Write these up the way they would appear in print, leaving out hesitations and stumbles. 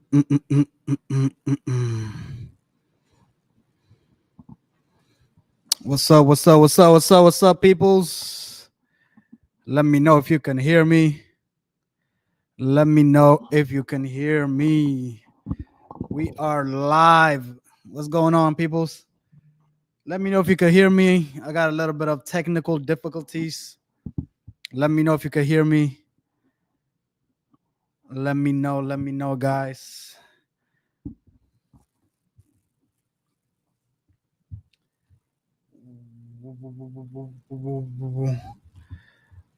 What's up? What's up? What's up? What's up? What's up, peoples? Let me know if you can hear me. Let me know if you can hear me. We are live. What's going on, peoples? Let me know if you can hear me. I got a little bit of technical difficulties. Let me know if you can hear me. Let me know, guys.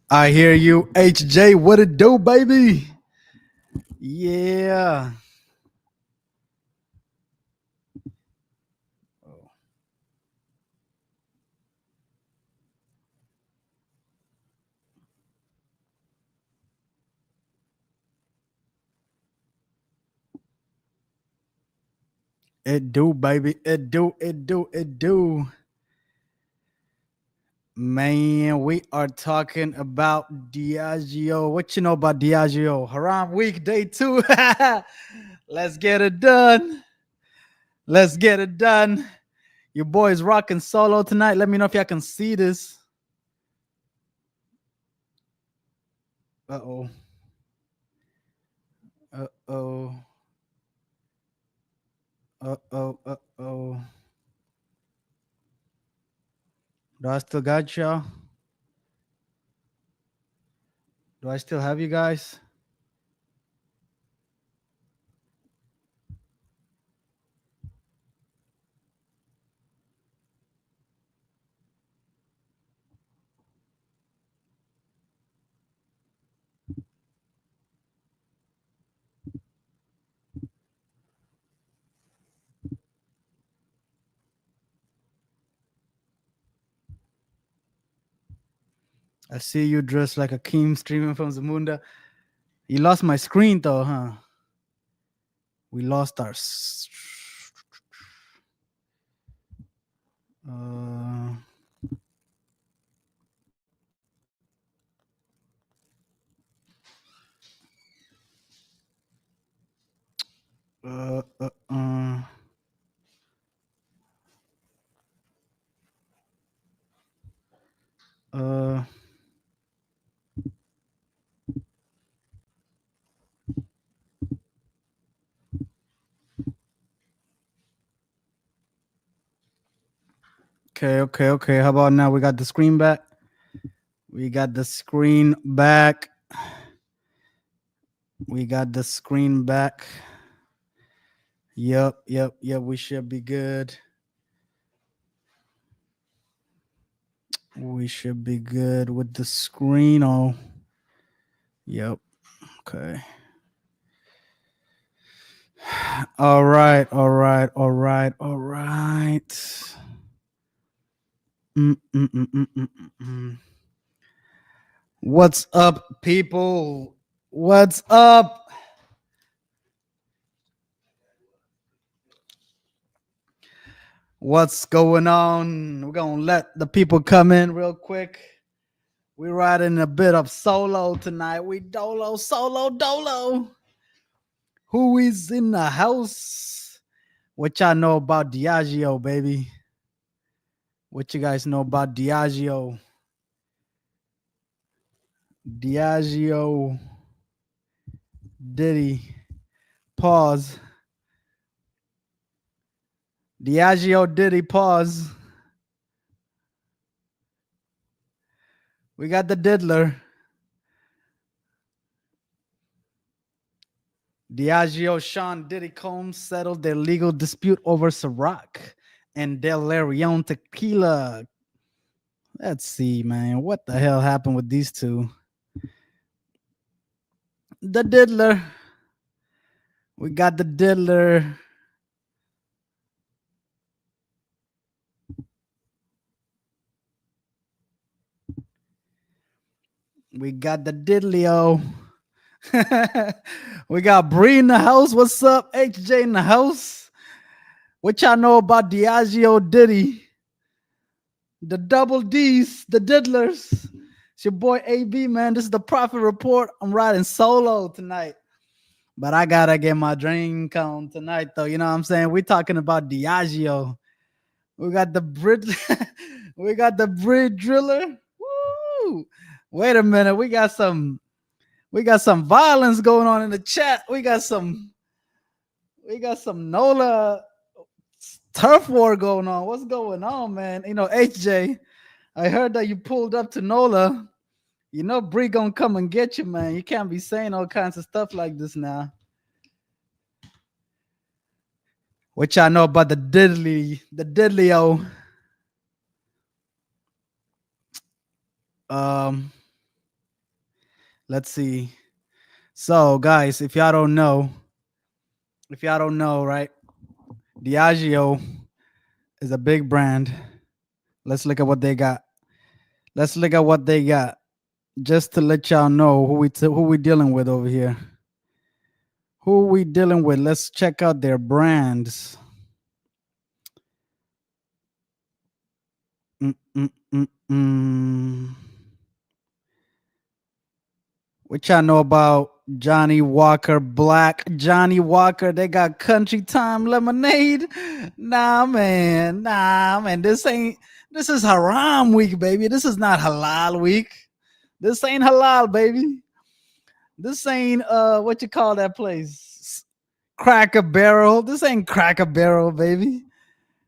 I hear you, HJ. What it do, baby? Yeah. It do, baby. It do. Man, we are talking about Diageo. What you know about Diageo? Haram week, day 2. Let's get it done. Let's get it done. Your boy's rocking solo tonight. Let me know if y'all can see this. Uh-oh. Uh-oh. Uh-oh. Uh-oh. Do I still got y'all? Do I still have you guys? I see you dressed like a king streaming from Zamunda. You lost my screen though, huh? We lost our uh uh uh uh uh okay. How about now? We got the screen back. We got the screen back. We got the screen back. Yep. We should be good. We should be good with the screen. Oh, yep. Okay. All right. What's up, people? What's up? What's going on? We're gonna let the people come in real quick. We're riding a bit of solo tonight. We dolo. Who is in the house? What y'all know about Diageo, baby? What you guys know about Diageo? Diageo. Diddy. Pause. Diageo Diddy. Pause. We got the diddler. Diageo Sean Diddy Combs settled their legal dispute over Ciroc and Del Leon tequila. Let's see, man. What the hell happened with these two? The diddler. We got the diddler. We got the diddlio. We got Bree in the house. What's up? HJ in the house. What y'all know about Diageo Diddy? The double D's, the diddlers. It's your boy AB, man. This is the Profit Report. I'm riding solo tonight. But I gotta get my drink on tonight, though. You know what I'm saying? We're talking about Diageo. We got the Brit, we got the Brit driller. Woo! Wait a minute, we got some violence going on in the chat. We got some Nola turf war going on. What's going on, man? HJ, I heard that you pulled up to Nola. Bree gonna come and get you, man. You can't be saying all kinds of stuff like this now. What y'all know about the diddly um let's see. So guys, if y'all don't know, right? Diageo is a big brand. Let's look at what they got. Let's look at what they got. Just to let y'all know who we dealing with over here. Who we dealing with? Let's check out their brands. Mm-mm-mm-mm. What y'all know about Johnnie Walker Black? Johnnie Walker, they got Country Time Lemonade. Nah, man. This is haram week, baby. This is not halal week. This ain't halal, baby. This ain't what you call that place? Cracker Barrel. This ain't Cracker Barrel, baby.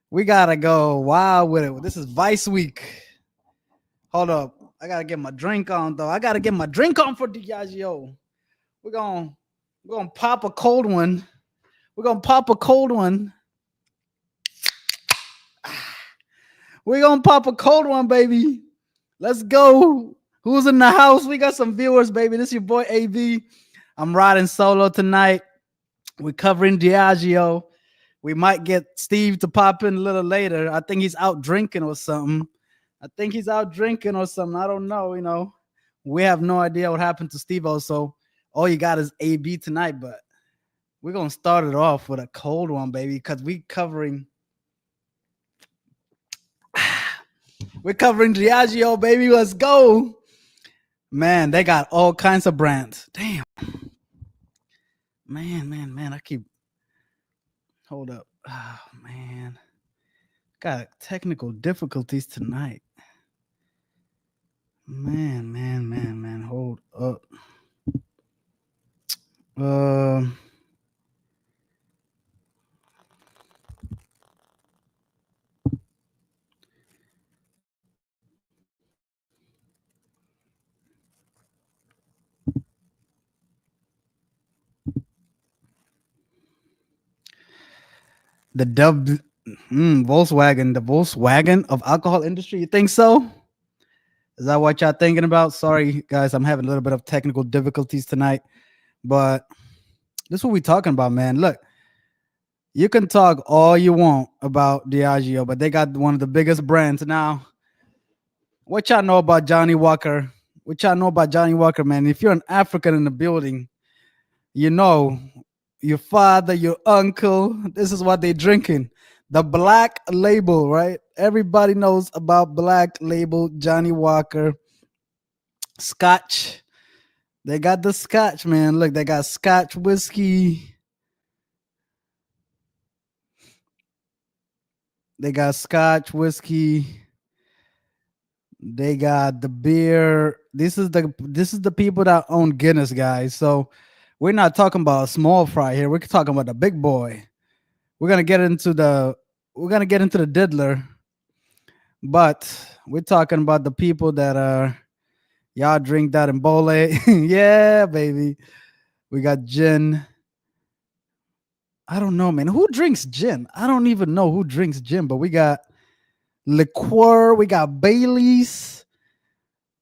We gotta go wild with it. This is Vice Week. Hold up. I gotta get my drink on though. I gotta get my drink on for Diageo. We're gonna pop a cold one. We're gonna pop a cold one. We're gonna pop a cold one, baby. Let's go. Who's in the house? We got some viewers, baby. This is your boy AB. I'm riding solo tonight. We're covering Diageo. We might get Steve to pop in a little later. I think he's out drinking or something. I don't know. We have no idea what happened to Steve also. All you got is AB tonight, but we're gonna start it off with a cold one, baby, because we're covering Diageo, baby. Let's go. Man, they got all kinds of brands. Damn. Man. Hold up. Oh, man. Got technical difficulties tonight. Man. Hold up. The Volkswagen, the Volkswagen of alcohol industry. You think so? Is that what y'all thinking about? Sorry, guys, I'm having a little bit of technical difficulties tonight, but this is what we talking about, man. Look, you can talk all you want about Diageo, but they got one of the biggest brands now. What y'all know about Johnnie Walker? Man? If you're an African in the building, you know your father, your uncle, this is what they're drinking. The Black Label, right? Everybody knows about Black Label, Johnnie Walker, Scotch. They got the Scotch, man. Look, they got Scotch whiskey. They got Scotch whiskey. They got the beer. This is the people that own Guinness, guys. So we're not talking about a small fry here. We're talking about the big boy. We're gonna get into the diddler, but we're talking about the people that are y'all drink that in Bole. Yeah, baby. We got gin. I don't know, man. Who drinks gin? I don't even know who drinks gin, but we got liqueur, we got Baileys,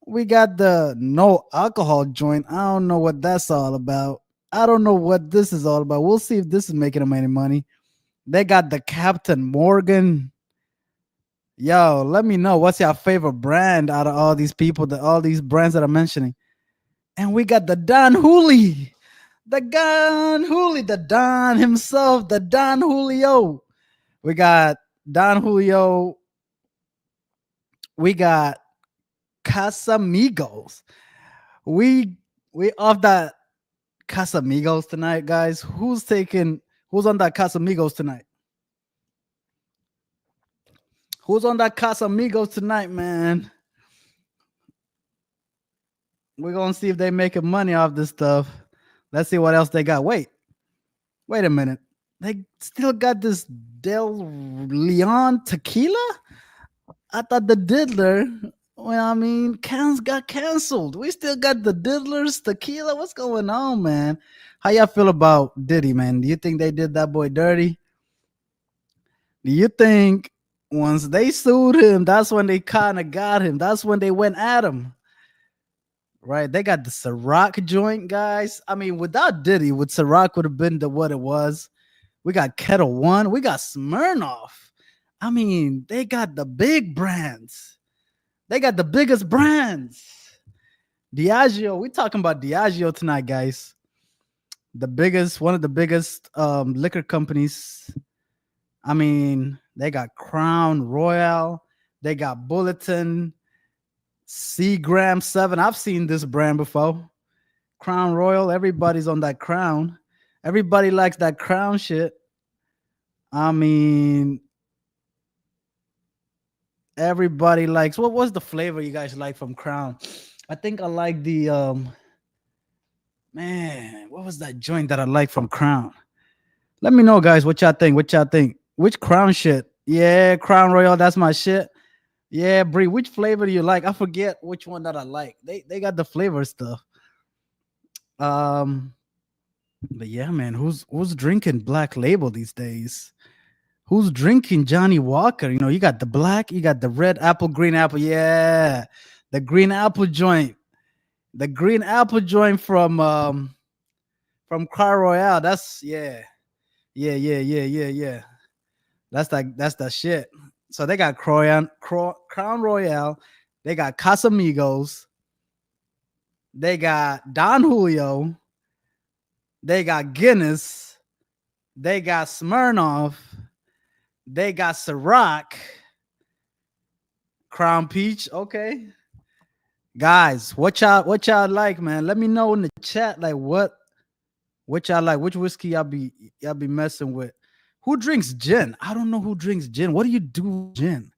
we got the no alcohol joint. I don't know what that's all about. I don't know what this is all about. We'll see if this is making them any money. They got the Captain Morgan. Yo, let me know what's your favorite brand out of all these people, all these brands that I'm mentioning. And we got the Don Hooley. The Don himself, the Don Julio. We got Don Julio. We got Casamigos. We off that Casamigos tonight, guys? Who's on that Casamigos tonight? Who's on that Casamigos tonight, man? We're gonna see if they making money off this stuff. Let's see what else they got. Wait a minute. They still got this Del Leon tequila? I thought the Diddler, well, I mean, cans got canceled. We still got the Diddlers tequila. What's going on, man? How y'all feel about Diddy, man? Do you think they did that boy dirty? Do you think once they sued him, that's when they kind of got him? That's when they went at him, right? They got the Ciroc joint, guys. I mean, without Diddy, would Ciroc would have been the what it was? We got Kettle One. We got Smirnoff. I mean, they got the big brands. They got the biggest brands. Diageo. We talking about Diageo tonight, guys. One of the biggest liquor companies. I mean, they got Crown Royal. They got Bulletin, Seagram 7. I've seen this brand before. Crown Royal. Everybody's on that Crown. Everybody likes that Crown shit. I mean, everybody likes. What was the flavor you guys like from Crown? I think I like the man, what was that joint that I like from Crown? Let me know, guys, what y'all think. Which Crown shit? Yeah, Crown Royal, that's my shit. Yeah, Bree, which flavor do you like? I forget which one that I like. They got the flavor stuff. But yeah, man, who's drinking Black Label these days? Who's drinking Johnnie Walker? You know, you got the black, you got the red apple, green apple. Yeah, the green apple joint. The green apple joint from Crown Royale. That's yeah. That's that shit. So they got Crown Royale. They got Casamigos. They got Don Julio. They got Guinness. They got Smirnoff. They got Ciroc. Crown Peach. Okay. Guys, what y'all like, man? Let me know in the chat, like what y'all like. Which whiskey y'all be messing with? Who drinks gin? I don't know who drinks gin. What do you do with gin?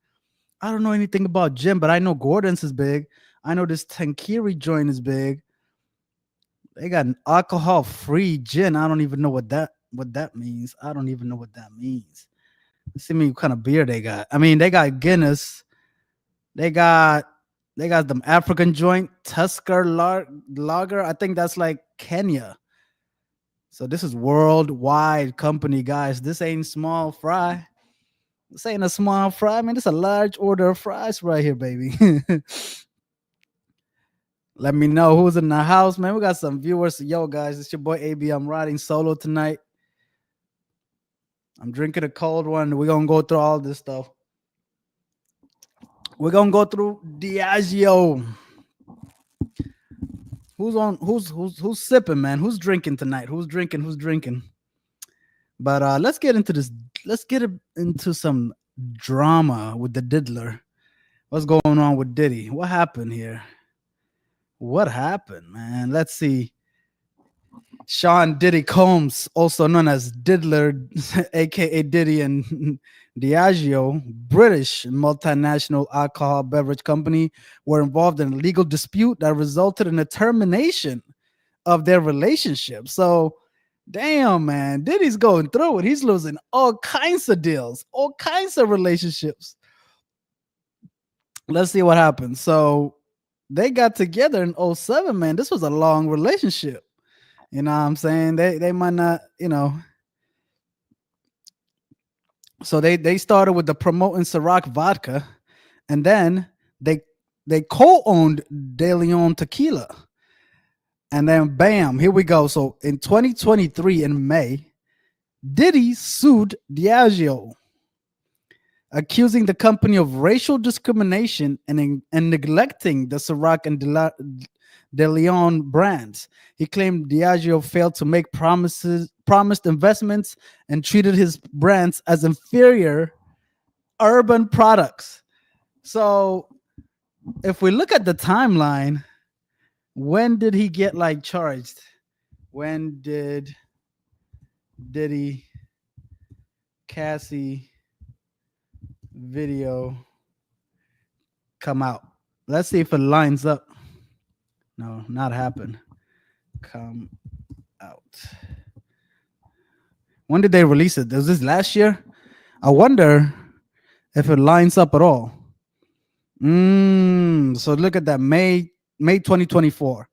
I don't know anything about gin, but I know Gordon's is big. I know this Tankiri joint is big. They got an alcohol-free gin. I don't even know what that means. I don't even know what that means. Let's see me what kind of beer they got. I mean, they got Guinness. They got them African joint, Tusker Lager. I think that's like Kenya. So this is worldwide company, guys. This ain't small fry. This ain't a small fry. I mean, it's a large order of fries right here, baby. Let me know who's in the house, man. We got some viewers. Yo, guys, it's your boy AB. I'm riding solo tonight. I'm drinking a cold one. We're going to go through all this stuff. We're going to go through Diageo. Who's sipping, man? Who's drinking tonight? Who's drinking? But let's get into this. Let's get into some drama with the Diddler. What's going on with Diddy? What happened here? What happened, man? Let's see. Sean Diddy Combs, also known as Diddler, aka Diddy and Diageo, British multinational alcohol beverage company, were involved in a legal dispute that resulted in a termination of their relationship. So, damn, man, Diddy's going through it. He's losing all kinds of deals, all kinds of relationships. Let's see what happens. So, they got together in 2007, man. This was a long relationship. You know what I'm saying? They might not, you know. So they started with the promoting Ciroc vodka, and then they co-owned De Leon tequila. And then bam, here we go. So in 2023 in May, Diddy sued Diageo, accusing the company of racial discrimination and neglecting the Ciroc and De Leon brands. He claimed Diageo failed to make promised investments and treated his brands as inferior urban products. So if we look at the timeline, when did he get like charged? When did Diddy Cassie video come out? Let's see if it lines up. No, not happen. Come out. When did they release it? Was this last year? I wonder if it lines up at all. So look at that. May 2024.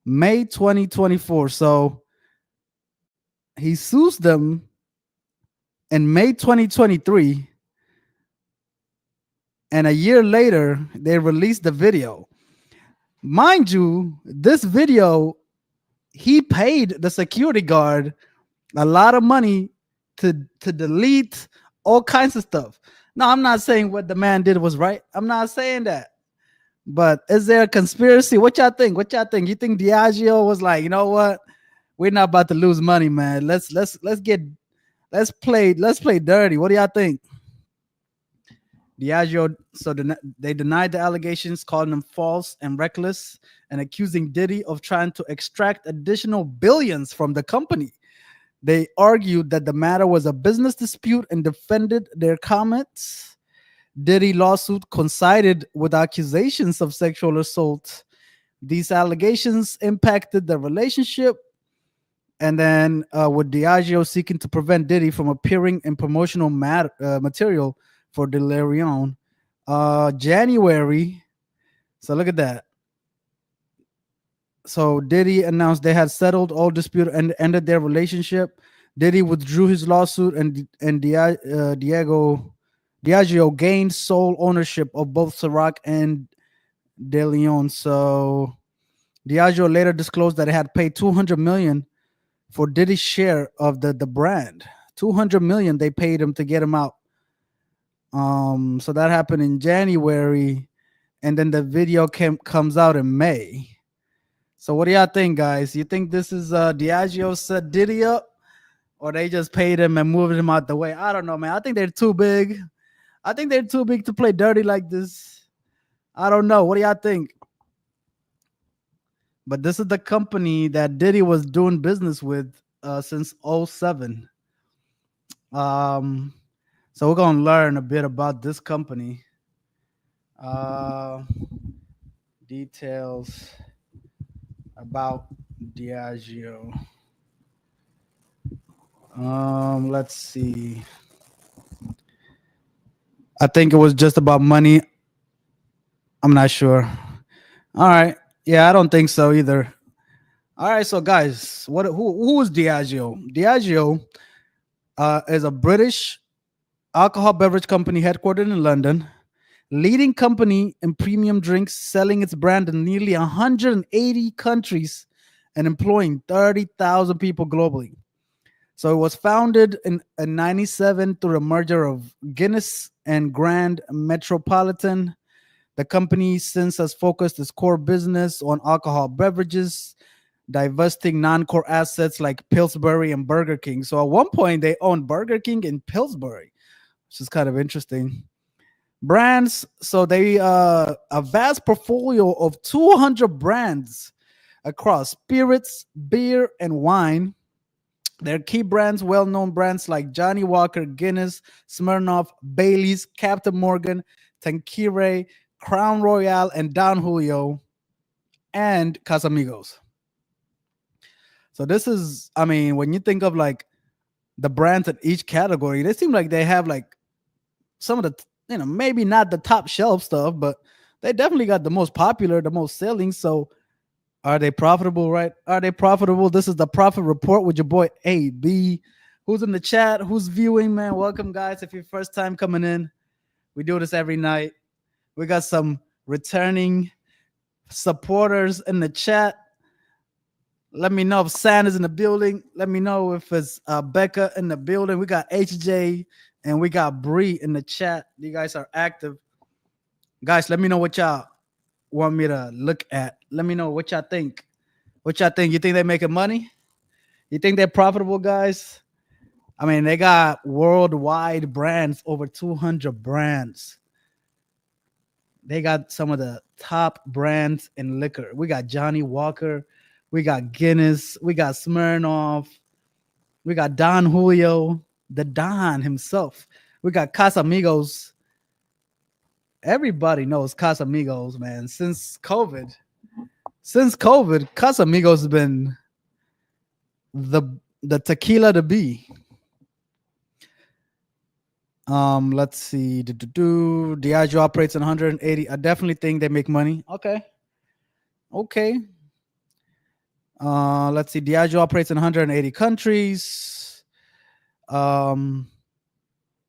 May 2024. So he sues them in May 2023. And a year later, they released the video. Mind you, this video, he paid the security guard a lot of money to delete all kinds of stuff. No, I'm not saying what the man did was right. I'm not saying that. But is there a conspiracy? What y'all think? What y'all think? You think Diageo was like, you know what? We're not about to lose money, man. Let's play dirty. What do y'all think? Diageo, so they denied the allegations, calling them false and reckless, and accusing Diddy of trying to extract additional billions from the company. They argued that the matter was a business dispute and defended their comments. Diddy lawsuit coincided with accusations of sexual assault. These allegations impacted the relationship, and then with Diageo seeking to prevent Diddy from appearing in promotional material for Delirion. January. So look at that. So Diddy announced they had settled all dispute and ended their relationship. Diddy withdrew his lawsuit, and Diageo gained sole ownership of both Ciroc and De Leon. So Diageo later disclosed that it had paid $200 million for Diddy's share of the brand. $200 million they paid him to get him out. So that happened in January, and then the video comes out in May. So what do y'all think, guys? You think this is Diageo set Diddy up, or they just paid him and moved him out the way? I don't know, man. I think they're too big. I think they're too big to play dirty like this. I don't know. What do y'all think? But this is the company that Diddy was doing business with since 2007. So we're going to learn a bit about this company. Details about Diageo. Let's see. I think it was just about money. I'm not sure. All right. Yeah, I don't think so either. All right, so guys, who is Diageo? Diageo is a British alcohol beverage company headquartered in London, leading company in premium drinks, selling its brand in nearly 180 countries and employing 30,000 people globally. So it was founded in 1997 through a merger of Guinness and Grand Metropolitan. The company since has focused its core business on alcohol beverages, divesting non-core assets like Pillsbury and Burger King. So at one point, they owned Burger King and Pillsbury, which is kind of interesting. Brands, so they a vast portfolio of 200 brands across spirits, beer, and wine. Their key brands, well-known brands like Johnnie Walker, Guinness, Smirnoff, Bailey's, Captain Morgan, Tanqueray, Crown Royal, and Don Julio, and Casamigos. So this is, I mean, when you think of like the brands in each category, they seem like they have like some of the, maybe not the top shelf stuff, but they definitely got the most popular, the most selling. So are they profitable, right? Are they profitable? This is the Profit Report with your boy AB. Who's in the chat? Who's viewing, man? Welcome, guys. If you're first time coming in, we do this every night. We got some returning supporters in the chat. Let me know if San is in the building. Let me know if it's Becca in the building. We got HJ and we got Bree in the chat. You guys are active. Guys, let me know what y'all want me to look at. Let me know what y'all think. What y'all think? You think they're making money? You think they're profitable, guys? I mean, they got worldwide brands, over 200 brands. They got some of the top brands in liquor. We got Johnnie Walker. We got Guinness. We got Smirnoff. We got Don Julio, the Don himself. We got Casamigos. Everybody knows Casamigos, man. Since COVID, Casamigos has been the the tequila to be. Let's see. Diageo operates in 180. I definitely think they make money. Okay. Let's see. Diageo operates in 180 countries.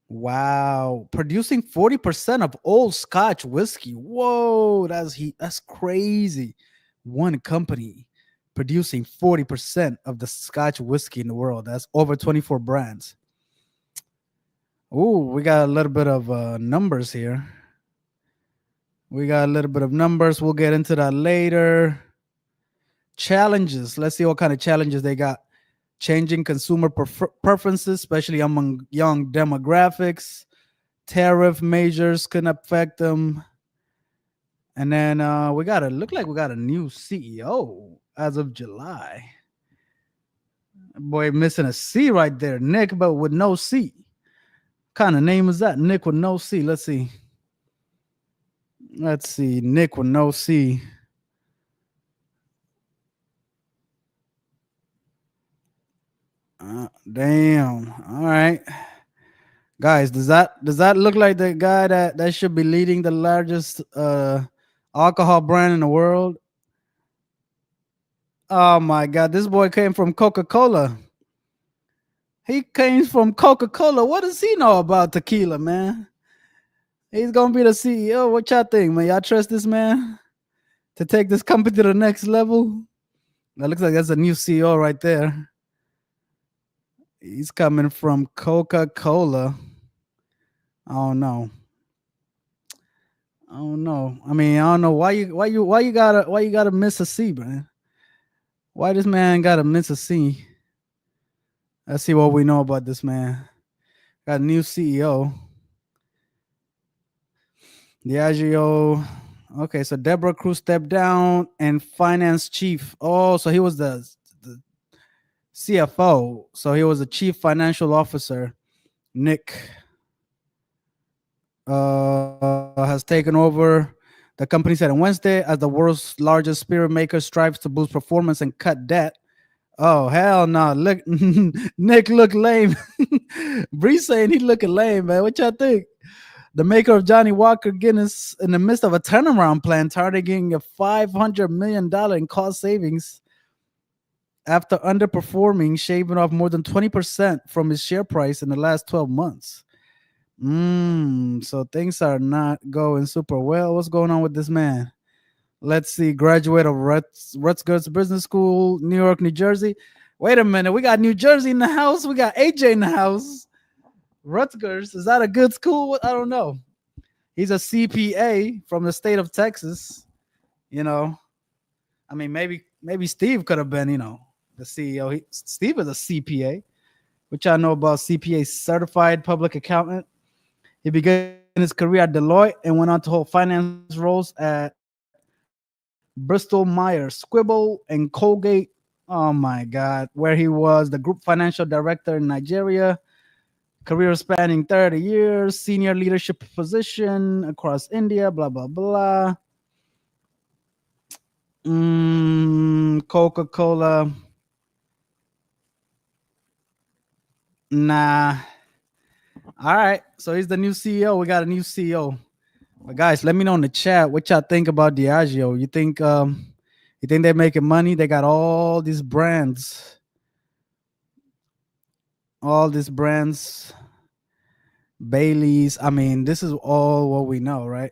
Wow, producing 40% of old Scotch whiskey. Whoa, that's crazy. One company producing 40% of the Scotch whiskey in the world. That's over 24 brands. Ooh, we got a little bit of numbers here. We'll get into that later. Challenges. Let's see what kind of challenges they got. Changing consumer preferences, especially among young demographics. Tariff measures can affect them. And then we got a new CEO as of July. Boy, missing a C right there. Nick, but with no C. Kind of name is that? Nick with no C. Let's see. Nick with no C. Damn. All right. Guys, does that look like the guy that should be leading the largest alcohol brand in the world? Oh my God, this boy came from Coca-Cola. He came from Coca-Cola. What does he know about tequila, man? He's gonna be the CEO. What y'all think, man? Y'all trust this man to take this company to the next level? That looks like that's a new CEO right there. He's coming from Coca-Cola. I don't know. I mean, I don't know why you gotta miss a C, man. Why this man gotta miss a C? Let's see what we know about this man. Got a new CEO. Diageo. Okay, so Deborah Cruz stepped down and finance chief. Oh, so he was the CFO. So he was the chief financial officer. Nick has taken over. The company said on Wednesday, as the world's largest spirit maker strives to boost performance and cut debt. Oh, hell no. Look, Nick look lame. Bree saying he looking lame, man. What y'all think? The maker of Johnnie Walker Guinness in the midst of a turnaround plan targeting a $500 million in cost savings after underperforming, shaving off more than 20% from his share price in the last 12 months. So things are not going super well. What's going on with this man? Let's see. Graduate of Rutgers Business School, New York, New Jersey. Wait a minute. We got New Jersey in the house. We got AJ in the house. Rutgers. Is that a good school? I don't know. He's a CPA from the state of Texas. You know, I mean, maybe Steve could have been, the CEO. Steve is a CPA, which I know about. CPA, certified public accountant. He began his career at Deloitte and went on to hold finance roles at Bristol Myers Squibb and Colgate. Oh my God, where he was the group financial director in Nigeria. Career spanning 30 years, senior leadership position across India, blah, blah, blah. Coca-Cola. Nah. All right. So he's the new CEO. We got a new CEO. But guys, let me know in the chat what y'all think about Diageo. You think they're making money? They got all these brands. Bailey's. I mean, this is all what we know, right?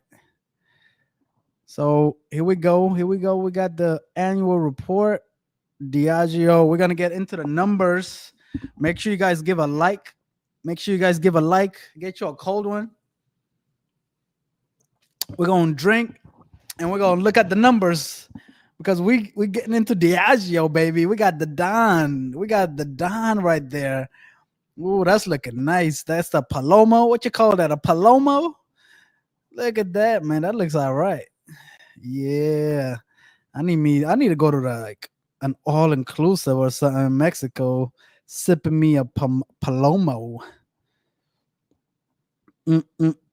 So here we go. We got the annual report. Diageo. We're gonna get into the numbers. Make sure you guys give a like. Get you a cold one. We're gonna drink and we're gonna look at the numbers because we getting into Diageo, baby. We got the Don. Right there. Ooh, that's looking nice. That's the Palomo. What you call that? A Palomo? Look at that, man. That looks all right. Yeah. I need to go to an all inclusive or something in Mexico, sipping me a palomo.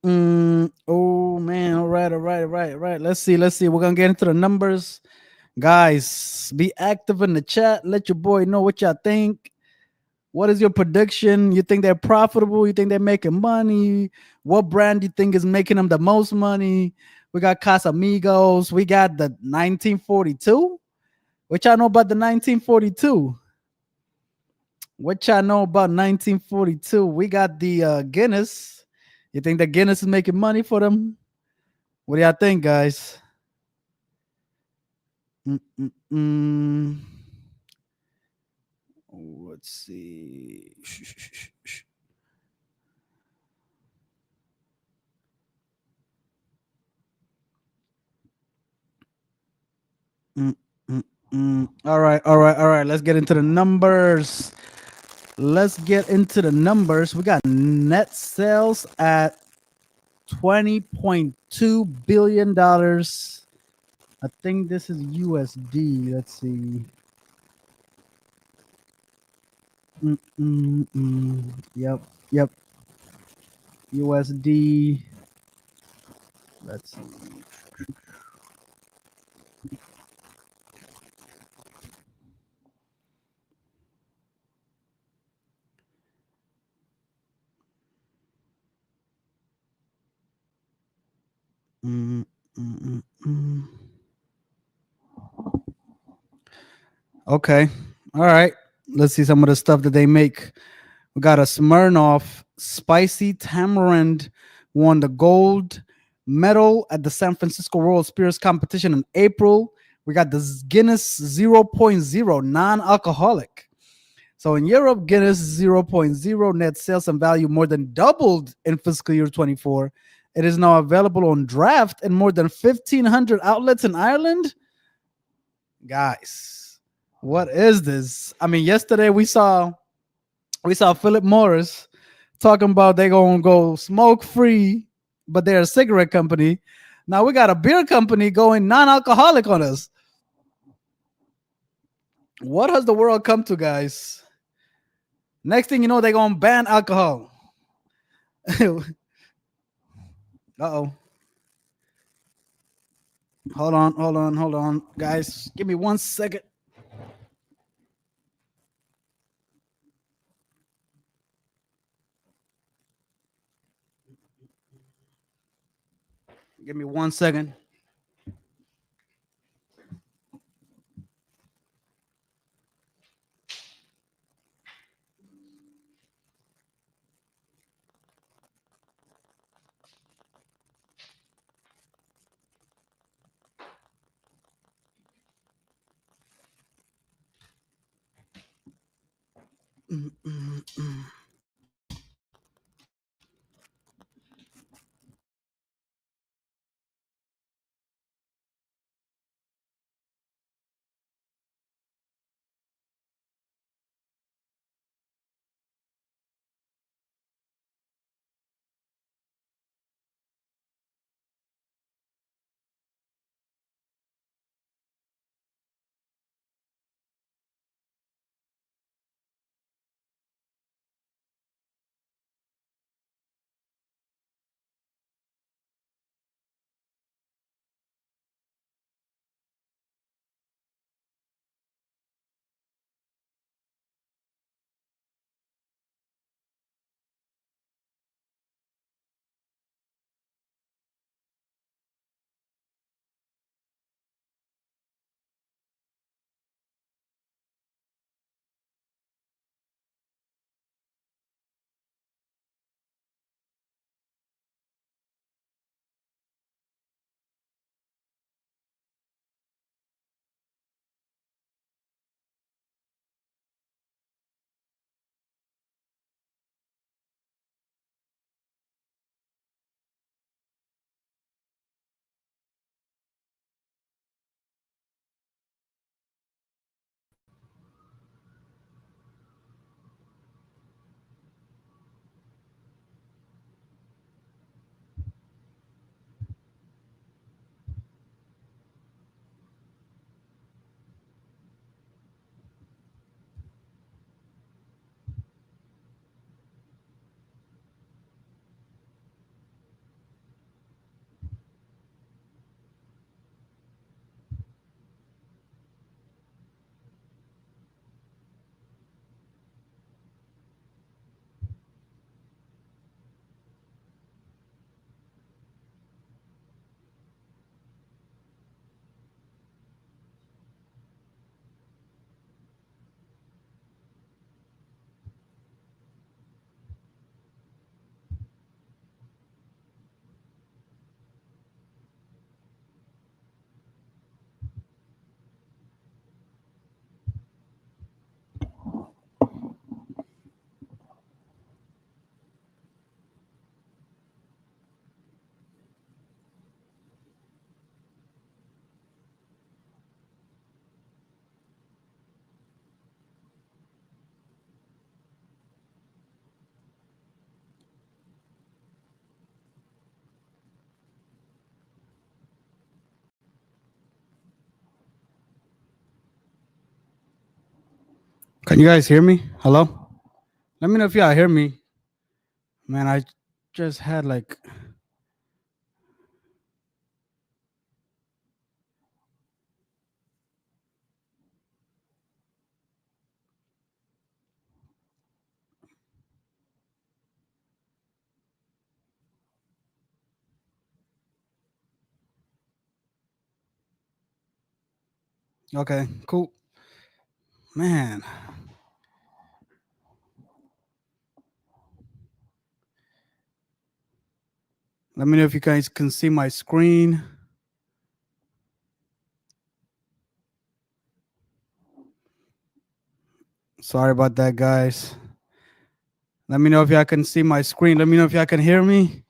Oh man! All right, all right, all right, all right. Let's see, let's see. We're gonna get into the numbers, guys. Be active in the chat. Let your boy know what y'all think. What is your prediction? You think they're profitable? You think they're making money? What brand do you think is making them the most money? We got Casamigos. We got the 1942. What y'all know about the 1942? What y'all know about 1942? We got the Guinness. You think the Guinness is making money for them? What do y'all think, guys? Mm-mm-mm. Let's see. All right, all right, all right. Let's get into the numbers. Let's get into the numbers. We got net sales at $20.2 billion. I think this is USD. Let's see. Yep, yep. USD. Let's see. Mm, mm, mm. Okay. All right. Let's see some of the stuff that they make. We got a Smirnoff Spicy Tamarind won the gold medal at the San Francisco World Spirits Competition in April. We got the Guinness 0.0 non-alcoholic. So in Europe, Guinness 0.0 net sales and value more than doubled in fiscal year 24. It is now available on draft in more than 1,500 outlets in Ireland. Guys, what is this? I mean, yesterday we saw Philip Morris talking about they're gonna go smoke free, but they're a cigarette company. Now we got a beer company going non-alcoholic on us. What has the world come to, guys? Next thing you know, they're gonna ban alcohol. Uh-oh. Hold on, hold on, hold on. Guys, give me 1 second. Give me 1 second. Can you guys hear me? Hello? Let me know if y'all hear me. Man, I just had like. Okay, cool. Man, let me know if you guys can see my screen. Sorry about that, guys. Let me know if y'all can see my screen. Let me know if y'all can hear me.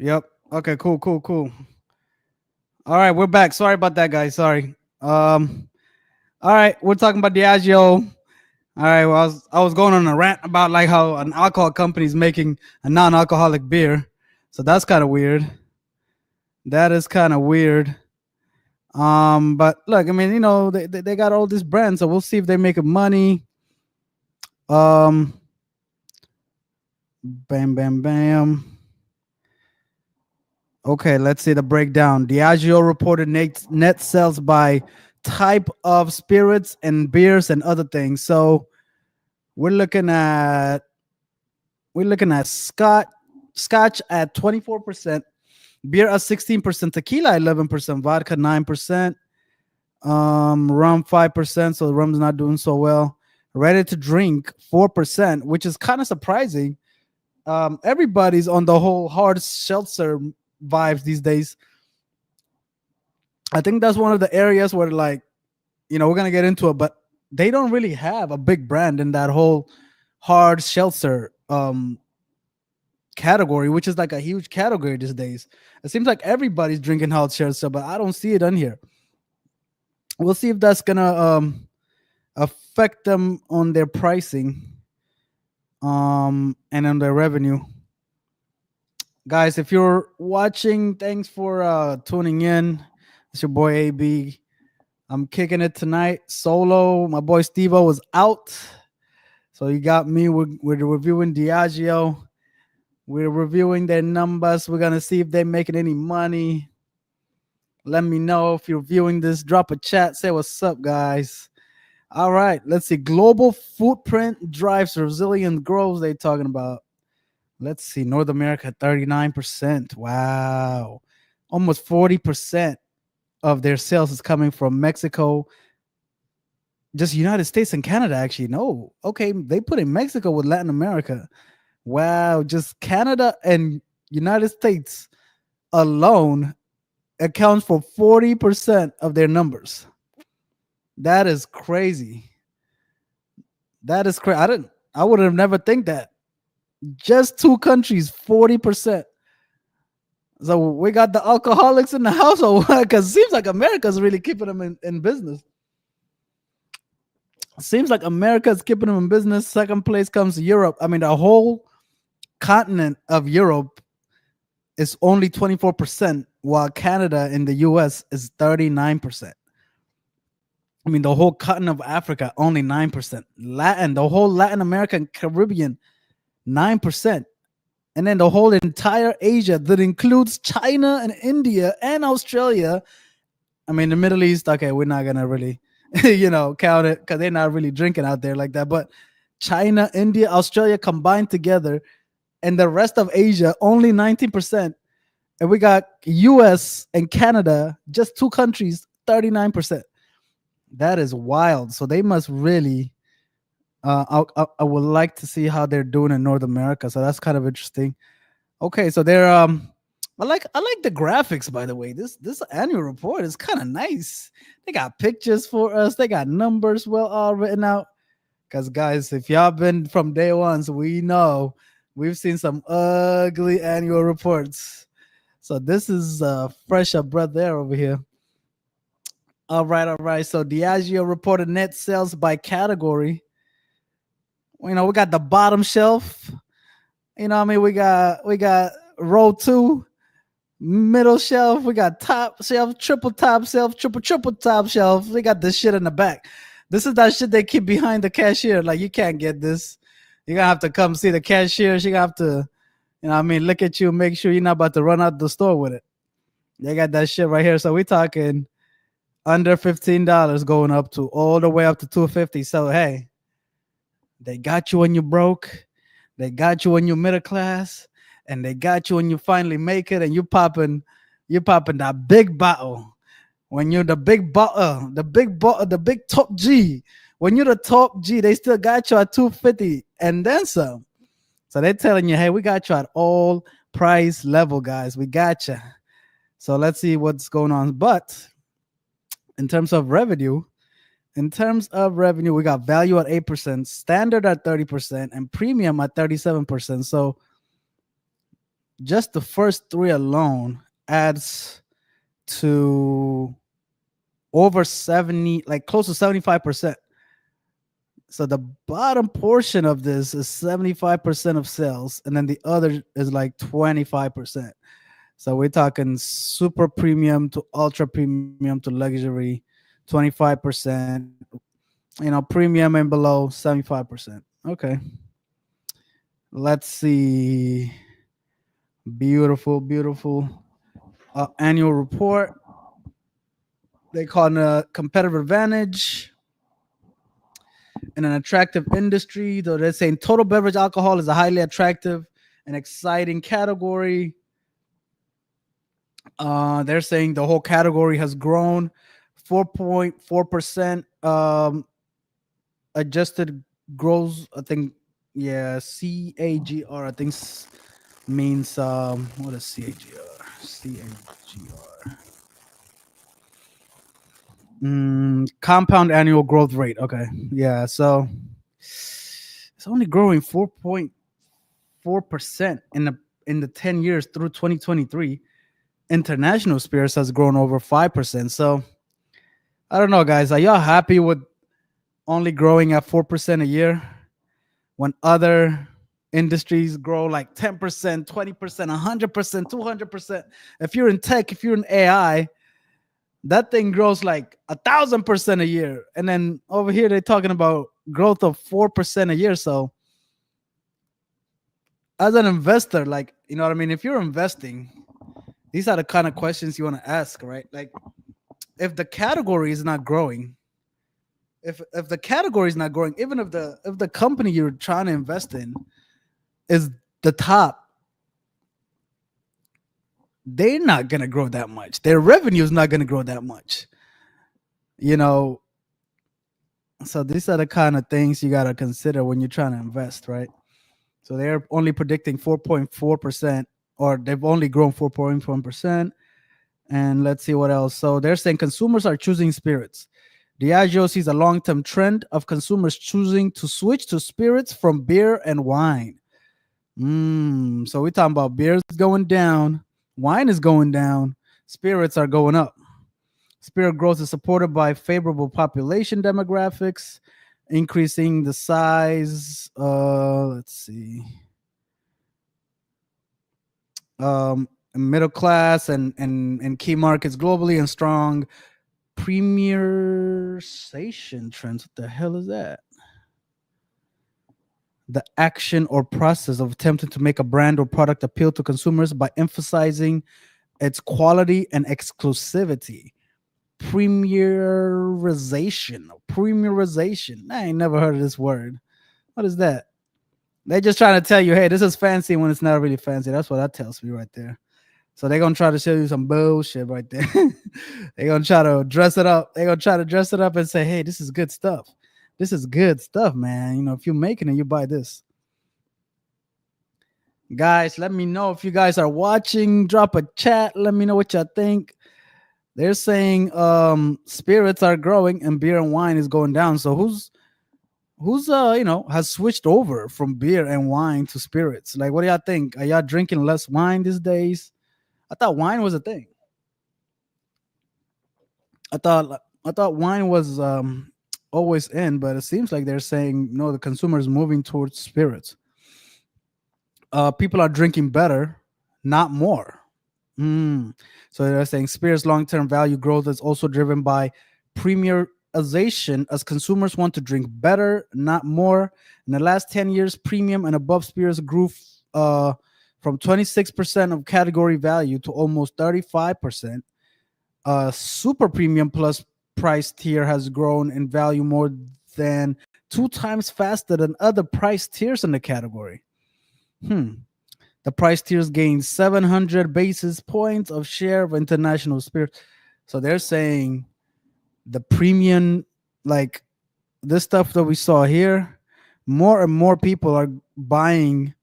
Yep. Okay, cool, cool, cool. All right, we're back. Sorry about that, guys. Sorry. All right, we're talking about Diageo. All right, well, I was going on a rant about like how an alcohol company is making a non-alcoholic beer. So that's kind of weird. That is kind of weird. But look, I mean, they got all these brands, so we'll see if they make money. Um, bam, bam, bam. Okay, let's see the breakdown. Diageo reported net sales by type of spirits and beers and other things. So we're looking at scotch at 24%, beer at 16%, tequila 11%, vodka 9%, rum 5%. So the rum's not doing so well. Ready to drink 4%, which is kind of surprising. Everybody's on the whole hard seltzer vibes these days. I think that's one of the areas where, like, we're gonna get into it, but they don't really have a big brand in that whole hard seltzer category, which is like a huge category these days. It seems like everybody's drinking hard seltzer, but I don't see it on here. We'll see if that's gonna affect them on their pricing and on their revenue. Guys, if you're watching, thanks for tuning in. It's your boy AB. I'm kicking it tonight solo. My boy Steve-O was out, so you got me. We're reviewing Diageo. We're reviewing their numbers. We're gonna see if they're making any money. Let me know if you're viewing this. Drop a chat. Say what's up, guys. All right, let's see. Global footprint drives resilient growth. They talking about. Let's see. North America 39%. Wow, almost 40% of their sales is coming from Mexico. Just United States and Canada, actually. No. Okay, they put in Mexico with Latin America. Wow, just Canada and United States alone accounts for 40% of their numbers. That is crazy. That is crazy. I would have never think that. Just two countries, 40%. So we got the alcoholics in the household because it seems like America's really keeping them in business. Seems like America's keeping them in business. Second place comes Europe. I mean, the whole continent of Europe is only 24%, while Canada in the US is 39%. I mean, the whole continent of Africa, only 9%. The whole Latin America and Caribbean, 9%. And then the whole entire Asia that includes China and India and Australia. I mean, the Middle East, okay, we're not going to really, count it because they're not really drinking out there like that. But China, India, Australia combined together, and the rest of Asia, only 19%. And we got US and Canada, just two countries, 39%. That is wild. So they must really. I would like to see how they're doing in North America. So that's kind of interesting. Okay, so they're I like the graphics, by the way. This annual report is kind of nice. They got pictures for us. They got numbers well all written out. Because guys, if y'all been from day one, so we know we've seen some ugly annual reports. So this is fresh up breath there over here. All right. So Diageo reported net sales by category. We got the bottom shelf. We got row 2, middle shelf. We got top shelf, triple top shelf, triple top shelf. We got this shit in the back. This is that shit they keep behind the cashier. Like, you can't get this. You're gonna have to come see the cashier. She gonna have to, look at you, make sure you're not about to run out the store with it. They got that shit right here. So we talking under $15 going up to all the way up to 250. So hey, they got you when you broke, they got you when you're middle class, and they got you when you finally make it and you popping that big bottle. When you're the big bottle, the big top G. When you're the top G, they still got you at 250 and then some. So they're telling you, hey, we got you at all price level, guys. We got you. So let's see what's going on. But in terms of revenue, we got value at 8%, standard at 30%, and premium at 37%. So just the first three alone adds to over 70, like close to 75%. So the bottom portion of this is 75% of sales, and then the other is like 25%. So we're talking super premium to ultra premium to luxury, 25%. Premium and below, 75%. Okay. Let's see. Beautiful, beautiful. Annual report. They call it a competitive advantage in an attractive industry. Though they're saying total beverage alcohol is a highly attractive and exciting category. They're saying the whole category has grown 4.4%. Adjusted gross, I think, yeah, CAGR, I think means what is CAGR? Compound annual growth rate. Okay, yeah, so it's only growing 4.4% in the 10 years through 2023. International spirits has grown over 5%. So I don't know, guys. Are y'all happy with only growing at 4% a year when other industries grow like 10%, 20%, 100%, 200%? If you're in tech, if you're in AI, that thing grows like 1,000% a year. And then over here, they're talking about growth of 4% a year. So as an investor, like, you know what I mean? If you're investing, these are the kind of questions you want to ask, right? Like, if the category is not growing, if the category is not growing, even if the company you're trying to invest in is the top, they're not gonna grow that much. Their revenue is not gonna grow that much. So these are the kind of things you gotta consider when you're trying to invest, right? So they're only predicting 4.4%, or they've only grown 4.1%. And let's see what else. So they're saying consumers are choosing spirits. Diageo sees a long-term trend of consumers choosing to switch to spirits from beer and wine. So we're talking about beer is going down, wine is going down, spirits are going up. Spirit growth is supported by favorable population demographics, increasing the size. Let's see. Middle class and key markets globally, and strong premierization trends. What the hell is that? The action or process of attempting to make a brand or product appeal to consumers by emphasizing its quality and exclusivity. Premierization. I ain't never heard of this word. What is that? They're just trying to tell you, hey, this is fancy when it's not really fancy. That's what that tells me right there. So they're going to try to show you some bullshit right there. They're going to try to dress it up. They're going to try to dress it up and say, hey, this is good stuff. This is good stuff, man. If you're making it, you buy this. Guys, let me know if you guys are watching. Drop a chat. Let me know what you think. They're saying spirits are growing and beer and wine is going down. So who's has switched over from beer and wine to spirits? Like, what do y'all think? Are y'all drinking less wine these days? I thought wine was a thing. I thought wine was always in, but it seems like they're saying no, the consumer is moving towards spirits. People are drinking better, not more. Mm. So they're saying Spears' long-term value growth is also driven by premiumization as consumers want to drink better, not more. In the last 10 years, premium and above Spears grew from 26% of category value to almost 35%. Super premium plus price tier has grown in value more than two times faster than other price tiers in the category. Hmm. The price tiers gained 700 basis points of share of international spirits. So they're saying the premium, like this stuff that we saw here, more and more people are buying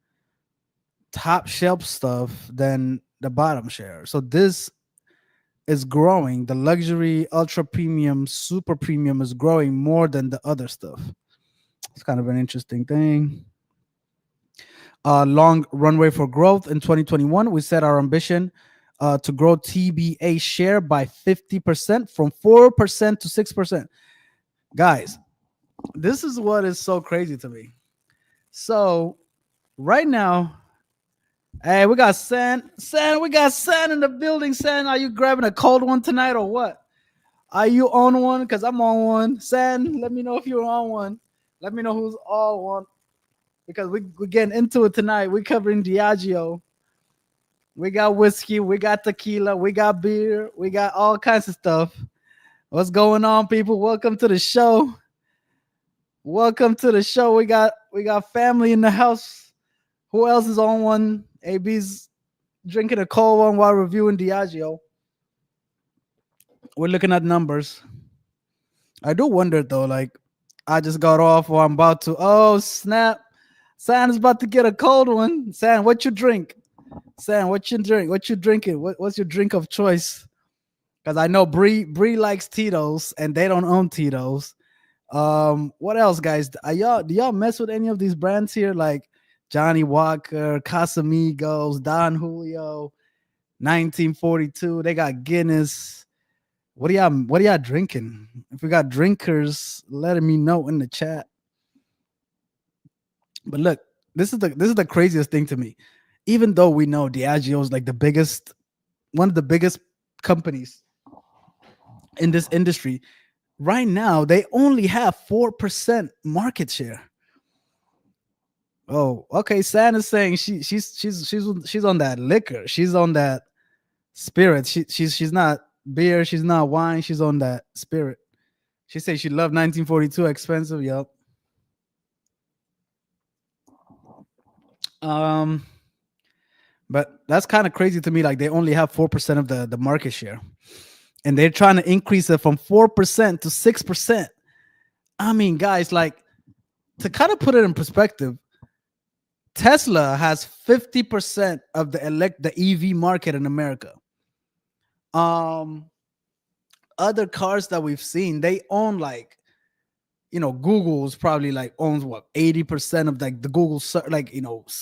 top shelf stuff than the bottom share. So this is growing. The luxury, ultra premium, super premium is growing more than the other stuff. It's kind of an interesting thing. Long runway for growth in 2021. We set our ambition to grow TBA share by 50% from 4% to 6%. Guys, this is what is so crazy to me. So, right now, hey, we got San. San, we got San in the building. San, are you grabbing a cold one tonight or what? Are you on one? Because I'm on one. San, let me know if you're on one. Let me know who's on one. Because we're getting into it tonight. We're covering Diageo. We got whiskey, we got tequila, we got beer, we got all kinds of stuff. What's going on, people? Welcome to the show. Welcome to the show. We got family in the house. Who else is on one? AB's drinking a cold one while reviewing Diageo. We're looking at numbers. I do wonder though, like I just got off or I'm about to. Oh snap! San's about to get a cold one. San, what you drink? San, what you drink? What you drinking? What's your drink of choice? Because I know Bree likes Tito's and they don't own Tito's. What else, guys? Do y'all mess with any of these brands here, like Johnnie Walker, Casamigos, Don Julio, 1942? They got Guinness. What are y'all drinking? If we got drinkers, let me know in the chat. But look, this is the craziest thing to me. Even though we know Diageo is like the biggest, one of the biggest companies in this industry, right now they only have 4% market share. Oh, okay. Santa's saying she's on that liquor. She's on that spirit. She's not beer. She's not wine. She's on that spirit. She says she loved 1942. Expensive. Yep. Um, but that's kind of crazy to me. Like they only have 4% of the market share, and they're trying to increase it from 4% to 6%. I mean, guys, like to kind of put it in perspective, Tesla has 50% of the EV market in America. Um, Other cars that we've seen, they own like, Google's probably like owns what 80% of like the Google like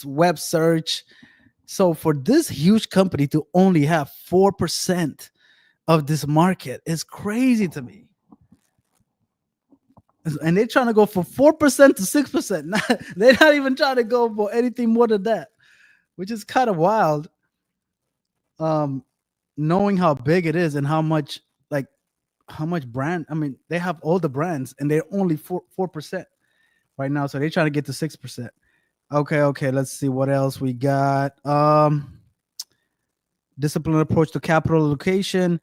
web search. So for this huge company to only have 4% of this market is crazy to me. And they're trying to go from 4% to 6%. They're not even trying to go for anything more than that, which is kind of wild. Um, Knowing how big it is and how much brand. I mean, they have all the brands and they're only 4% right now. So they're trying to get to 6%. Okay. Let's see what else we got. Disciplined approach to capital allocation.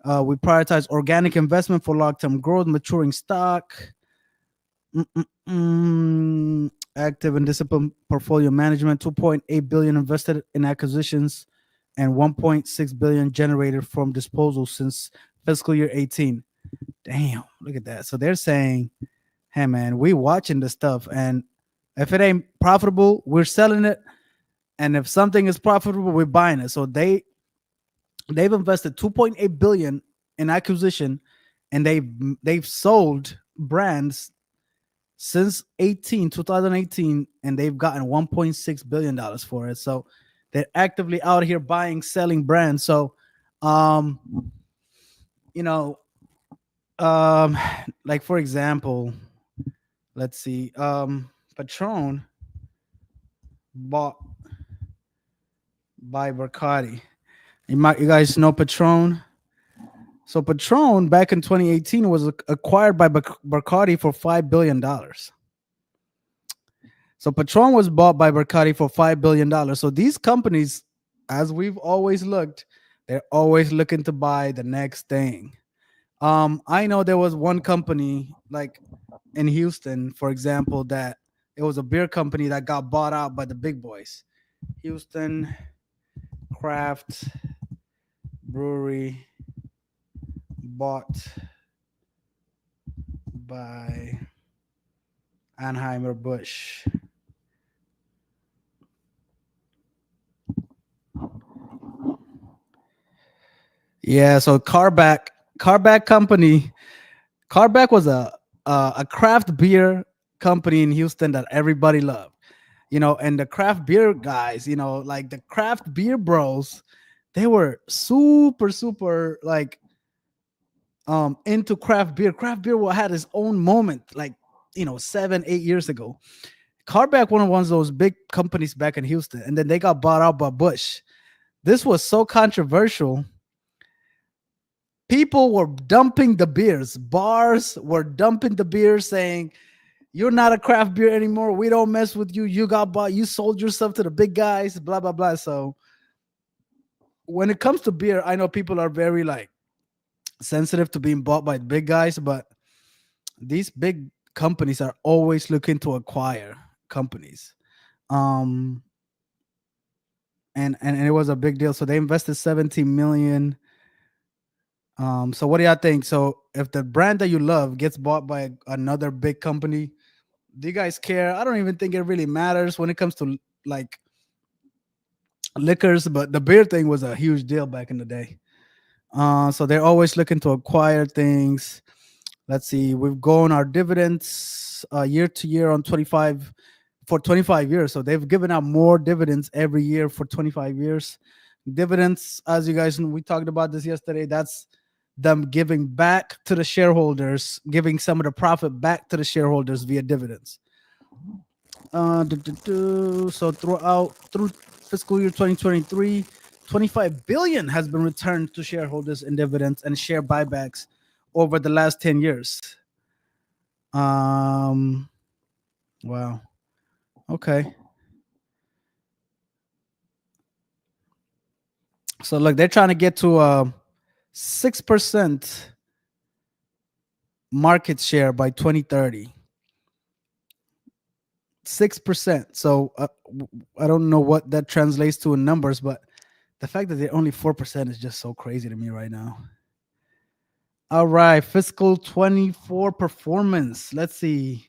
We prioritize organic investment for long-term growth, maturing stock. Active and disciplined portfolio management. 2.8 billion invested in acquisitions, and 1.6 billion generated from disposals since fiscal year 18. Damn, look at that. So they're saying, "Hey man, we watching this stuff, and if it ain't profitable, we're selling it, and if something is profitable, we're buying it." So they've invested 2.8 billion in acquisition, and they've sold brands since 2018, and they've gotten 1.6 billion dollars for it. So they're actively out here buying, selling brands. So um you know like for example, let's see, Patron bought by Bacardi. You guys know Patron. So Patron back in 2018 was acquired by Bacardi for $5 billion. So Patron was bought by Bacardi for $5 billion. So these companies, as we've always looked, they're always looking to buy the next thing. I know there was one company like in Houston, for example, that it was a beer company that got bought out by the big boys. Houston Craft Brewery bought by Anheuser-Busch. Yeah, so Carback company. Carback was a craft beer company in Houston that everybody loved. And the craft beer guys, like the craft beer bros, they were super like into craft beer. Craft beer had its own moment, like 7-8 years ago. Carback one of those big companies back in Houston, and then they got bought out by Bush. This was so controversial. People were dumping the beers. Bars were dumping the beers, saying, "You're not a craft beer anymore. We don't mess with you. You got bought. You sold yourself to the big guys." Blah blah blah. So when it comes to beer, I know people are very like sensitive to being bought by big guys, but these big companies are always looking to acquire companies. Um, and it was a big deal. So they invested 17 million. So what do y'all think? So if the brand that you love gets bought by another big company, do you guys care? I don't even think it really matters when it comes to like liquors, but the beer thing was a huge deal back in the day. So they're always looking to acquire things. Let's see, we've grown our dividends year to year on 25 years. So they've given out more dividends every year for 25 years. Dividends, as you guys know, we talked about this yesterday. That's them giving back to the shareholders, giving some of the profit back to the shareholders via dividends. So through fiscal year 2023, 25 billion has been returned to shareholders in dividends and share buybacks over the last 10 years. Wow. Okay. So look, they're trying to get to 6% market share by 2030. 6%. So I don't know what that translates to in numbers, but the fact that they're only 4% is just so crazy to me right now. All right, fiscal 24 performance. Let's see.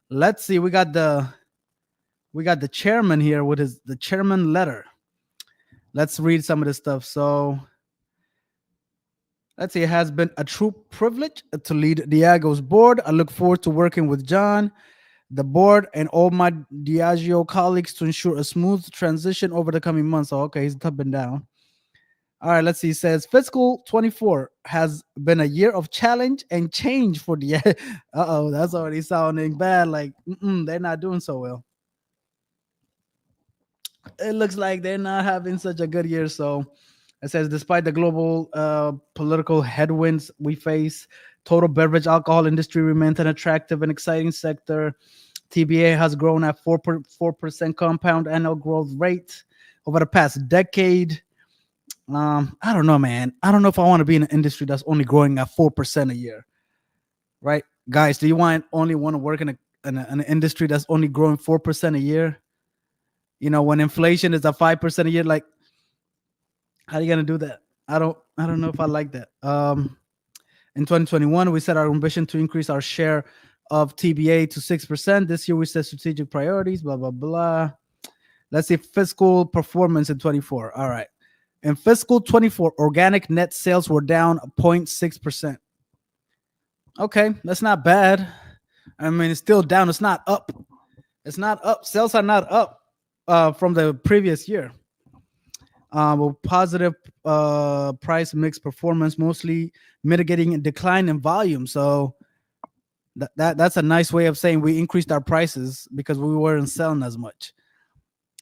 We got the chairman here with the chairman letter. Let's read some of this stuff. So let's see. It has been a true privilege to lead Diageo's board. I look forward to working with John, the board, and all my Diageo colleagues to ensure a smooth transition over the coming months. So, okay, he's up and down. All right, let's see. It says fiscal 24 has been a year of challenge and change for Diageo. Uh-oh, that's already sounding bad. Like, they're not doing so well. It looks like they're not having such a good year. So it says, despite the global political headwinds we face, total beverage alcohol industry remains an attractive and exciting sector. TBA has grown at 4% compound annual growth rate over the past decade. I don't know, man. I don't know if I want to be in an industry that's only growing at 4% a year. Right, guys? Do you want to work in an industry that's only growing 4% a year? When inflation is at 5% a year, like, how are you gonna do that? I don't know if I like that. In 2021, we set our ambition to increase our share of TBA to 6%. This year, we set strategic priorities. Blah blah blah. Let's see fiscal performance in 24. All right. In fiscal 24, organic net sales were down 0.6%. Okay, that's not bad. I mean, it's still down. It's not up. Sales are not up from the previous year. With positive price mix performance, mostly mitigating a decline in volume. So that's a nice way of saying we increased our prices because we weren't selling as much.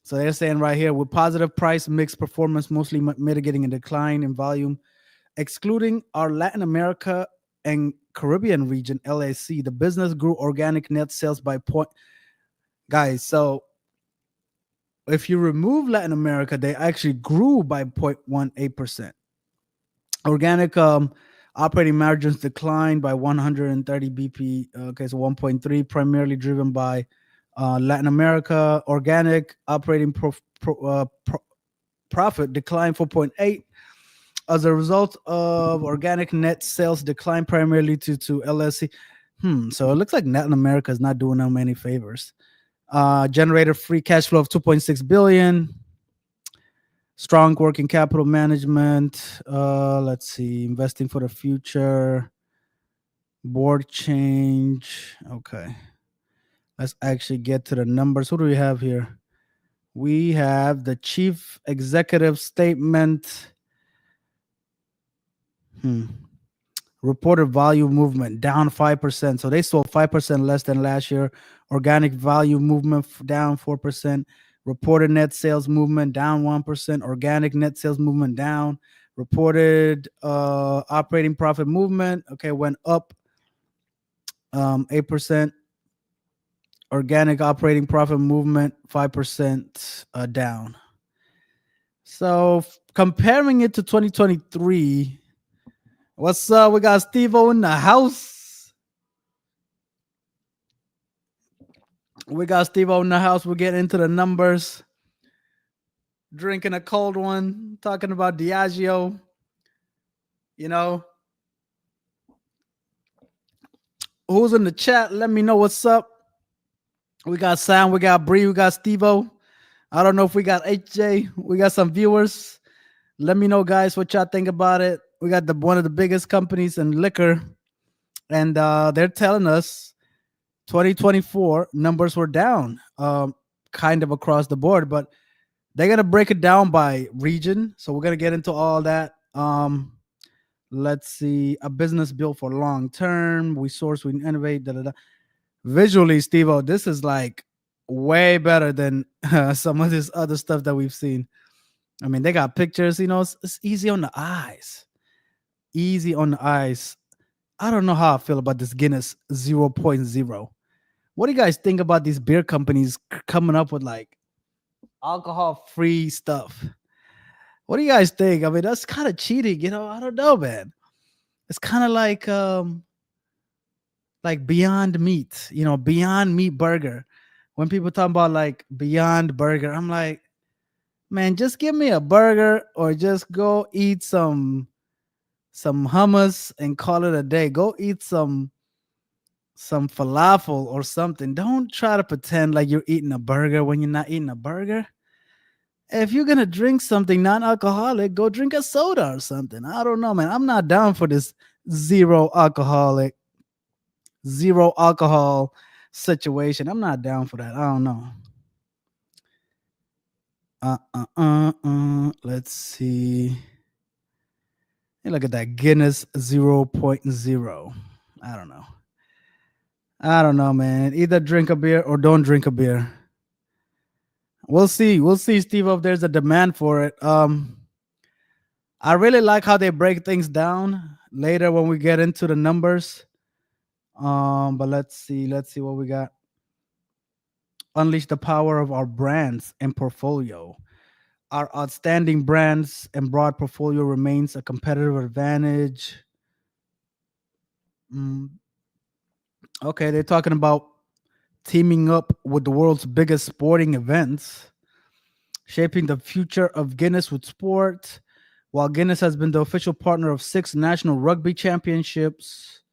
So they're saying right here with positive price mix performance, mostly mitigating a decline in volume, excluding our Latin America and Caribbean region (LAC), the business grew organic net sales by point. Guys, so if you remove Latin America, they actually grew by 0.18%. Organic operating margins declined by 130 BP. Okay, so 1.3, primarily driven by Latin America. Organic operating profit declined 4.8 as a result of organic net sales decline primarily to LSC. So it looks like Latin America is not doing them any favors. Generated free cash flow of 2.6 billion. Strong working capital management. Let's see, investing for the future. Board change. Okay. Let's actually get to the numbers. What do we have here? We have the chief executive statement. Reported value movement down 5%. So they sold 5% less than last year. Organic value movement down 4%. Reported net sales movement down 1%. Organic net sales movement down. Reported operating profit movement, okay, went up 8%. Organic operating profit movement 5% down. So comparing it to 2023, what's up? We got Steve-O in the house. We're getting into the numbers. Drinking a cold one. Talking about Diageo. You know. Who's in the chat? Let me know what's up. We got Sam. We got Bree. We got Steve-O. I don't know if we got HJ. We got some viewers. Let me know, guys, what y'all think about it. We got one of the biggest companies in liquor. And they're telling us 2024 numbers were down kind of across the board, but they're going to break it down by region. So we're going to get into all that. Let's see. A business built for long term. We source, we innovate. Da, da, da. Visually, Steve-O, this is like way better than some of this other stuff that we've seen. I mean, they got pictures. It's easy on the eyes. Easy on the eyes. I don't know how I feel about this Guinness 0.0. What do you guys think about these beer companies coming up with like alcohol-free stuff? What do you guys think? I mean, that's kind of cheating, I don't know, man. It's kind of like Beyond Meat, Beyond Meat Burger. When people talk about like Beyond Burger, I'm like, man, just give me a burger or just go eat some hummus and call it a day. Go eat some falafel or something. Don't try to pretend like you're eating a burger when you're not eating a burger. If you're going to drink something non-alcoholic, go drink a soda or something. I don't know, man. I'm not down for this zero alcohol situation. I'm not down for that. I don't know. Let's see. Hey, look at that Guinness 0.0. I don't know, man. Either drink a beer or don't drink a beer. We'll see, Steve, if there's a demand for it. I really like how they break things down later when we get into the numbers. But let's see what we got. Unleash the power of our brands and portfolio. Our outstanding brands and broad portfolio remains a competitive advantage. Okay, they're talking about teaming up with the world's biggest sporting events, shaping the future of Guinness with sport. While Guinness has been the official partner of 6 national rugby championships,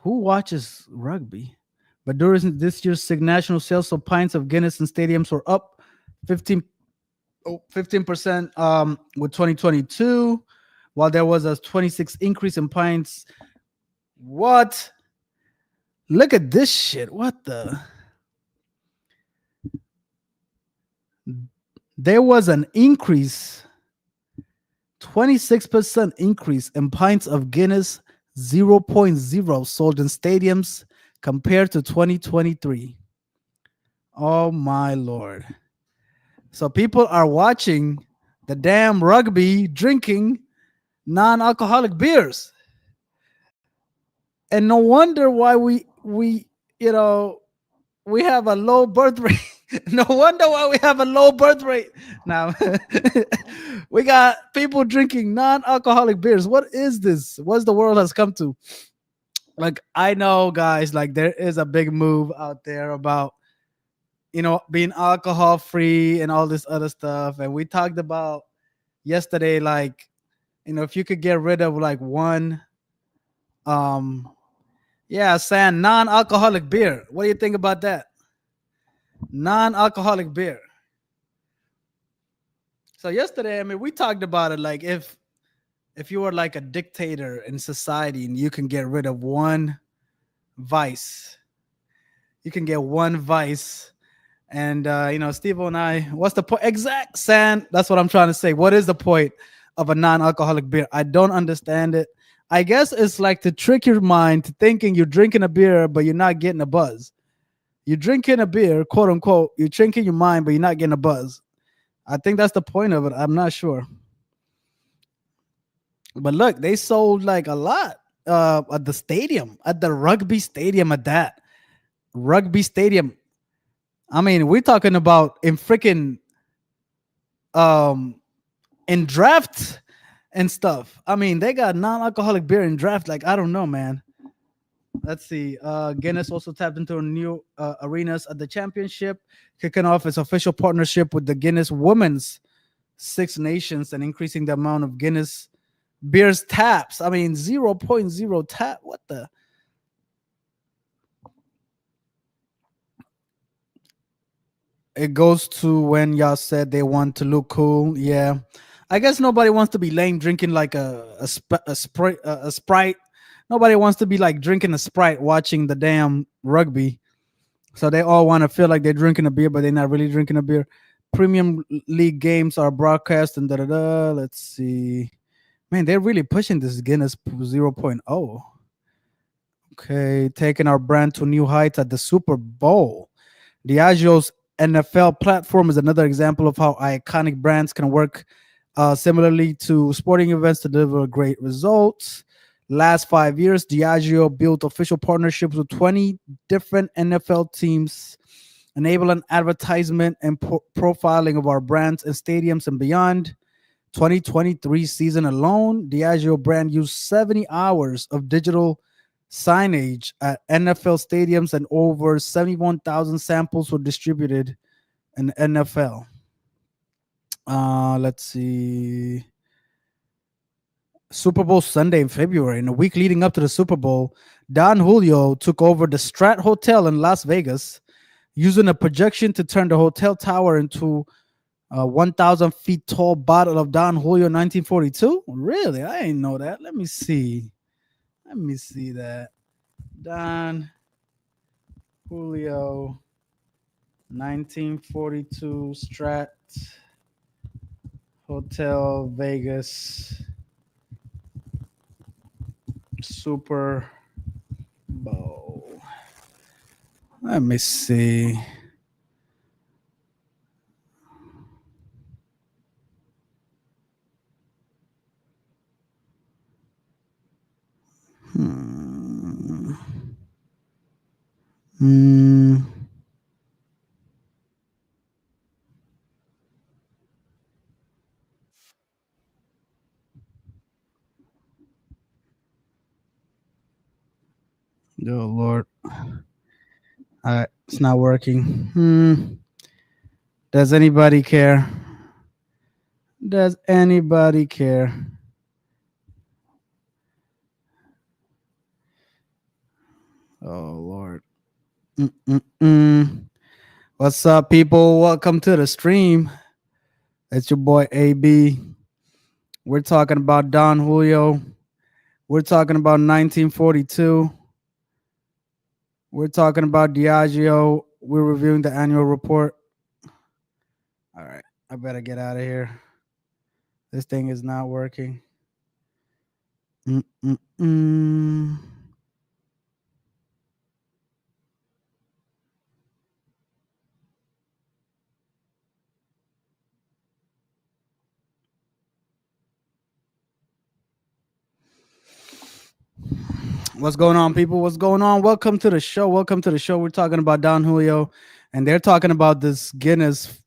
who watches rugby? But during this year's 6 national sales of pints of Guinness in stadiums were up 15% with 2022, while there was a 26 increase in pints. What? Look at this shit. What the? There was an increase, 26% increase in pints of Guinness 0.0 sold in stadiums compared to 2023. Oh my Lord. So people are watching the damn rugby drinking non-alcoholic beers. And no wonder why we you know we have a low birth rate. No wonder why we have a low birth rate. Now we got people drinking non-alcoholic beers. What is this? What's the world has come to? Like I know, guys, like there is a big move out there about being alcohol free and all this other stuff. And we talked about yesterday, like if you could get rid of like one, um, yeah, saying non-alcoholic beer. What do you think about that? Non-alcoholic beer. So yesterday, I mean, we talked about it. Like if you were like a dictator in society and you can get rid of one vice, you can get one vice. And Steve and I, what's the point? Exact San. That's what I'm trying to say. What is the point of a non-alcoholic beer? I don't understand it. I guess it's like to trick your mind to thinking you're drinking a beer, but you're not getting a buzz. You're drinking a beer, quote unquote. You're drinking your mind, but you're not getting a buzz. I think that's the point of it. I'm not sure. But look, they sold like a lot at the stadium, at the rugby stadium, at that rugby stadium. I mean, we're talking about in freaking um in draft and stuff. I mean, they got non-alcoholic beer in draft. Like, I don't know, man. Let's see. Guinness also tapped into new arenas at the championship, kicking off its official partnership with the Guinness Women's Six Nations and increasing the amount of Guinness beers taps. I mean, 0.0 tap. What the? It goes to when y'all said they want to look cool. Yeah, I guess nobody wants to be lame drinking like a sprite. Nobody wants to be like drinking a sprite watching the damn rugby. So they all want to feel like they're drinking a beer, but they're not really drinking a beer. Premium league games are broadcast and da da da. Let's see. Man, they're really pushing this Guinness 0.0. Okay, taking our brand to new heights at the Super Bowl. Diageo's NFL platform is another example of how iconic brands can work similarly to sporting events to deliver great results. Last 5 years, Diageo built official partnerships with 20 different NFL teams, enabling advertisement and profiling of our brands in stadiums and beyond. 2023 season alone, Diageo brand used 70 hours of digital signage at NFL stadiums and over 71,000 samples were distributed in the NFL. Let's see. Super Bowl Sunday in February. In the week leading up to the Super Bowl, Don Julio took over the Strat Hotel in Las Vegas, using a projection to turn the hotel tower into a 1,000 feet tall bottle of Don Julio 1942. Really? I didn't know that. Let me see. Let me see that. Don Julio 1942 Strat Hotel Vegas Super Bowl. Let me see. Hmm. Hmm. Oh Lord. It's not working. Does anybody care? Does anybody care? Oh Lord. Mm-mm-mm. What's up, people? Welcome to the stream. It's your boy AB. We're talking about Don Julio. We're talking about 1942. We're talking about Diageo. We're reviewing the annual report. All right. I better get out of here. This thing is not working. Mm-mm-mm. What's going on, people? What's going on? Welcome to the show. Welcome to the show. We're talking about Don Julio, and they're talking about this Guinness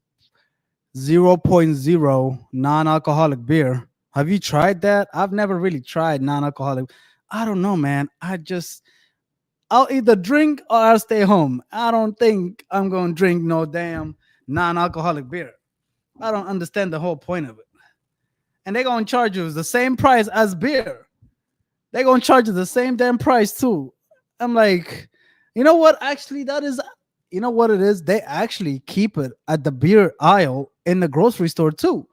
zero point zero non-alcoholic beer. Have you tried that? I've never really tried non-alcoholic. I don't know, man. I'll either drink or I'll stay home. I don't think I'm going to drink no damn non-alcoholic beer. I don't understand the whole point of it. And they're going to charge you the same price as beer. They're going to charge you the same damn price too. I'm like, you know what? Actually, that is, you know what it is? They actually keep it at the beer aisle in the grocery store too.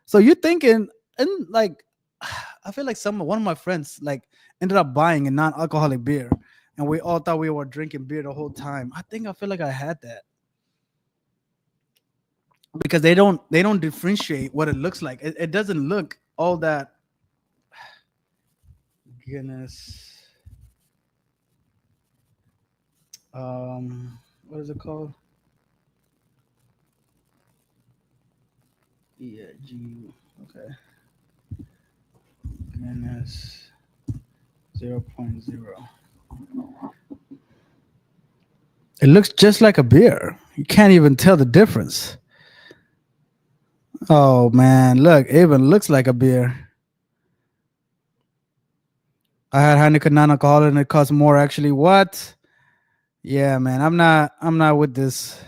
So you're thinking, and like, I feel like one of my friends like ended up buying a non-alcoholic beer, and we all thought we were drinking beer the whole time. I feel like I had that because they don't differentiate what it looks like. It doesn't look all that. Guinness. What is it called? Yeah, G. Okay. Guinness 0.0. It looks just like a beer. You can't even tell the difference. Oh man, look, it even looks like a beer. I had Heineken non-alcoholic and it costs more actually. What? Yeah, man, I'm not with this.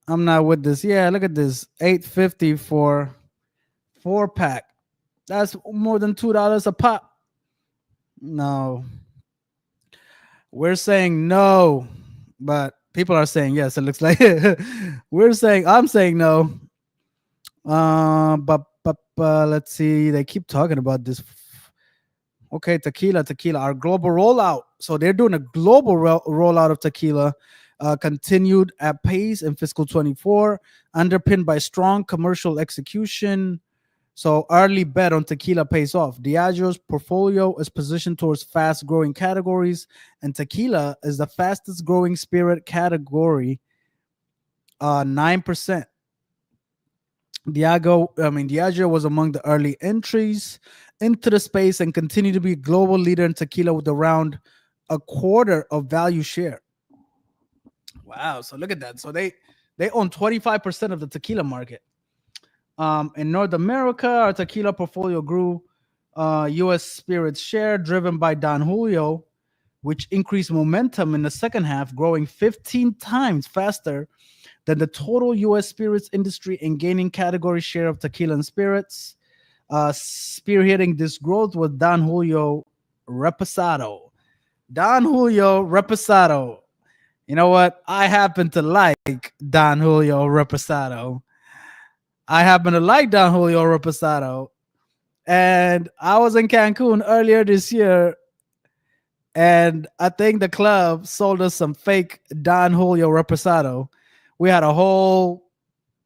I'm not with this. Yeah, look at this. 850 for 4 pack. That's more than $2 a pop. No. We're saying no, but people are saying yes. It looks like I'm saying no. But let's see. They keep talking about this. Okay, tequila. Our global rollout. So they're doing a global rollout of tequila, continued at pace in fiscal 24, underpinned by strong commercial execution. So early bet on tequila pays off. Diageo's portfolio is positioned towards fast-growing categories, and tequila is the fastest-growing spirit category, 9%. Diageo was among the early entries into the space and continue to be a global leader in tequila with around a quarter of value share. Wow! So look at that. So they own 25% of the tequila market. In North America, our tequila portfolio grew U.S. spirits share driven by Don Julio, which increased momentum in the second half, growing 15 times faster than the total U.S. spirits industry and gaining category share of tequila and spirits. Spearheading this growth was Don Julio Reposado. Don Julio Reposado. You know what? I happen to like Don Julio Reposado. I happen to like Don Julio Reposado. And I was in Cancun earlier this year, and I think the club sold us some fake Don Julio Reposado. We had a whole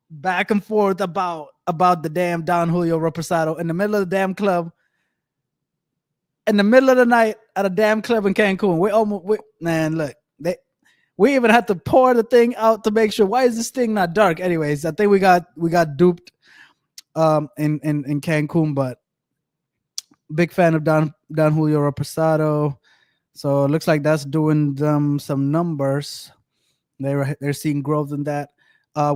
back and forth about the damn Don Julio Reposado in the middle of the damn club, in the middle of the night at a damn club in Cancun. Man, look, we even had to pour the thing out to make sure. Why is this thing not dark? Anyways, I think we got duped in Cancun, but big fan of Don Julio Reposado. So it looks like that's doing them some numbers. They're seeing growth in that.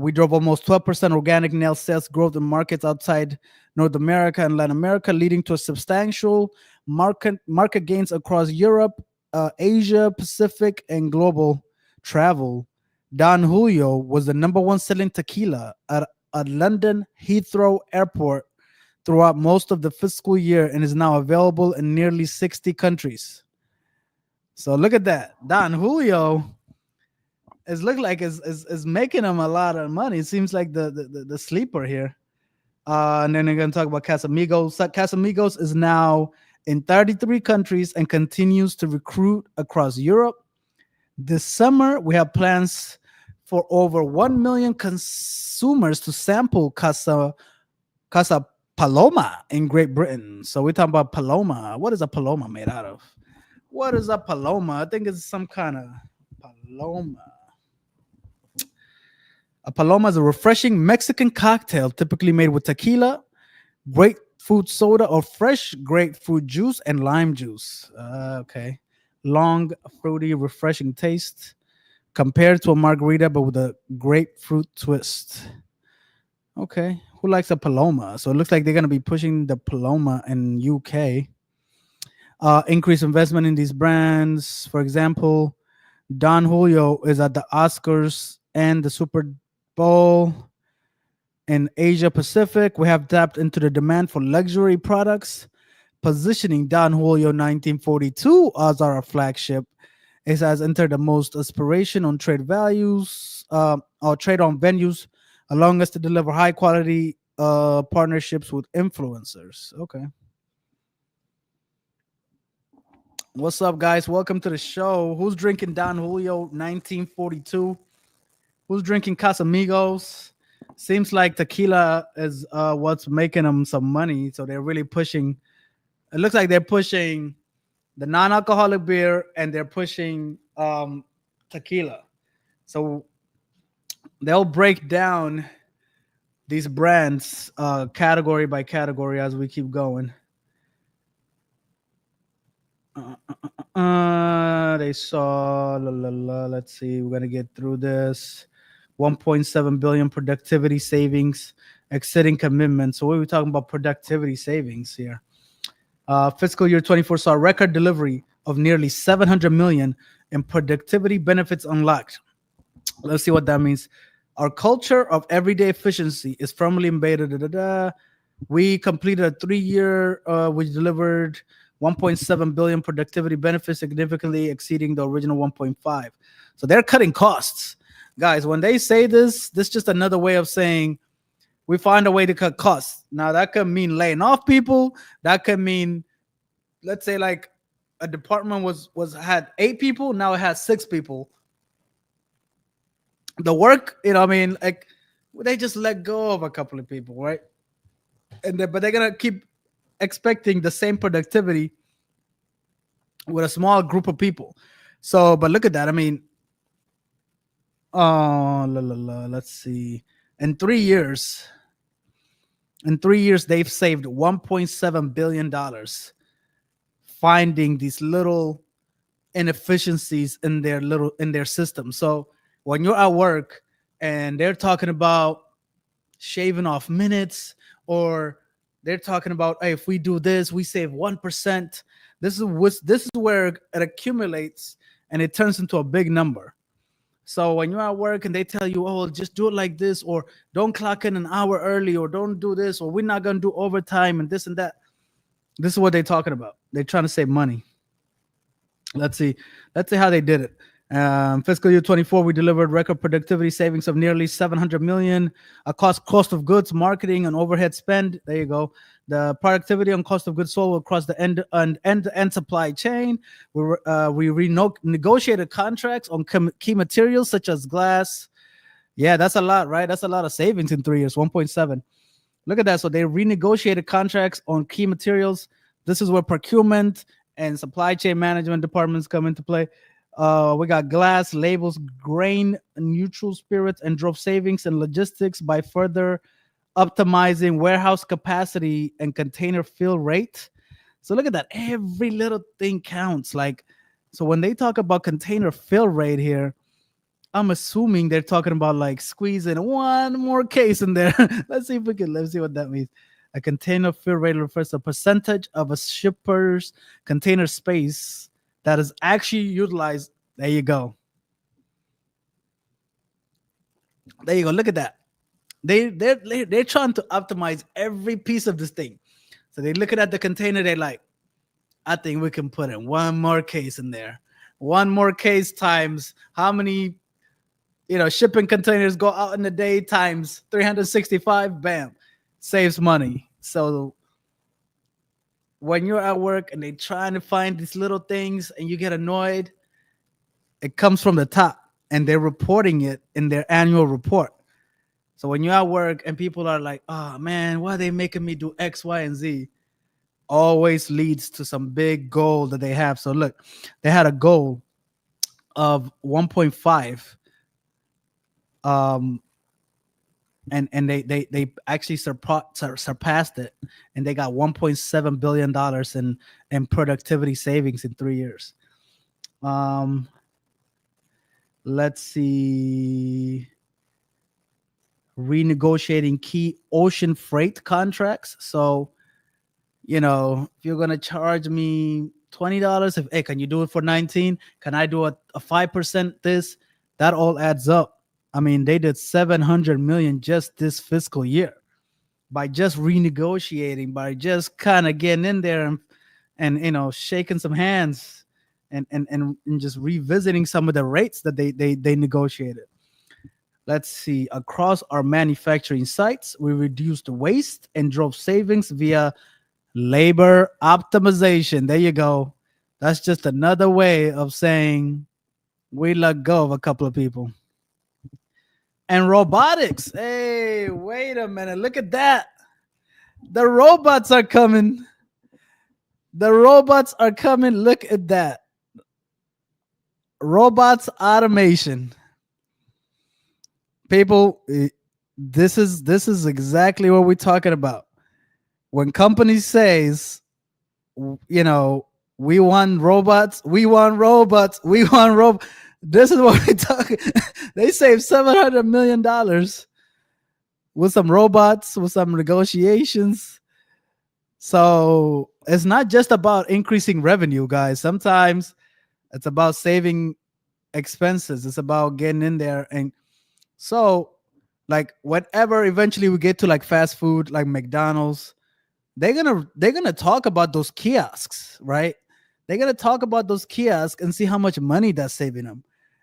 We drove almost 12% organic nail sales growth in markets outside North America and Latin America, leading to a substantial market gains across Europe, Asia, Pacific, and global travel. Don Julio was the number one selling tequila at London Heathrow Airport throughout most of the fiscal year and is now available in nearly 60 countries. So look at that. Don Julio is making him a lot of money. It seems like the sleeper here. And then they're going to talk about Casamigos. Casamigos is now in 33 countries and continues to recruit across Europe. This summer, we have plans for over 1 million consumers to sample Casa Paloma in Great Britain. So we're talking about Paloma. What is a Paloma made out of? What is a Paloma? I think it's some kind of Paloma. A Paloma is a refreshing Mexican cocktail typically made with tequila, fruit soda or fresh grapefruit juice and lime juice. Okay. Long, fruity, refreshing taste compared to a margarita, but with a grapefruit twist. Okay. Who likes a Paloma? So it looks like they're going to be pushing the Paloma in UK. Increase investment in these brands. For example, Don Julio is at the Oscars and the Super Bowl. In Asia Pacific, we have tapped into the demand for luxury products, positioning Don Julio 1942 as our flagship. It has entered the most aspiration on trade values or trade on venues, allowing us to deliver high quality partnerships with influencers. Okay. What's up, guys? Welcome to the show. Who's drinking Don Julio 1942? Who's drinking Casamigos? Seems like tequila is what's making them some money. So they're really pushing. It looks like they're pushing the non-alcoholic beer and they're pushing tequila. So they'll break down these brands category by category as we keep going. They saw, let's see, we're gonna get through this. 1.7 billion productivity savings, exceeding commitment. So what are we talking about productivity savings here? Fiscal year 24 saw record delivery of nearly 700 million in productivity benefits unlocked. Let's see what that means. Our culture of everyday efficiency is firmly embedded. We completed a 3-year, which delivered 1.7 billion productivity benefits, significantly exceeding the original 1.5. So they're cutting costs. Guys, when they say this is just another way of saying we find a way to cut costs. Now, that could mean laying off people. That could mean, let's say, like a department had 8 people, now it has 6 people. The work, like they just let go of a couple of people, right? But they're gonna keep expecting the same productivity with a small group of people. So, but look at that. I mean, let's see. In 3 years, they've saved $1.7 billion finding these little inefficiencies in their system. So when you're at work and they're talking about shaving off minutes, or they're talking about, hey, if we do this, we save 1%. This is where it accumulates and it turns into a big number. So when you're at work and they tell you, oh, just do it like this, or don't clock in an hour early, or don't do this, or we're not going to do overtime and this and that. This is what they're talking about. They're trying to save money. Let's see how they did it. Fiscal year 24, we delivered record productivity savings of nearly 700 million across cost of goods, marketing, and overhead spend. There you go. The productivity on cost of goods sold across the end-to-end supply chain. We renegotiated contracts on key materials such as glass. Yeah, that's a lot, right? That's a lot of savings in 3 years, 1.7. Look at that. So they renegotiated contracts on key materials. This is where procurement and supply chain management departments come into play. We got glass, labels, grain, neutral spirits, and drove savings in logistics by further optimizing warehouse capacity and container fill rate. So look at that. Every little thing counts. So when they talk about container fill rate here, I'm assuming they're talking about like squeezing one more case in there. Let's see what that means. A container fill rate refers to a percentage of a shipper's container space that is actually utilized. There you go. Look at that. They're trying to optimize every piece of this thing. So they're looking at the container. They're like, I think we can put in one more case in there. One more case times how many, shipping containers go out in the day times 365. Bam, saves money. So when you're at work and they're trying to find these little things and you get annoyed, it comes from the top and they're reporting it in their annual report. So when you're at work and people are like, oh man, why are they making me do X, Y, and Z? Always leads to some big goal that they have. So look, they had a goal of 1.5 and they actually surpassed it, and they got 1.7 billion dollars in productivity savings in 3 years. Um, let's see, renegotiating key ocean freight contracts. So, if you're gonna charge me $20, if hey, can you do it for 19? Can I do a 5% this? That all adds up. I mean, they did 700 million just this fiscal year by just renegotiating, by just kind of getting in there and shaking some hands and just revisiting some of the rates that they negotiated. Let's see. Across our manufacturing sites, we reduced waste and drove savings via labor optimization. There you go. That's just another way of saying we let go of a couple of people. And robotics. Hey, wait a minute. Look at that. The robots are coming. The robots are coming. Look at that. Robots automation. People, this is exactly what we're talking about. When companies says, we want robots, we want robots, we want robots. This is what we're talking. They saved $700 million with some robots, with some negotiations. So it's not just about increasing revenue, guys. Sometimes it's about saving expenses. It's about getting in there. And so, like, whenever eventually we get to like fast food, like McDonald's, they're gonna talk about those kiosks, right? They're gonna talk about those kiosks and see how much money that's saving them.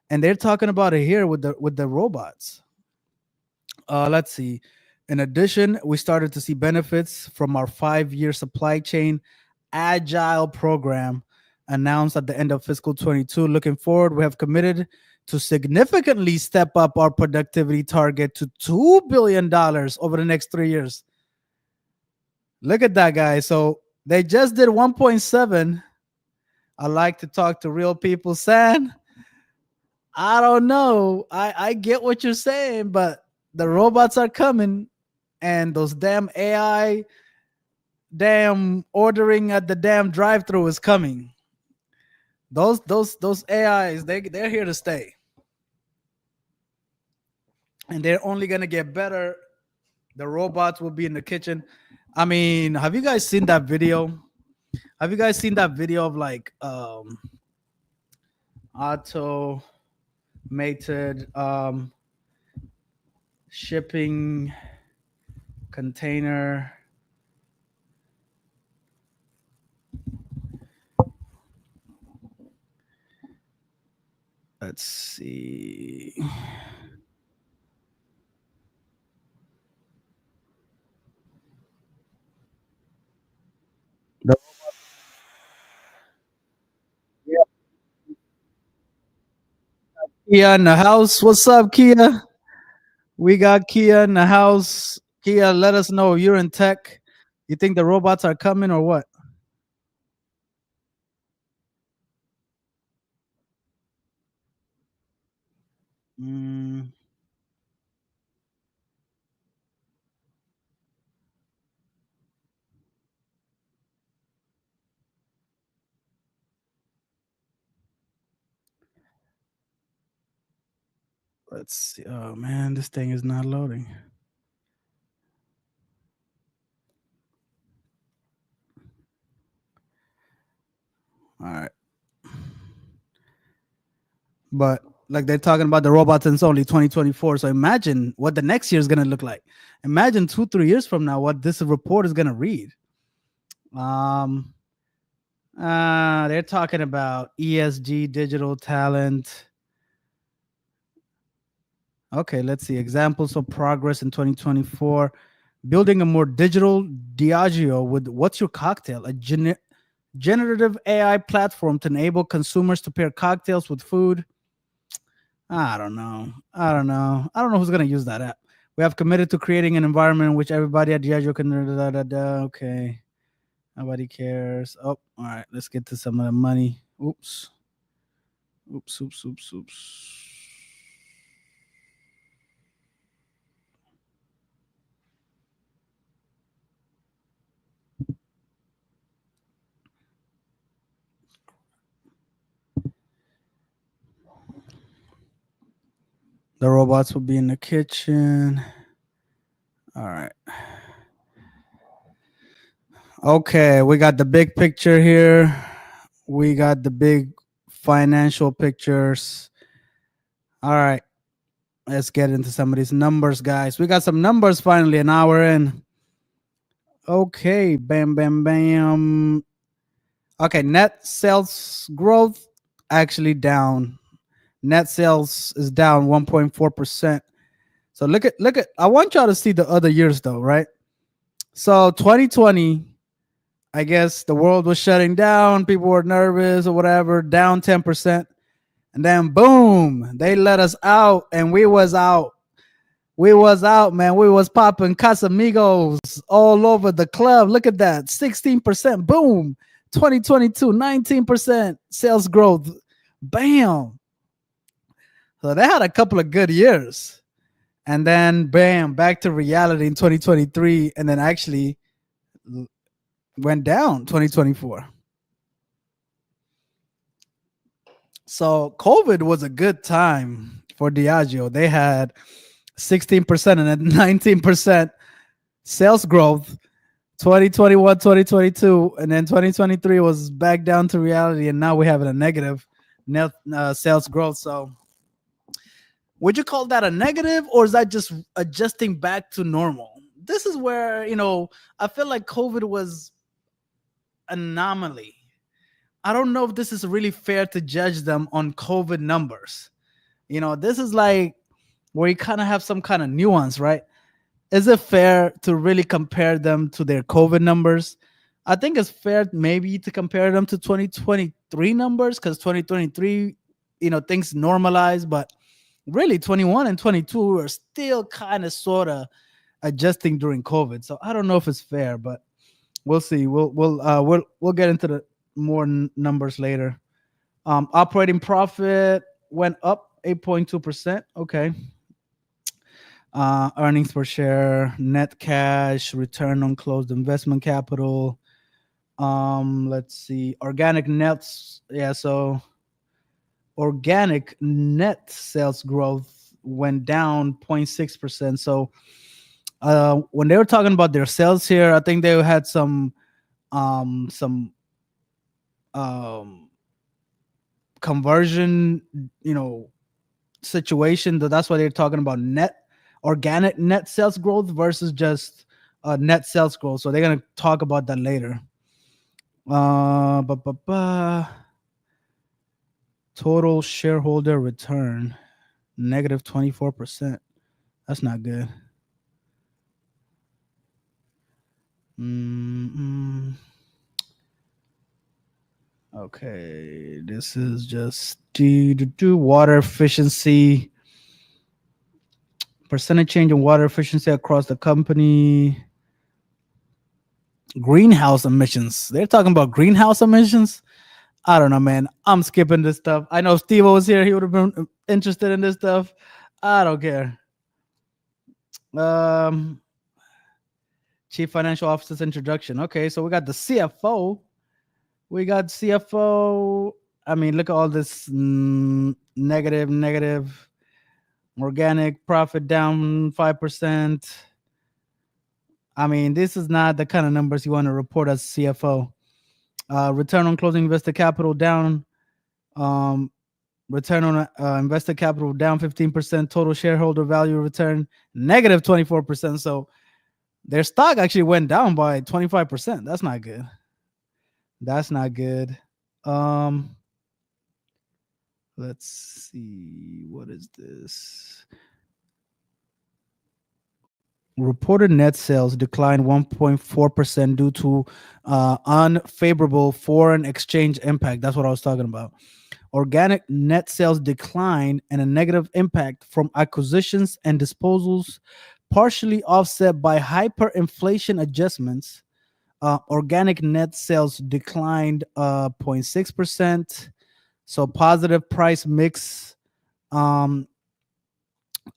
And they're talking about it here with the robots. Let's see. In addition, we started to see benefits from our 5-year supply chain agile program announced at the end of fiscal 22. Looking forward, we have committed to significantly step up our productivity target to $2 billion over the next 3 years. Look at that, guy. So they just did 1.7. I like to talk to real people, San. I don't know. I get what you're saying, but the robots are coming, and those damn AI, damn ordering at the damn drive-through is coming. Those AIs, they're here to stay, and they're only gonna get better. The robots will be in the kitchen. I mean, have you guys seen that video? Have you guys seen that video of like automated shipping container? Let's see. The- Kia in the house. What's up, Kia? We got Kia in the house. Kia, let us know you're in tech. You think the robots are coming or what? Mm, let's see. Oh man, this thing is not loading. All right. But like they're talking about the robots and it's only 2024. So imagine what the next year is gonna look like. Imagine 2, 3 years from now what this report is gonna read. Um they're talking about ESG, digital talent. Okay, let's see. Examples of progress in 2024. Building a more digital Diageo with What's Your Cocktail, a generative AI platform to enable consumers to pair cocktails with food. I don't know. I don't know. I don't know who's going to use that app. We have committed to creating an environment in which everybody at Diageo can. Okay. Nobody cares. Oh, all right. Let's get to some of the money. Oops. Oops, oops, oops, oops. robots will be in the kitchen. All right. Okay, we got the big picture here. We got the big financial pictures. All right. Let's get into some of these numbers, guys. We got some numbers finally, an hour in. Okay, bam, bam, bam. Okay, net sales growth actually down. Net sales is down 1.4%. So look at I want y'all to see the other years though, right? So 2020, I guess the world was shutting down, people were nervous or whatever, down 10%. And then boom, they let us out and we was out. We was out, man. We was popping Casamigos all over the club. Look at that. 16%. Boom. 2022, 19% sales growth. Bam. So they had a couple of good years. And then bam, back to reality in 2023. And then actually went down 2024. So COVID was a good time for Diageo. They had 16% and then 19% sales growth 2021, 2022, and then 2023 was back down to reality, and now we have a negative net sales growth. So would you call that a negative, or is that just adjusting back to normal? This is where, I feel like COVID was an anomaly. I don't know if this is really fair to judge them on COVID numbers. This is like where you kind of have some kind of nuance, right? Is it fair to really compare them to their COVID numbers? I think it's fair maybe to compare them to 2023 numbers because 2023, things normalized, but really 21 and 22 are still kind of sort of adjusting during COVID. So I don't know if it's fair, but we'll see. We'll get into the more numbers later. Operating profit went up 8.2%. Okay. Earnings per share, net cash, return on closed investment capital. Let's see. Organic nets. Yeah, so organic net sales growth went down 0.6%. So when they were talking about their sales here, I think they had some conversion, situation. That's why they're talking about organic net sales growth versus just net sales growth. So they're gonna talk about that later. Total shareholder return negative 24%. That's not good. Okay, this is just do water efficiency. Percentage change in water efficiency across the company. Greenhouse emissions. They're talking about greenhouse emissions. I don't know, man. I'm skipping this stuff. I know Steve was here. He would have been interested in this stuff. I don't care. Chief Financial Officer's introduction. Okay, so we got the CFO. I mean, look at all this negative. Organic profit down 5%. I mean, this is not the kind of numbers you want to report as CFO. Return on closing invested capital down. Return on invested capital down 15%. Total shareholder value return negative 24%. So their stock actually went down by 25%. That's not good. Let's see. What is this? Reported net sales declined 1.4% due to unfavorable foreign exchange impact. That's what I was talking about. Organic net sales decline and a negative impact from acquisitions and disposals, partially offset by hyperinflation adjustments. Organic net sales declined 0.6%. So positive price mix of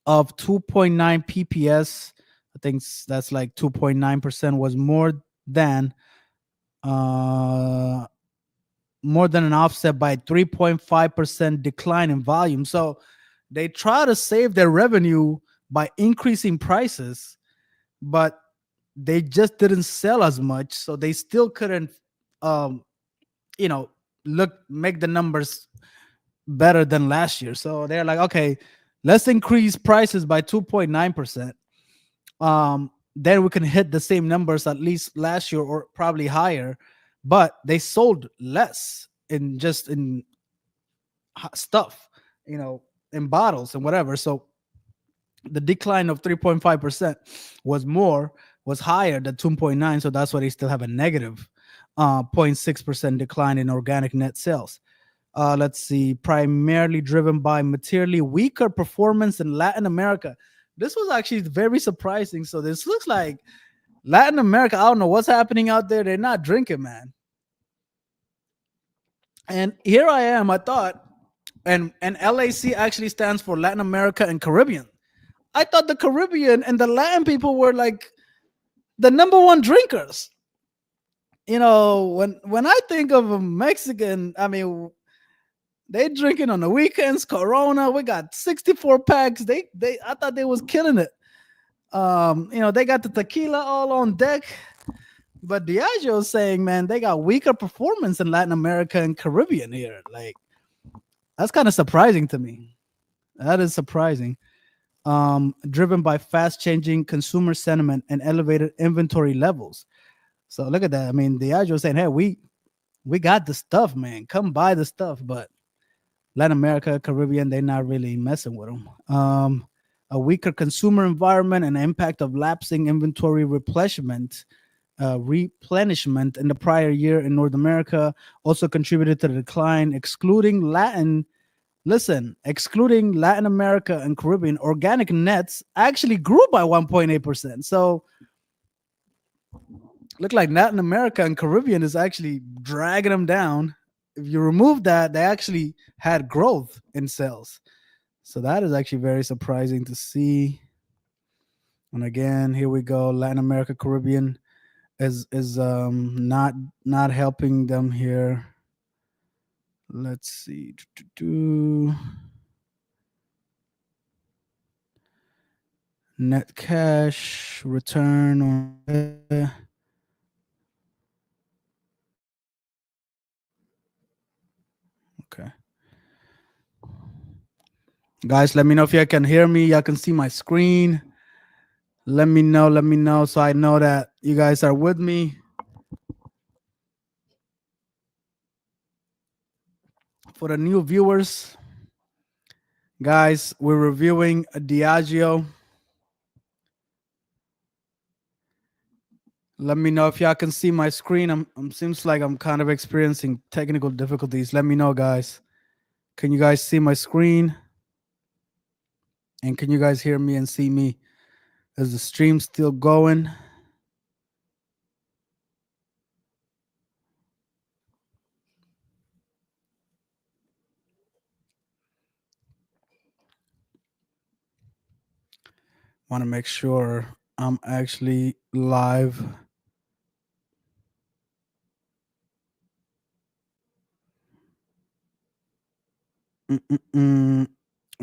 2.9 PPS. I think that's like 2.9% was more than an offset by 3.5% decline in volume. So they try to save their revenue by increasing prices, but they just didn't sell as much, so they still couldn't, um, you know, make the numbers better than last year. So they're like, okay, let's increase prices by 2.9%. Then we can hit the same numbers at least last year or probably higher. But they sold less in stuff, in bottles and whatever. So the decline of 3.5% was higher than 2.9. So that's why they still have a negative 0.6% decline in organic net sales. Let's see, primarily driven by materially weaker performance in Latin America. This was actually very surprising. So this looks like Latin America, I don't know what's happening out there. They're not drinking, man. And here I am, I thought, and LAC actually stands for Latin America and Caribbean. I thought the Caribbean and the Latin people were like the number one drinkers. When I think of a Mexican, I mean, they drinking on the weekends, Corona. We got 64 packs. I thought they was killing it. They got the tequila all on deck. But Diageo is saying, man, they got weaker performance in Latin America and Caribbean here. Like, that's kind of surprising to me. That is surprising. Driven by fast changing consumer sentiment and elevated inventory levels. So look at that. I mean, Diageo is saying, hey, we got the stuff, man. Come buy the stuff. But Latin America, Caribbean, they're not really messing with them. A weaker consumer environment and the impact of lapsing inventory replenishment in the prior year in North America also contributed to the decline. Excluding Latin America and Caribbean, organic nets actually grew by 1.8%. So look like Latin America and Caribbean is actually dragging them down. If you remove that, they actually had growth in sales. So that is actually very surprising to see. And again, here we go. Latin America, Caribbean is not helping them here. Let's see. Net cash return on. Okay. Guys, let me know if you can hear me. Y'all can see my screen. Let me know so I know that you guys are with me. For the new viewers, guys, we're reviewing a Diageo. Let me know if y'all can see my screen. Seems like I'm kind of experiencing technical difficulties. Let me know, guys. Can you guys see my screen? And can you guys hear me and see me? Is the stream still going? Want to make sure I'm actually live.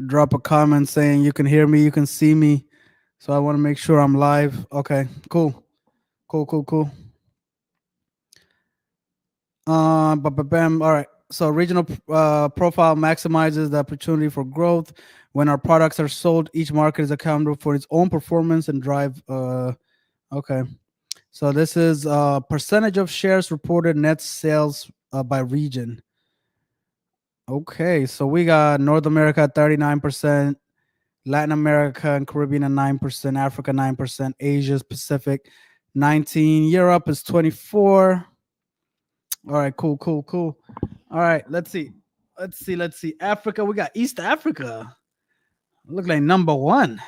Drop a comment saying you can hear me, you can see me. So I want to make sure I'm live. Okay, cool. Bam. All right. So regional profile maximizes the opportunity for growth. When our products are sold, each market is accountable for its own performance and drive. Okay. So this is percentage of shares reported net sales by region. Okay. So we got North America 39%, Latin America and Caribbean at 9%, Africa 9%, Asia Pacific 19%, Europe is 24%. All right, cool. All right, let's see. Africa, we got East Africa. Look like number one.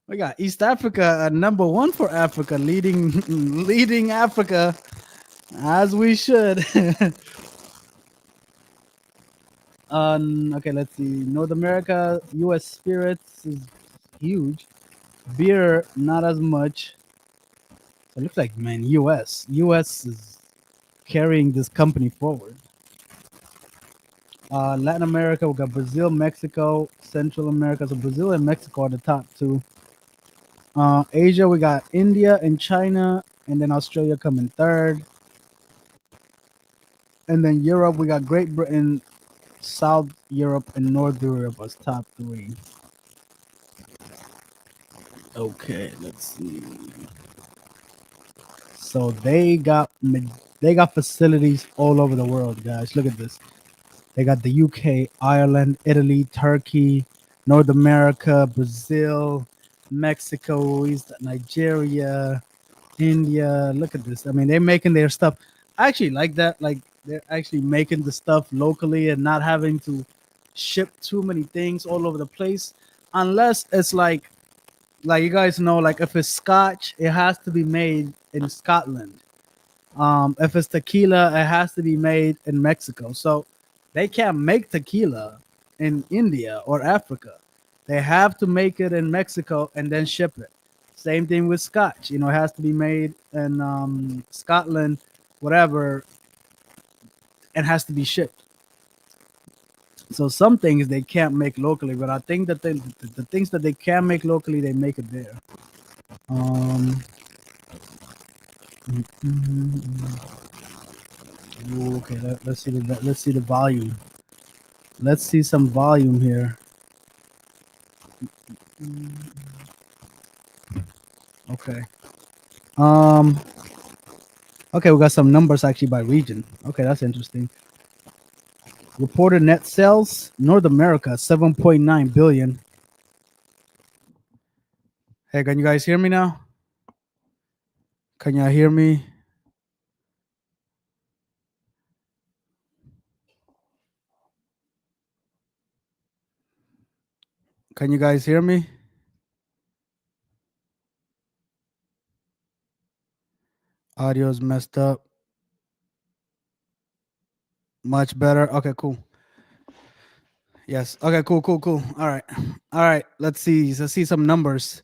We got East Africa at number one for Africa, leading Africa as we should. Okay, let's see. North America, U.S. spirits is huge. Beer, not as much. It looks like, man, U.S. is carrying this company forward. Latin America, we got Brazil, Mexico, Central America. So Brazil and Mexico are the top two. Asia, we got India and China, and then Australia coming third. And then Europe, we got Great Britain, South Europe, and North Europe as top three. Okay, let's see. So they got facilities all over the world, guys. Look at this. They got the UK, Ireland, Italy, Turkey, North America, Brazil, Mexico, Nigeria, India. Look at this. I mean, they're making their stuff. I actually like that. Like they're actually making the stuff locally and not having to ship too many things all over the place. Unless it's like you guys know, like if it's Scotch, it has to be made in Scotland. If it's tequila, it has to be made in Mexico. So they can't make tequila in India or Africa. They have to make it in Mexico and then ship it. Same thing with Scotch. You know, it has to be made in Scotland, whatever, and has to be shipped. So some things they can't make locally, but I think that the things that they can make locally, they make it there. Um, okay, let's see the volume. Let's see some volume here. Okay. Okay, we got some numbers actually by region. Okay, that's interesting. Reported net sales, North America, 7.9 billion. Hey, can you guys hear me now? Can y'all hear me? Can you guys hear me? Audio's messed up. Much better. Okay, cool. Yes. Okay, cool. All right. Let's see some numbers.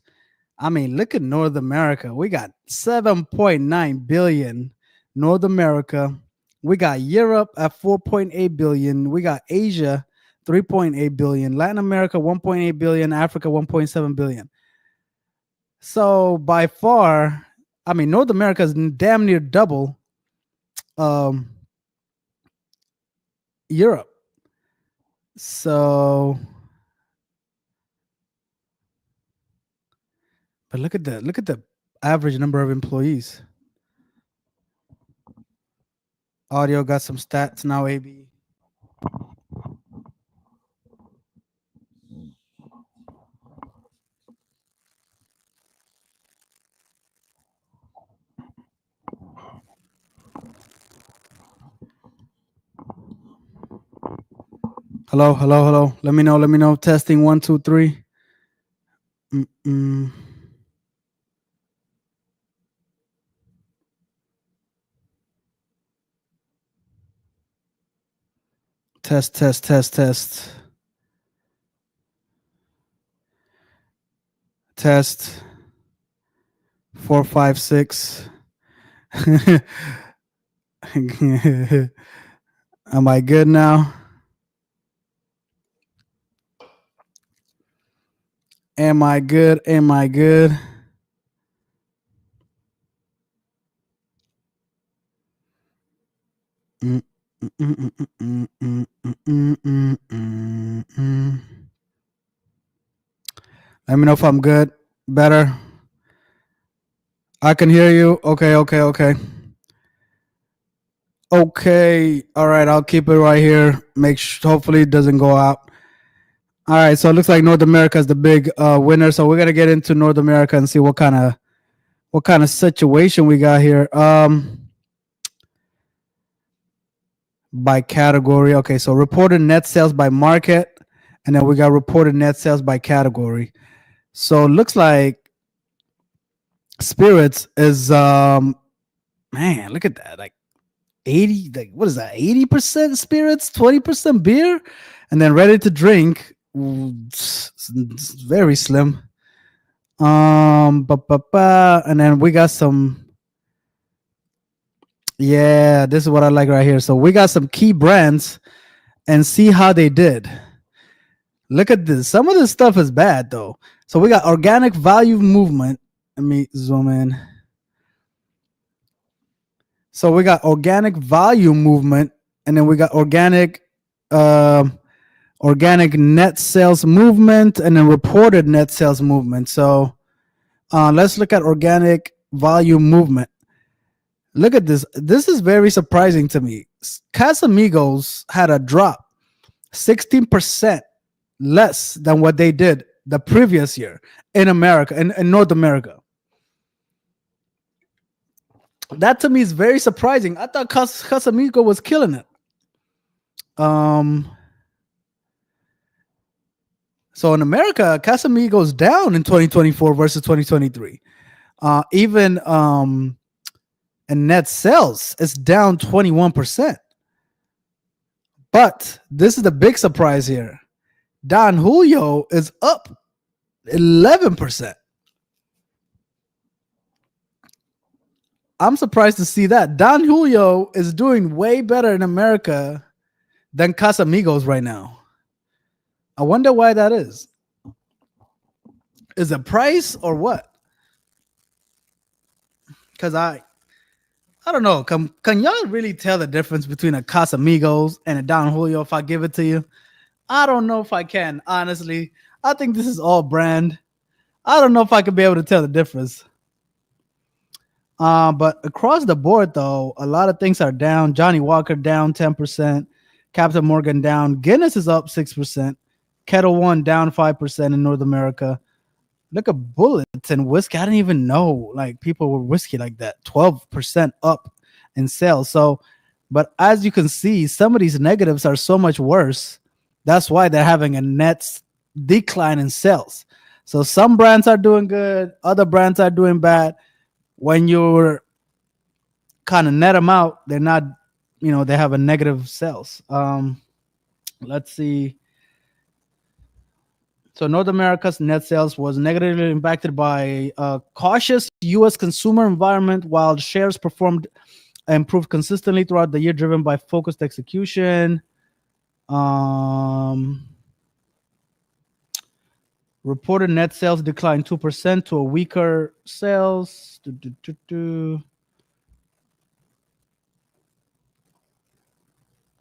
I mean, look at North America. We got 7.9 billion. North America. We got Europe at 4.8 billion. We got Asia 3.8 billion. Latin America 1.8 billion. Africa 1.7 billion. So by far, I mean, North America is damn near double um, Europe. So, but look at the average number of employees. Audio got some stats now, AB. Hello. Let me know. Testing 1, 2, 3. Mm-mm. Test. Test 4, 5, 6. Am I good now? Am I good? Let me know if I'm good. Better. I can hear you. Okay. Okay. All right. I'll keep it right here. Make sure, hopefully it doesn't go out. All right. So it looks like North America is the big winner. So we're gonna get into North America and see what kind of situation we got here. By category. Okay. So reported net sales by market, and then we got reported net sales by category. So it looks like spirits is man, look at that. Like 80, like what is that? 80% spirits, 20% beer, and then ready to drink. It's very slim. And then we got some. Yeah, this is what I like right here. So we got some key brands and see how they did. Look at this. Some of this stuff is bad though. So we got organic value movement. Let me zoom in. So we got organic value movement, and then we got organic net sales movement, and then reported net sales movement. So let's look at organic volume movement. Look at this. This is very surprising to me. Casamigos had a drop 16% less than what they did the previous year in America, in North America. That to me is very surprising. I thought Casamigo was killing it. So in America, Casamigos down in 2024 versus 2023. Even in net sales, it's down 21%. But this is the big surprise here. Don Julio is up 11%. I'm surprised to see that. Don Julio is doing way better in America than Casamigos right now. I wonder why that is. Is it price or what? Because I don't know. Can y'all really tell the difference between a Casamigos and a Don Julio if I give it to you? I don't know if I can, honestly. I think this is all brand. I don't know if I could be able to tell the difference. But across the board, though, a lot of things are down. Johnnie Walker down 10%. Captain Morgan down. Guinness is up 6%. Kettle One down 5% in North America. Look at bullets and whiskey. I didn't even know like people were whiskey like that. 12% up in sales. So, but as you can see, some of these negatives are so much worse. That's why they're having a net decline in sales. So some brands are doing good, other brands are doing bad. When you're kind of net them out, they're not, they have a negative sales. Let's see. So North America's net sales was negatively impacted by a cautious U.S. consumer environment, while shares improved consistently throughout the year, driven by focused execution. Reported net sales declined 2% to a weaker sales.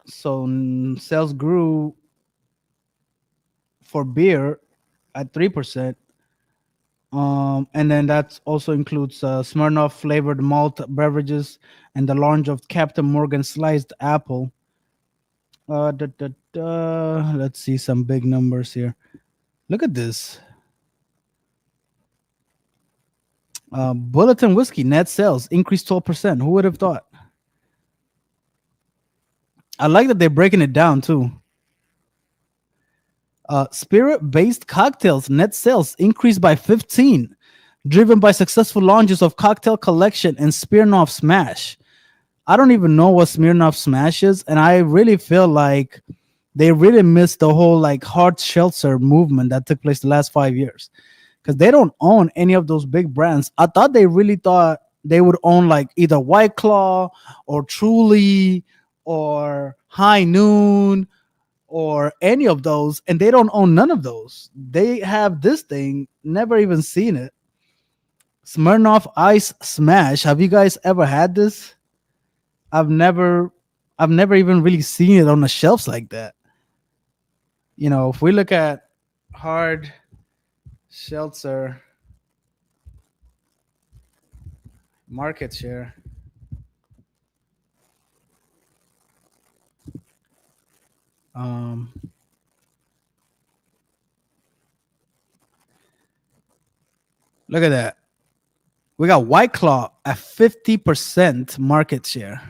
So sales grew for beer at 3%. And then that also includes Smirnoff flavored malt beverages and the launch of Captain Morgan sliced apple. Let's see some big numbers here. Look at this. Bulletin whiskey net sales increased 12%. Who would have thought? I like that they're breaking it down too. Spirit-based cocktails net sales increased by 15%, driven by successful launches of Cocktail Collection and Smirnoff Smash. I don't even know what Smirnoff Smash is, and I really feel like they really missed the whole like hard seltzer movement that took place the last 5 years, because they don't own any of those big brands. I thought they really thought they would own like either White Claw or Truly or High Noon or any of those, and they don't own none of those. They have this thing, never even seen it. Smirnoff Ice Smash. Have you guys ever had this? I've never even really seen it on the shelves like that. If we look at hard seltzer market share, look at that. We got White Claw at 50% market share.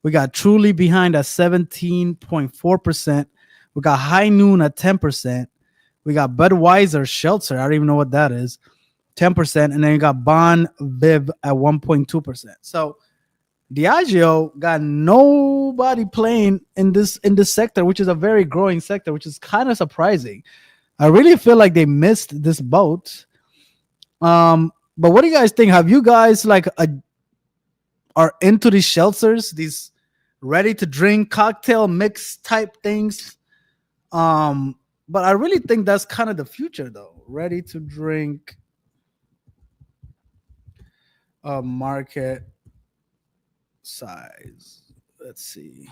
We got Truly behind at 17.4%. We got High Noon at 10%. We got Budweiser Seltzer. I don't even know what that is. 10%. And then you got Bon Viv at 1.2%. So Diageo got nobody playing in this sector, which is a very growing sector, which is kind of surprising. I really feel like they missed this boat. But what do you guys think? Have you guys are into these seltzers, these ready to drink cocktail mix type things. But I really think that's kind of the future, though. Ready to drink market size. Let's see.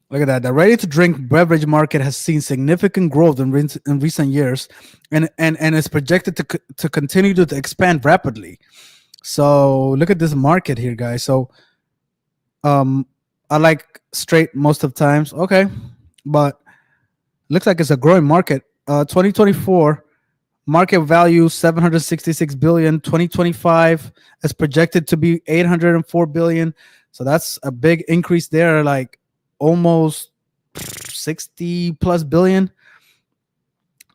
Look at that. The ready to drink beverage market has seen significant growth in recent years, and is projected to continue to expand rapidly. So look at this market here, guys. So um, I like straight most of times. Okay, but looks like it's a growing market. 2024 market value 766 billion. 2025 is projected to be 804 billion. So that's a big increase there, like almost 60 plus billion.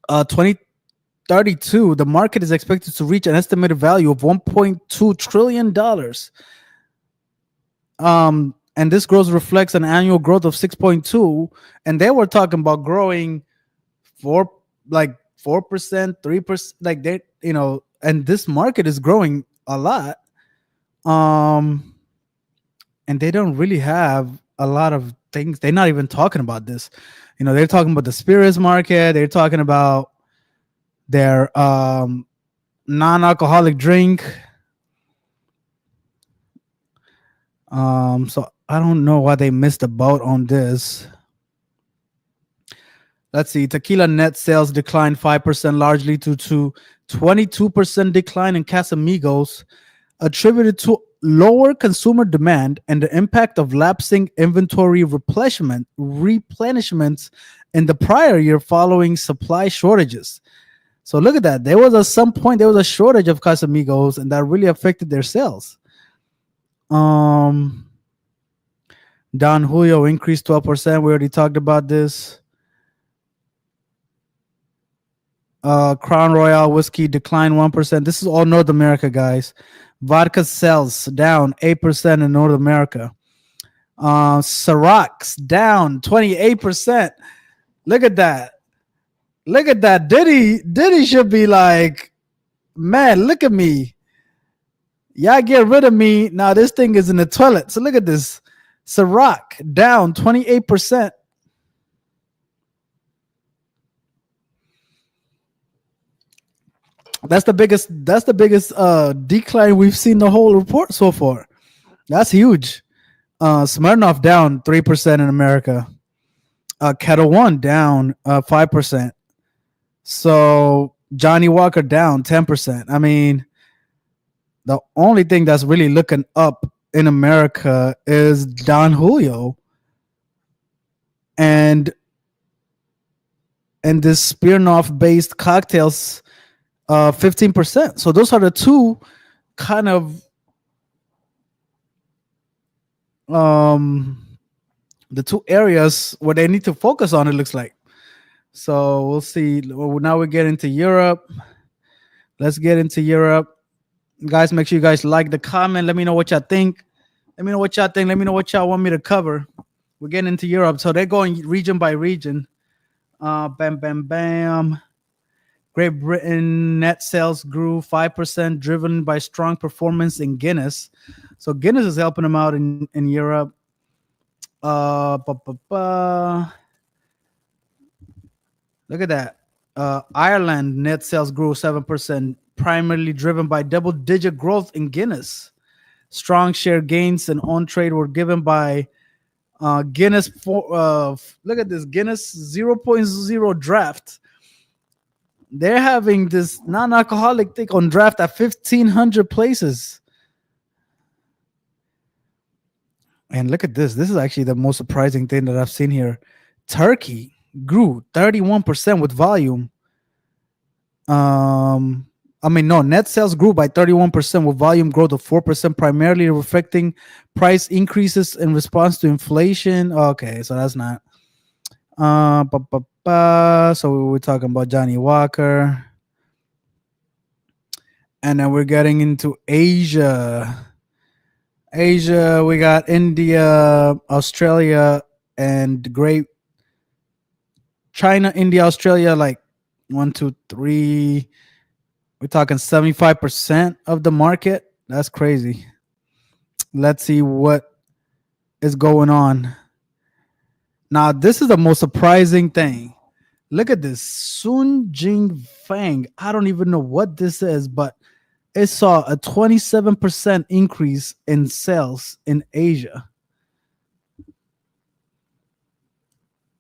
2032, the market is expected to reach an estimated value of 1.2 trillion dollars. And this growth reflects an annual growth of 6.2, and they were talking about growing 4%, 3%, like they, and this market is growing a lot. And they don't really have a lot of things. They're not even talking about this. They're talking about the spirits market. They're talking about their non-alcoholic drink. So I don't know why they missed the boat on this. Let's see. Tequila net sales declined 5%, largely due to 22% decline in Casamigos, attributed to lower consumer demand and the impact of lapsing inventory replenishments in the prior year following supply shortages. So look at that. At some point there was a shortage of Casamigos, and that really affected their sales. Don Julio increased 12%. We already talked about this. Crown Royal whiskey declined 1%. This is all North America, guys. Vodka sales down 8% in North America. Ciroc's down 28%. Look at that. Look at that. Diddy should be like, man, look at me. Y'all get rid of me. Now this thing is in the toilet. So look at this. Ciroc down 28%. That's the biggest decline we've seen the whole report so far. That's huge. Smirnoff down 3% in America. Kettle One down 5%. So Johnnie Walker down 10%. I mean, the only thing that's really looking up in America is Don Julio and this Smirnoff based cocktails, 15%. So those are the two kind of the two areas where they need to focus on, it looks like. So we'll see. Now we get into Europe. Let's get into Europe. Guys, make sure you guys like the comment. Let me know what y'all think. Let me know what y'all want me to cover. We're getting into Europe. So they're going region by region. Bam, bam, bam. Great Britain net sales grew 5%, driven by strong performance in Guinness. So Guinness is helping them out in Europe. Look at that. Ireland net sales grew 7%, primarily driven by double-digit growth in Guinness. Strong share gains and on-trade were given by Guinness. Look at this, Guinness 0.0 draft. They're having this non-alcoholic thing on draft at 1,500 places. And look at this. This is actually the most surprising thing that I've seen here. Turkey grew 31% with volume. Net sales grew by 31% with volume growth of 4%, primarily reflecting price increases in response to inflation. Okay, so that's not. So we're talking about Johnnie Walker. And then we're getting into Asia. We got India, Australia, and Great China, India, Australia, like One, two, three. We're talking 75% of the market. That's crazy. Let's see what is going on. Now, this is the most surprising thing. Look at this. Sun Jing Fang. I don't even know what this is, but it saw a 27% increase in sales in Asia.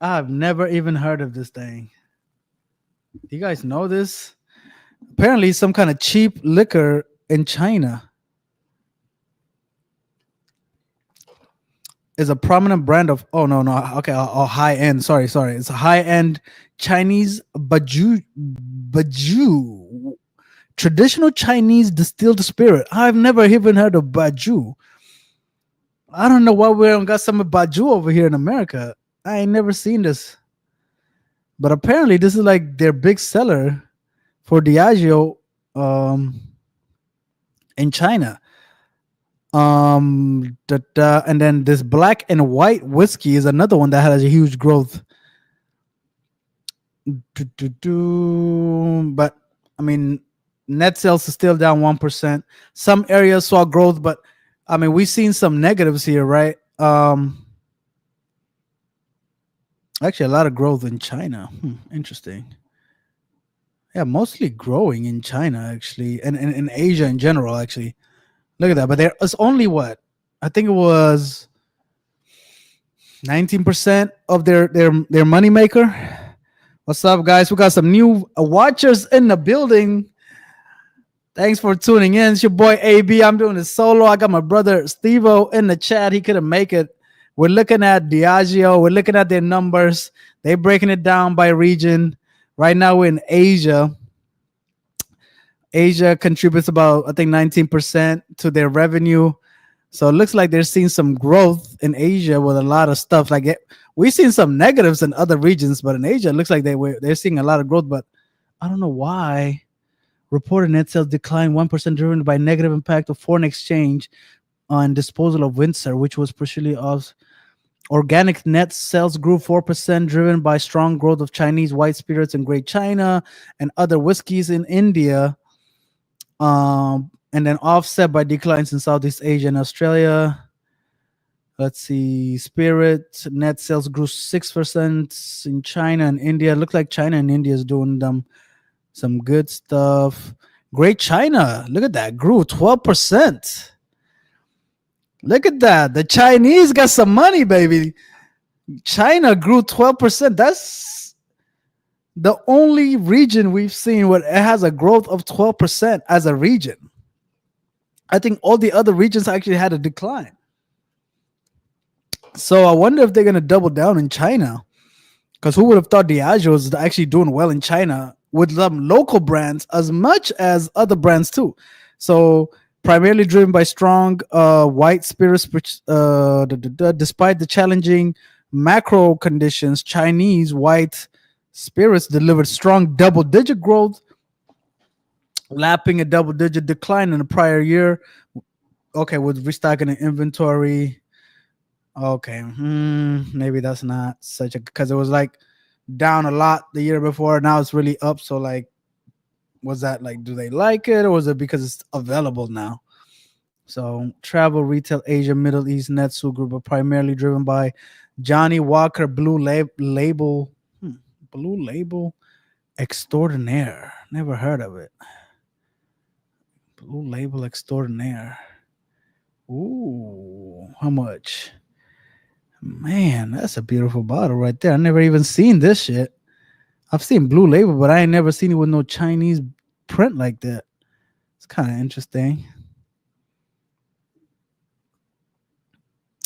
I've never even heard of this thing. Do you guys know this? Apparently, some kind of cheap liquor in China is a prominent brand of. Oh no, no, okay, high end. Sorry, it's a high end Chinese baju, traditional Chinese distilled spirit. I've never even heard of baju. I don't know why we don't got some baju over here in America. I ain't never seen this, but apparently this is like their big seller for Diageo in China. And then this black and white whiskey is another one that has a huge growth. But I mean, net sales is still down 1%. Some areas saw growth, but I mean, we've seen some negatives here, right? Actually, a lot of growth in China. Interesting. Yeah, mostly growing in China, actually, and in Asia in general, actually. Look at that. But there is only what? I think it was 19% of their money maker. What's up, guys? We got some new watchers in the building. Thanks for tuning in. It's your boy AB. I'm doing this solo. I got my brother Stevo in the chat. He couldn't make it. We're looking at Diageo. We're looking at their numbers. They're breaking it down by region. Right now, we're in Asia. Asia contributes about, I think, 19% to their revenue. So it looks like they're seeing some growth in Asia with a lot of stuff. Like we've seen some negatives in other regions, but in Asia, it looks like they're seeing a lot of growth. But I don't know why. Reported net sales declined 1%, driven by negative impact of foreign exchange on disposal of Windsor, which was partially off. Organic net sales grew 4%, driven by strong growth of Chinese white spirits in Great China and other whiskeys in India. And then offset by declines in Southeast Asia and Australia. Let's see, spirit net sales grew 6% in China and India. It looks like China and India is doing some good stuff. Great China, look at that, grew 12%. Look at that. The Chinese got some money, baby. China grew 12%. That's the only region we've seen where it has a growth of 12% as a region. I think all the other regions actually had a decline. So I wonder if they're going to double down in China. Because who would have thought Diageo is actually doing well in China with some local brands as much as other brands too. So primarily driven by strong white spirits, despite the challenging macro conditions, Chinese white spirits delivered strong double-digit growth, lapping a double-digit decline in the prior year. Okay, with restocking the inventory. Okay, maybe that's not such a, because it was like down a lot the year before. Now it's really up. So like, was that like, do they like it, or was it because it's available now? So travel, retail, Asia, Middle East, Netsu group are primarily driven by Johnnie Walker Blue Label. Blue Label Extraordinaire. Never heard of it. Blue Label Extraordinaire. Ooh, how much? Man, that's a beautiful bottle right there. I never even seen this shit. I've seen Blue Label, but I ain't never seen it with no Chinese print like that. It's kind of interesting.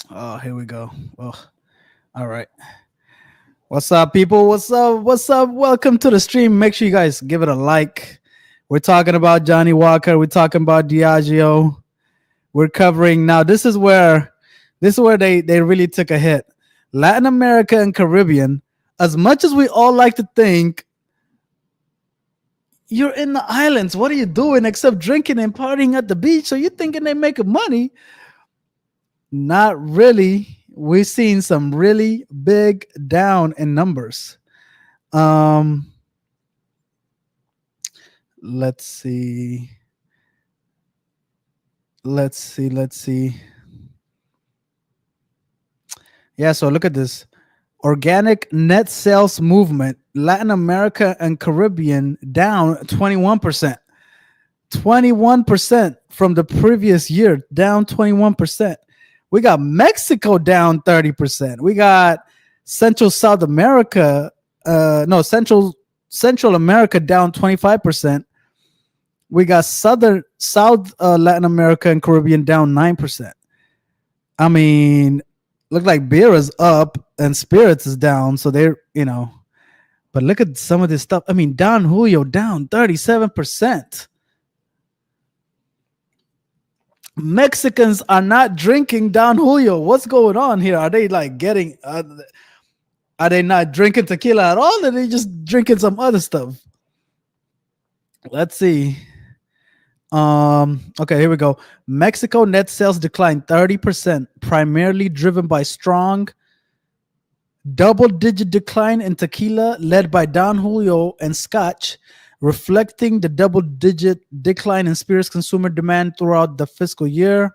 Oh, here we go. Oh, all right. What's up, people? What's up? What's up? Welcome to the stream. Make sure you guys give it a like. We're talking about Johnnie Walker. We're talking about Diageo. We're covering now. This is where they really took a hit. Latin America and Caribbean. As much as we all like to think you're in the islands, what are you doing except drinking and partying at the beach? So you're thinking they're making money? Not really. We've seen some really big down in numbers. Let's see. Let's see. Yeah, so look at this. Organic net sales movement, Latin America and Caribbean down 21%. 21% from the previous year, down 21%. We got Mexico down 30%. We got Central South America, no, Central America down 25%. We got South Latin America and Caribbean down 9%. I mean, look like beer is up and spirits is down. So they're. But look at some of this stuff. I mean, Don Julio down 37%. Mexicans are not drinking Don Julio. What's going on here? Are they like getting? Are they not drinking tequila at all? Or are they just drinking some other stuff? Let's see. Okay, here we go. Mexico net sales declined 30%, primarily driven by strong double-digit decline in tequila led by Don Julio and Scotch, reflecting the double-digit decline in spirits consumer demand throughout the fiscal year.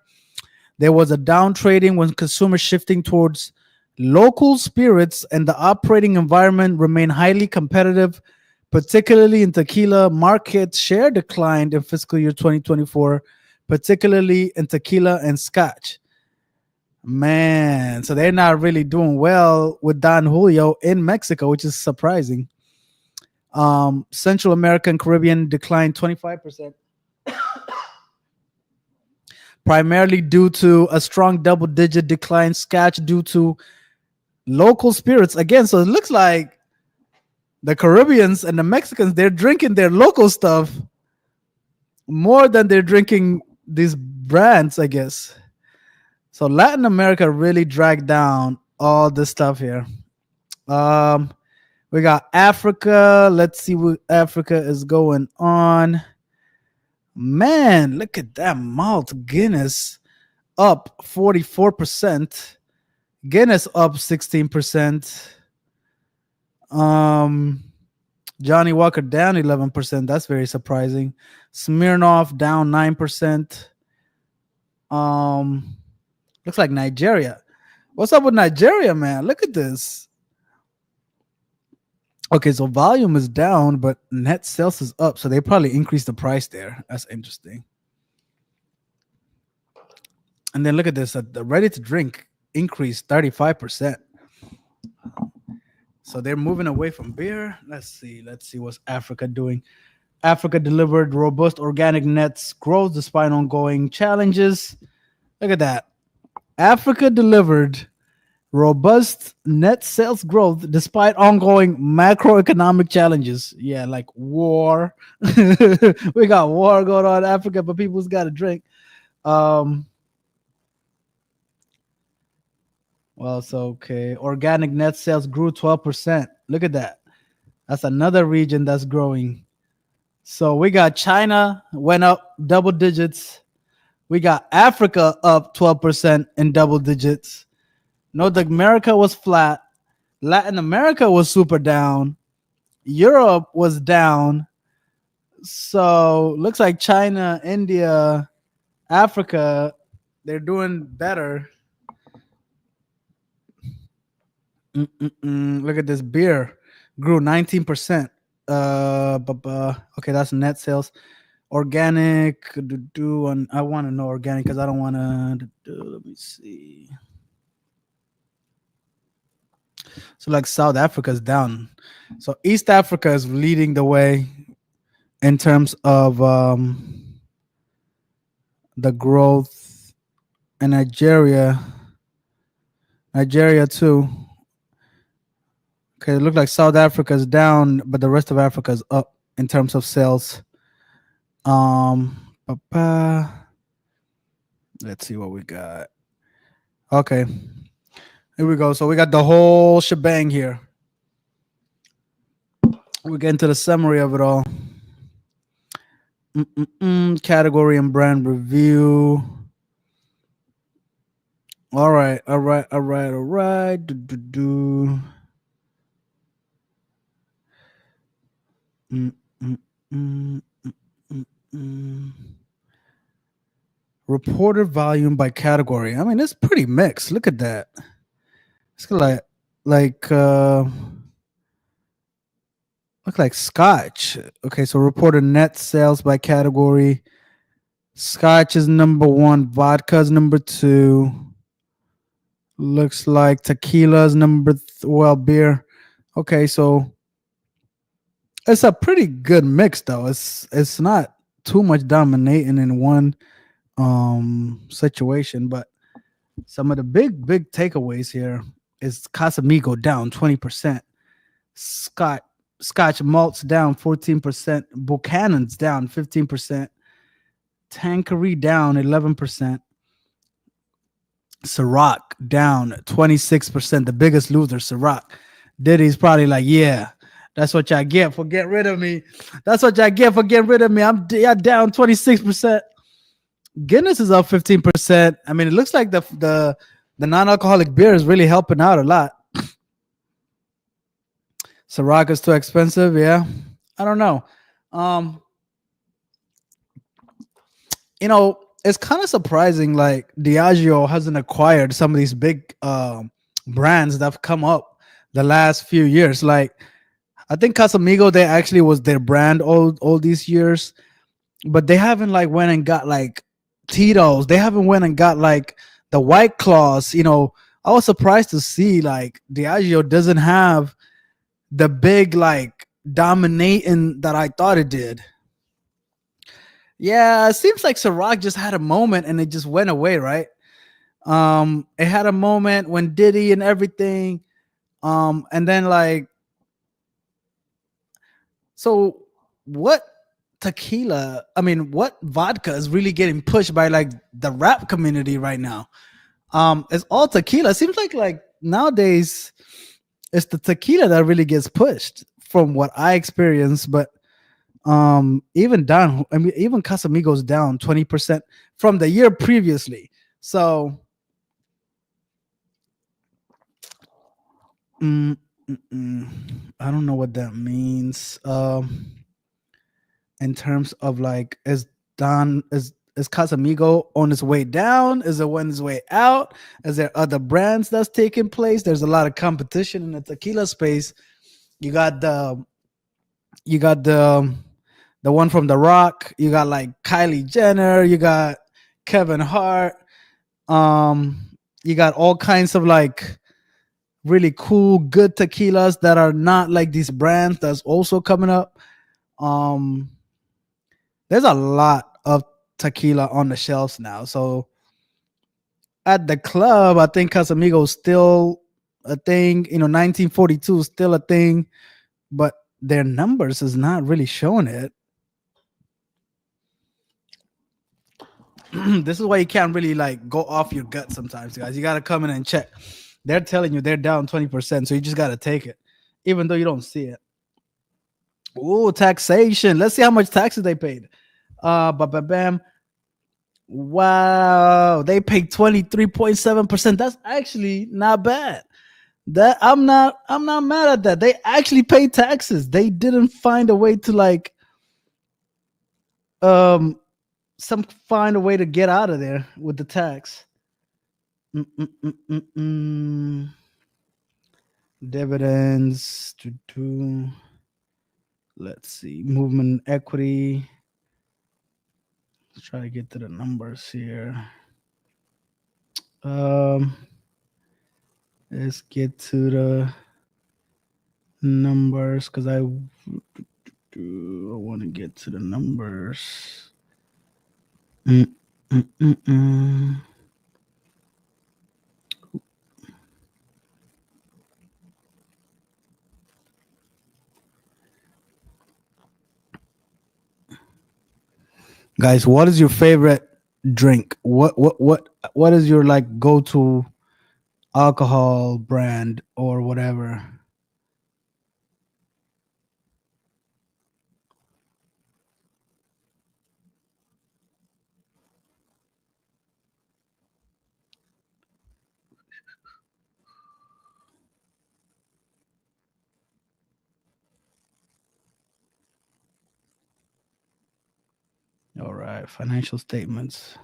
There was a down trading when consumers shifting towards local spirits, and the operating environment remained highly competitive, particularly in tequila. Market share declined in fiscal year 2024, particularly in tequila and Scotch. Man, so they're not really doing well with Don Julio in Mexico, which is surprising. Central America and Caribbean declined 25%, primarily due to a strong double-digit decline. Scotch due to local spirits again. So it looks like the Caribbeans and the Mexicans, they're drinking their local stuff more than they're drinking these brands, I guess. So Latin America really dragged down all this stuff here. We got Africa. Let's see what Africa is going on. Man, look at that malt Guinness up 44%. Guinness up 16%. Johnnie Walker down 11%. That's very surprising. Smirnoff down 9%. Looks like Nigeria. What's up with Nigeria, man? Look at this. Okay, so volume is down, but net sales is up. So they probably increased the price there. That's interesting. And then look at this. The ready to drink increased 35%. So they're moving away from beer. Let's see what's Africa doing. Africa delivered robust organic net growth despite ongoing challenges. Look at that. Africa delivered robust net sales growth despite ongoing macroeconomic challenges. Yeah, like war. We got war going on in Africa, but people's got to drink. Well, it's okay. Organic net sales grew 12%. Look at that. That's another region that's growing. So we got China went up double digits. We got Africa up 12% in double digits. North America was flat. Latin America was super down. Europe was down. So looks like China, India, Africa, they're doing better. Look at this. Beer grew 19%. Okay, that's net sales. Organic. I want to know organic because I don't want to. Let me see. So like South Africa is down. So East Africa is leading the way in terms of the growth, and Nigeria too. Okay, it looks like South Africa is down, but the rest of Africa is up in terms of sales. Let's see what we got. Okay, here we go. So we got the whole shebang here. We get into the summary of it all. Category and brand review. All right. Mm. Reported volume by category. I mean, it's pretty mixed. Look at that. It's like look like Scotch. Okay, so reported net sales by category. Scotch is number one. Vodka's number two. Looks like tequila's well, beer. Okay, so it's a pretty good mix though. It's not too much dominating in one situation, but some of the big takeaways here is Casamigo down 20%. Scott Scotch malts down 14%. Buchanan's down 15%. Tanqueray down 11%. Ciroc down 26%. The biggest loser, Ciroc. Diddy's probably like, yeah, that's what y'all get for getting rid of me. That's what y'all get for getting rid of me. Y'all down 26%. Guinness is up 15%. I mean, it looks like the non-alcoholic beer is really helping out a lot. Ciroc is too expensive. Yeah, I don't know. Um, it's kind of surprising. Like Diageo hasn't acquired some of these big brands that have come up the last few years. Like I think Casamigo, they actually was their brand all these years, but they haven't like went and got like Tito's. They haven't went and got like the White Claws. I was surprised to see like Diageo doesn't have the big like dominating that I thought it did. Yeah, it seems like Ciroc just had a moment and it just went away, right? It had a moment when Diddy and everything, and then like, so what tequila? I mean, what vodka is really getting pushed by like the rap community right now? It's all tequila. It seems like nowadays it's the tequila that really gets pushed from what I experience, but even down, I mean, even Casamigos down 20% from the year previously. So mm, I don't know what that means. In terms of like, is Casamigo on its way down? Is it on its way out? Is there other brands that's taking place? There's a lot of competition in the tequila space. You got the one from The Rock. You got like Kylie Jenner. You got Kevin Hart. You got all kinds of like really cool, good tequilas that are not like these brands that's also coming up. Um, there's a lot of tequila on the shelves now. So at the club, I think Casamigos still a thing. 1942 is still a thing, but their numbers is not really showing it. This is why you can't really like go off your gut sometimes, guys. You got to come in and check. They're telling you they're down 20%, so you just got to take it, even though you don't see it. Ooh, taxation. Let's see how much taxes they paid. Bam. Wow, they paid 23.7%. That's actually not bad. That I'm not mad at that. They actually paid taxes. They didn't find a way to like um find a way to get out of there with the tax. Mm-mm-mm-mm-mm. Dividends. Let's see. Movement equity. Let's try to get to the numbers here. Um, let's get to the numbers because I want to get to the numbers. Mm-mm-mm-mm. Guys, what is your favorite drink? What is your like go to alcohol brand or whatever? All right, financial statements.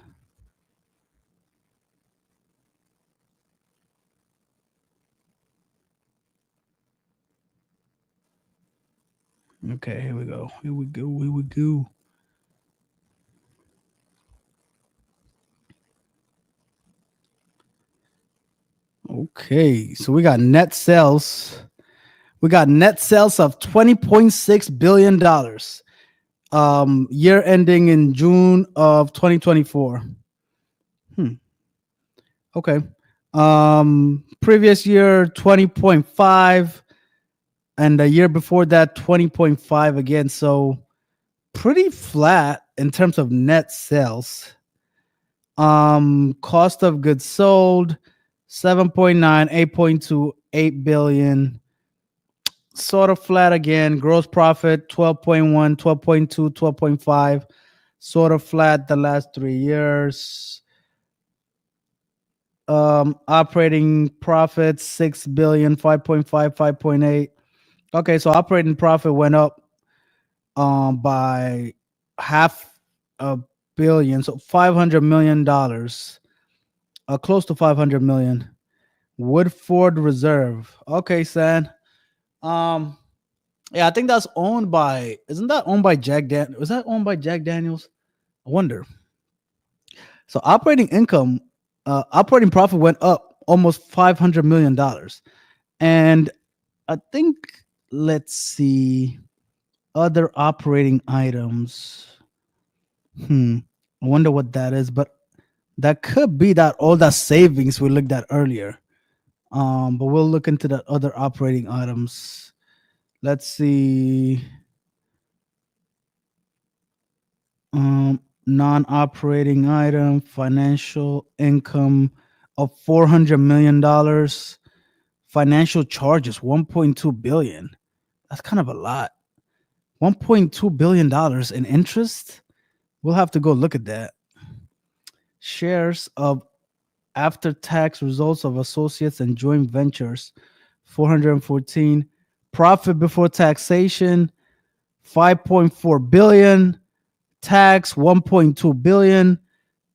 Okay, here we go. Here we go. Here we go. Okay, so we got net sales. We got net sales of $20.6 billion. Year ending in June of 2024. Hmm. Okay. Previous year 20.5, and the year before that 20.5 again. So pretty flat in terms of net sales. Cost of goods sold 7.9, 8.2, 8 billion. Sort of flat again. Gross profit 12.1, 12.2, 12.5. Sort of flat the last 3 years. Operating profit 6 billion, 5.5, 5.8. Okay, so operating profit went up by half a billion, so $500 million, close to 500 million. Woodford Reserve. Okay, San. Um, yeah, I think that's owned by. Isn't that owned by Jack Dan? Was that owned by Jack Daniels? I wonder. So operating profit went up almost $500 million, and I think, let's see, other operating items. I wonder what that is, but that could be that all that savings we looked at earlier. But we'll look into the other operating items. Let's see. Non-operating item, financial income of $400 million. Financial charges 1.2 billion. That's kind of a lot. $1.2 billion in interest. We'll have to go look at that. Shares of after-tax results of associates and joint ventures 414. Profit before taxation 5.4 billion. Tax 1.2 billion.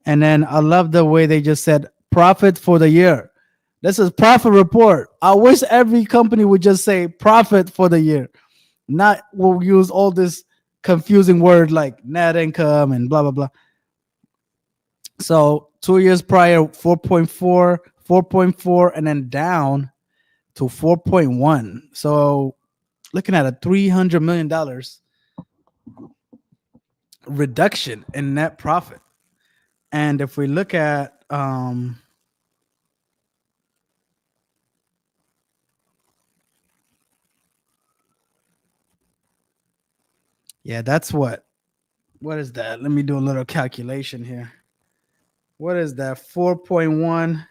And then I love the way they just said profit for the year. This is profit report. I wish every company would just say profit for the year, not will use all this confusing word like net income and blah blah blah. So 2 years prior 4.4, 4.4, and then down to 4.1. So looking at a $300 million reduction in net profit. And if we look at yeah, that's what is that? Let me do a little calculation here. What is that? 4.1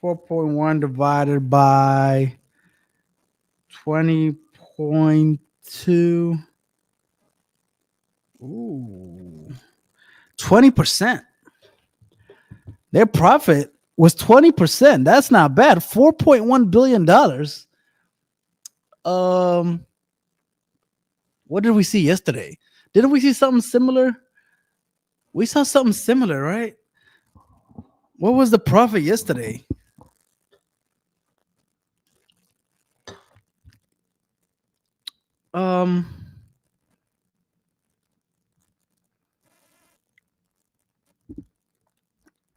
4.1 divided by 20.2. Ooh. 20%. Their profit was 20%. That's not bad. $4.1 billion. What did we see yesterday? Didn't we see something similar? We saw something similar, right? What was the profit yesterday?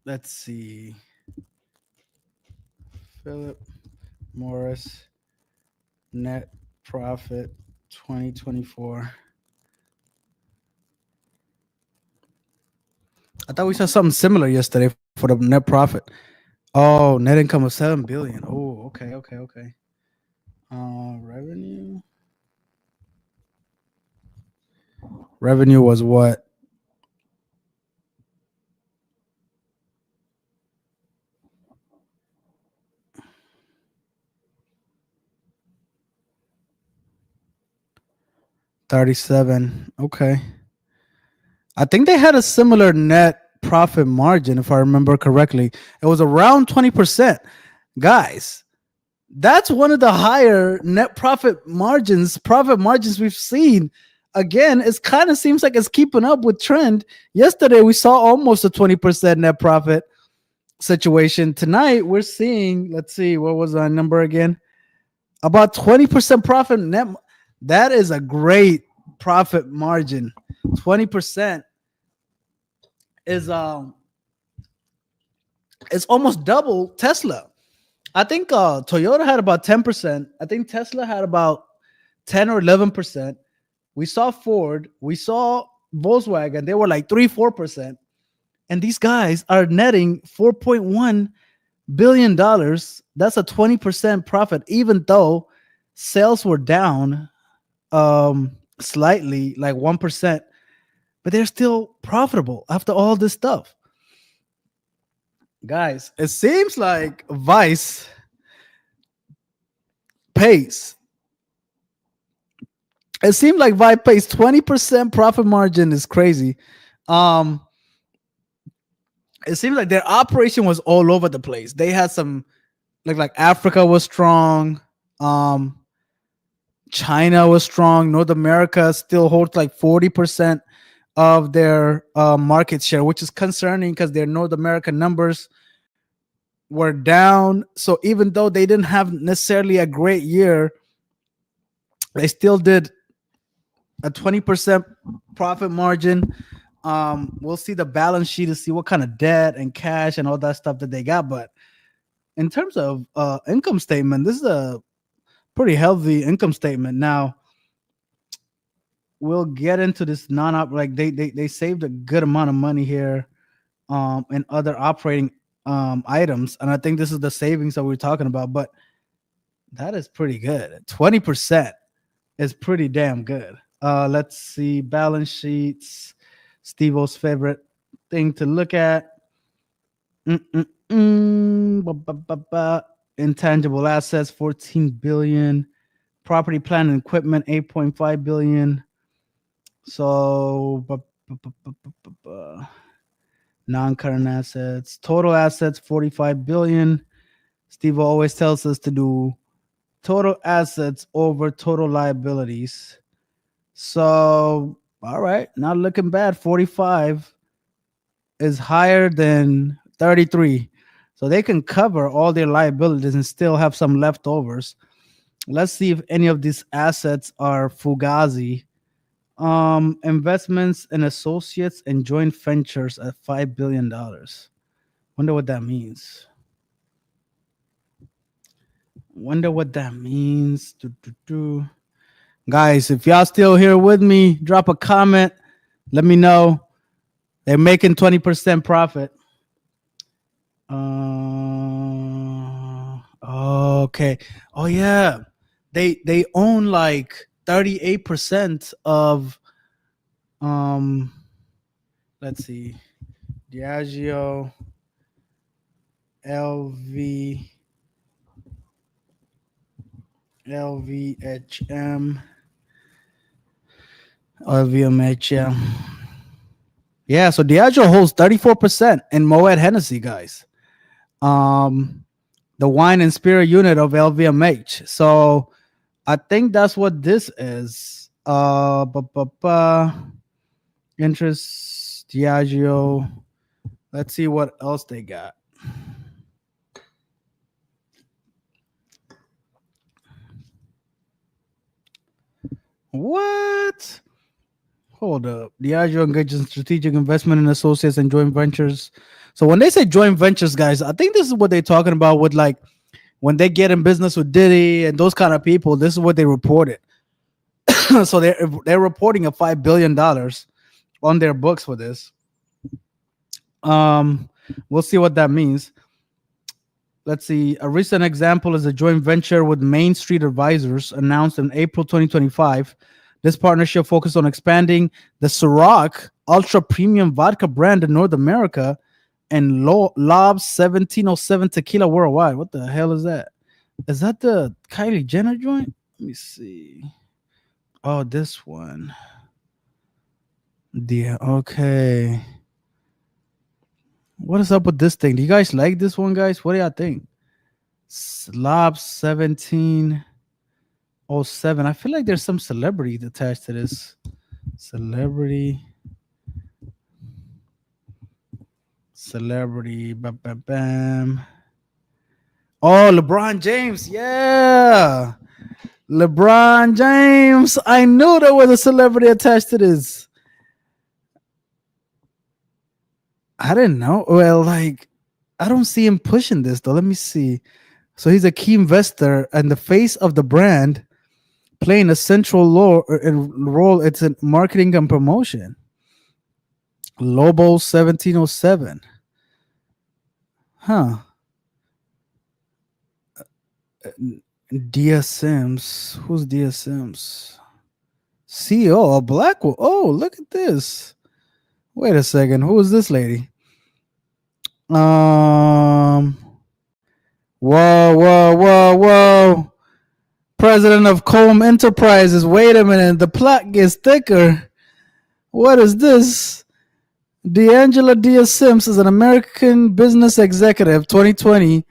Let's see. Philip Morris net profit 2024. I thought we saw something similar yesterday for the net profit. Oh, net income of 7 billion. Oh, okay. Revenue. Revenue was what? $37. Okay. I think they had a similar net profit margin, if I remember correctly. It was around 20%. Guys, That's one of the higher net profit margins we've seen. Again, it kind of seems like it's keeping up with trend. Yesterday, we saw almost a 20% net profit situation. Tonight, we're seeing, let's see, what was our number again? About 20% profit net. That is a great profit margin. 20% is it's almost double Tesla. I think Toyota had about 10%. I think Tesla had about 10 or 11%. We saw Ford, we saw Volkswagen, they were like 3-4%. And these guys are netting $4.1 billion. That's a 20% profit, even though sales were down slightly, like 1%, but they're still profitable after all this stuff. Guys, it seems like Vice pays. It seemed like Vice pays 20% profit margin is crazy. Um, it seems like their operation was all over the place. They had some like Africa was strong. Um, China was strong. North America still holds like 40% of their market share, which is concerning because their North American numbers were down. So even though they didn't have necessarily a great year, they still did a 20% profit margin. We'll see the balance sheet to see what kind of debt and cash and all that stuff that they got. But in terms of income statement, this is a pretty healthy income statement. Now we'll get into this non-op. Like they saved a good amount of money here in other operating items, and I think this is the savings that we're talking about. But that is pretty good. 20% is pretty damn good. Let's see balance sheets. Steve-O's favorite thing to look at. Intangible assets 14 billion. Property, plant, and equipment 8.5 billion. So non-current assets, total assets 45 billion. Steve always tells us to do total assets over total liabilities. So, all right, not looking bad. 45 is higher than 33. So they can cover all their liabilities and still have some leftovers. Let's see if any of these assets are fugazi. Investments in associates and joint ventures at $5 billion. Wonder what that means. Guys, if y'all still here with me, drop a comment. Let me know. They're making 20% profit. Okay. Oh yeah. They own like 38% of let's see. Diageo, LVHM, LVMH. Yeah, so Diageo holds 34% in Moet Hennessy, guys. The wine and spirit unit of LVMH. So I think that's what this is. Interest, Diageo. Let's see what else they got. What? Hold up. Diageo engages in strategic investment in associates and joint ventures. So when they say joint ventures, guys, I think this is what they're talking about with like when they get in business with Diddy and those kind of people. This is what they reported. So they're reporting a $5 billion on their books for this. We'll see what that means. Let's see. A recent example is a joint venture with Main Street Advisors announced in April 2025. This partnership focused on expanding the Ciroc ultra premium vodka brand in North America and Lob 1707 tequila worldwide. What the hell is that? Is that the Kylie Jenner joint? Let me see. Oh, this one. Yeah, okay. What is up with this thing? Do you guys like this one, guys? What do y'all think? Slob 1707. I feel like there's some celebrity attached to this. Celebrity. Celebrity. Bam, bam, bam. Oh, LeBron James. Yeah. LeBron James. I knew there was a celebrity attached to this. I didn't know. Well, like, I don't see him pushing this though. Let me see. So he's a key investor and the face of the brand, playing a central role. It's in marketing and promotion. Lobo 1707. Huh. Dia Sims. Who's Dia Sims? CEO, a black one. Oh, look at this. Wait a second. Who is this lady? Um. Whoa, whoa, whoa, whoa. President of Comb Enterprises. Wait a minute. The plot gets thicker. What is this? D'Angela Diaz Sims is an American business executive. 2020.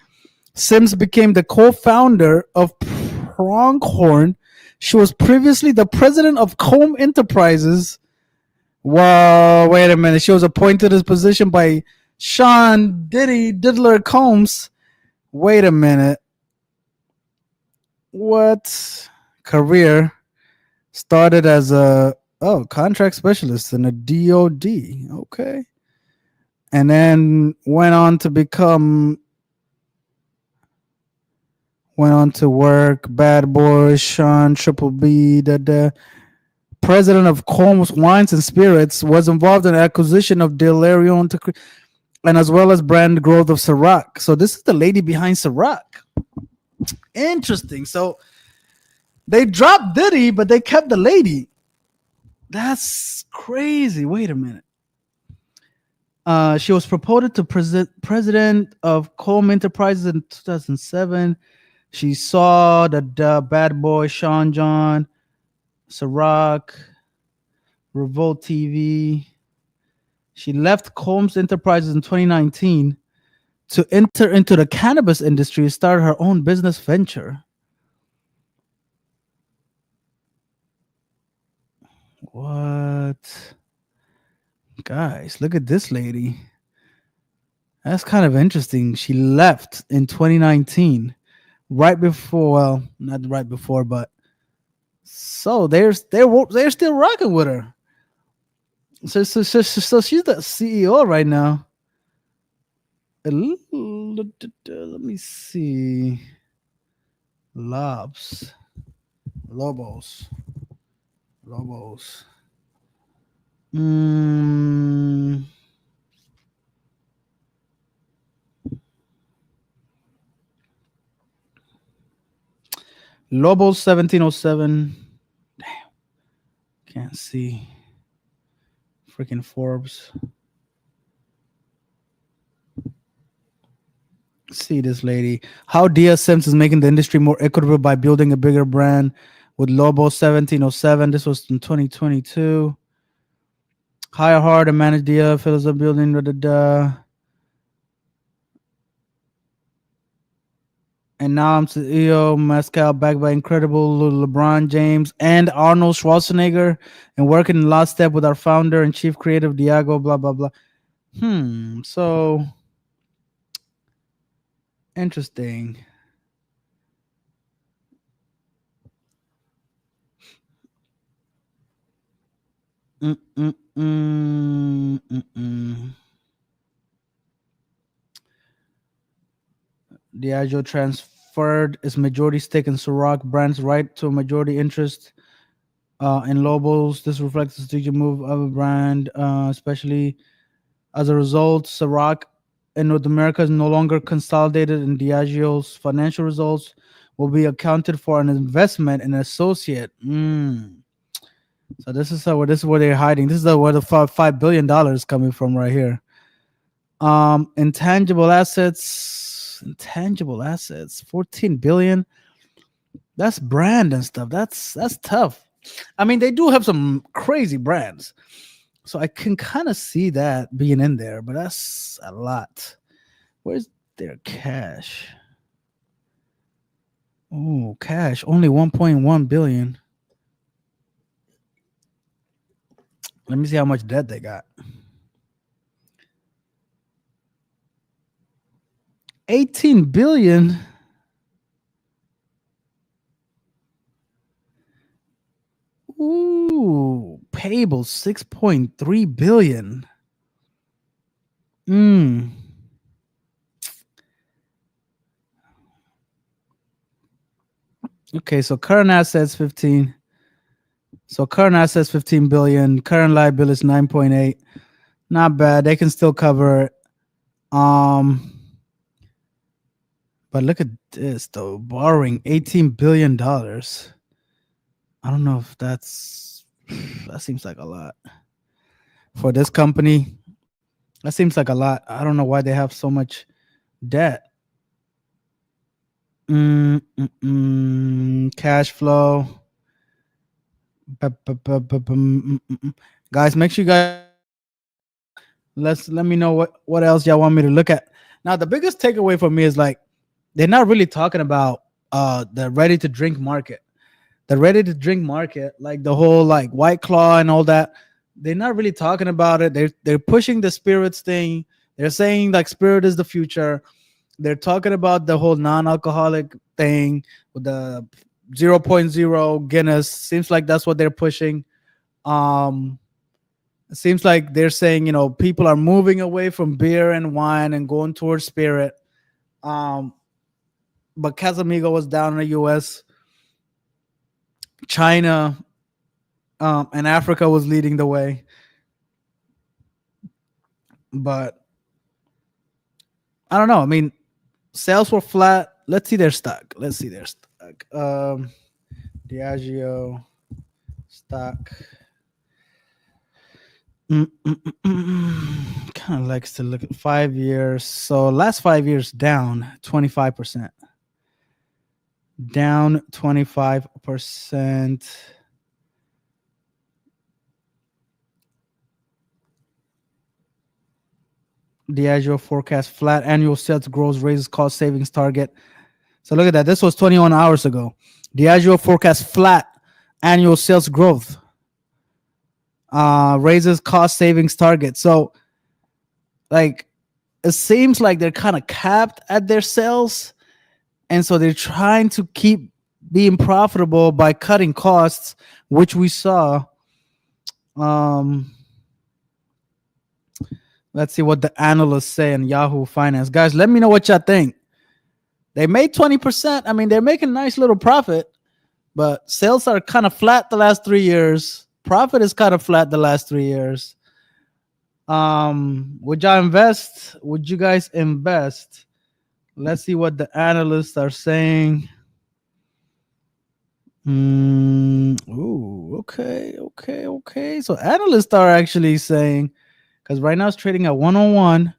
Sims became the co-founder of Pronghorn. She was previously the president of Comb Enterprises. Wow, wait a minute. She was appointed to this position by Sean Diddy Diddler Combs. Wait a minute. What? Career started as a contract specialist in a DOD. Okay. And then went on to work Bad Boy, Sean Triple B, president of Combs Wines and Spirits, was involved in the acquisition of Delirium and as well as brand growth of Ciroc. So this is the lady behind Ciroc. Interesting. So they dropped Diddy, but they kept the lady. That's crazy. Wait a minute. She was promoted to president of Combs Enterprises in 2007. She saw the Bad Boy, Sean John, Ciroc, Revolt TV. She left Combs Enterprises in 2019 to enter into the cannabis industry and start her own business venture. What? Guys, look at this lady. That's kind of interesting. She left in 2019, right before, well, not right before, but so they're still rocking with her. So she's the CEO right now. Let me see. Lobos. Lobos 1707. Damn. Can't see. Freaking Forbes. See this lady. How Dia Sims is making the industry more equitable by building a bigger brand with Lobo 1707. This was in 2022. Hire hard and manage Dia. Fills up building. And now I'm CEO Mescal, backed by incredible LeBron James and Arnold Schwarzenegger, and working in lockstep with our founder and chief creative Diageo. Blah blah blah. So interesting. Diageo transferred its majority stake in Ciroc brand's right to a majority interest in Lobos. This reflects the strategic move of a brand, especially as a result, Ciroc in North America is no longer consolidated in Diageo's financial results. Will be accounted for an investment in an associate. So this is where they're hiding. This is where the $5 billion is coming from right here. Intangible assets, 14 billion. That's brand and stuff. That's tough. I mean, they do have some crazy brands, so I can kind of see that being in there, but that's a lot. Where's their cash? Oh, cash only 1.1 billion. Let me see how much debt they got. 18 billion. Ooh, payable 6.3 billion. Mm. Okay, so current assets 15. So current assets 15 billion, current liabilities 9.8. Not bad. They can still cover it. But look at this though. Borrowing $18 billion. I don't know if that seems like a lot. For this company, that seems like a lot. I don't know why they have so much debt. Cash flow. Guys, make sure you guys let me know what else y'all want me to look at. Now, the biggest takeaway for me is like they're not really talking about the ready to drink market. The ready to drink market, like the whole like White Claw and all that. They're not really talking about it. They're pushing the spirits thing. They're saying like spirit is the future. They're talking about the whole non-alcoholic thing with the 0.0 Guinness. Seems like that's what they're pushing. It seems like they're saying, people are moving away from beer and wine and going towards spirit. But Casamigos was down in the US. China and Africa was leading the way. But I don't know. I mean, sales were flat. Let's see their stock. Diageo stock. Kind of likes to look at 5 years. So last 5 years down 25%. Down 25%. Diageo forecast flat annual sales growth, raises cost savings target. So look at that. This was 21 hours ago. Diageo forecast flat annual sales growth, raises cost savings target. So like it seems like they're kind of capped at their sales, and so they're trying to keep being profitable by cutting costs, which we saw. Let's see what the analysts say in Yahoo Finance. Guys, let me know what y'all think. They made 20%. I mean, they're making a nice little profit, but sales are kind of flat the last 3 years. Profit is kind of flat the last 3 years. Would y'all invest? Would you guys invest? Let's see what the analysts are saying. Okay. So analysts are actually saying, because right now it's trading at 101.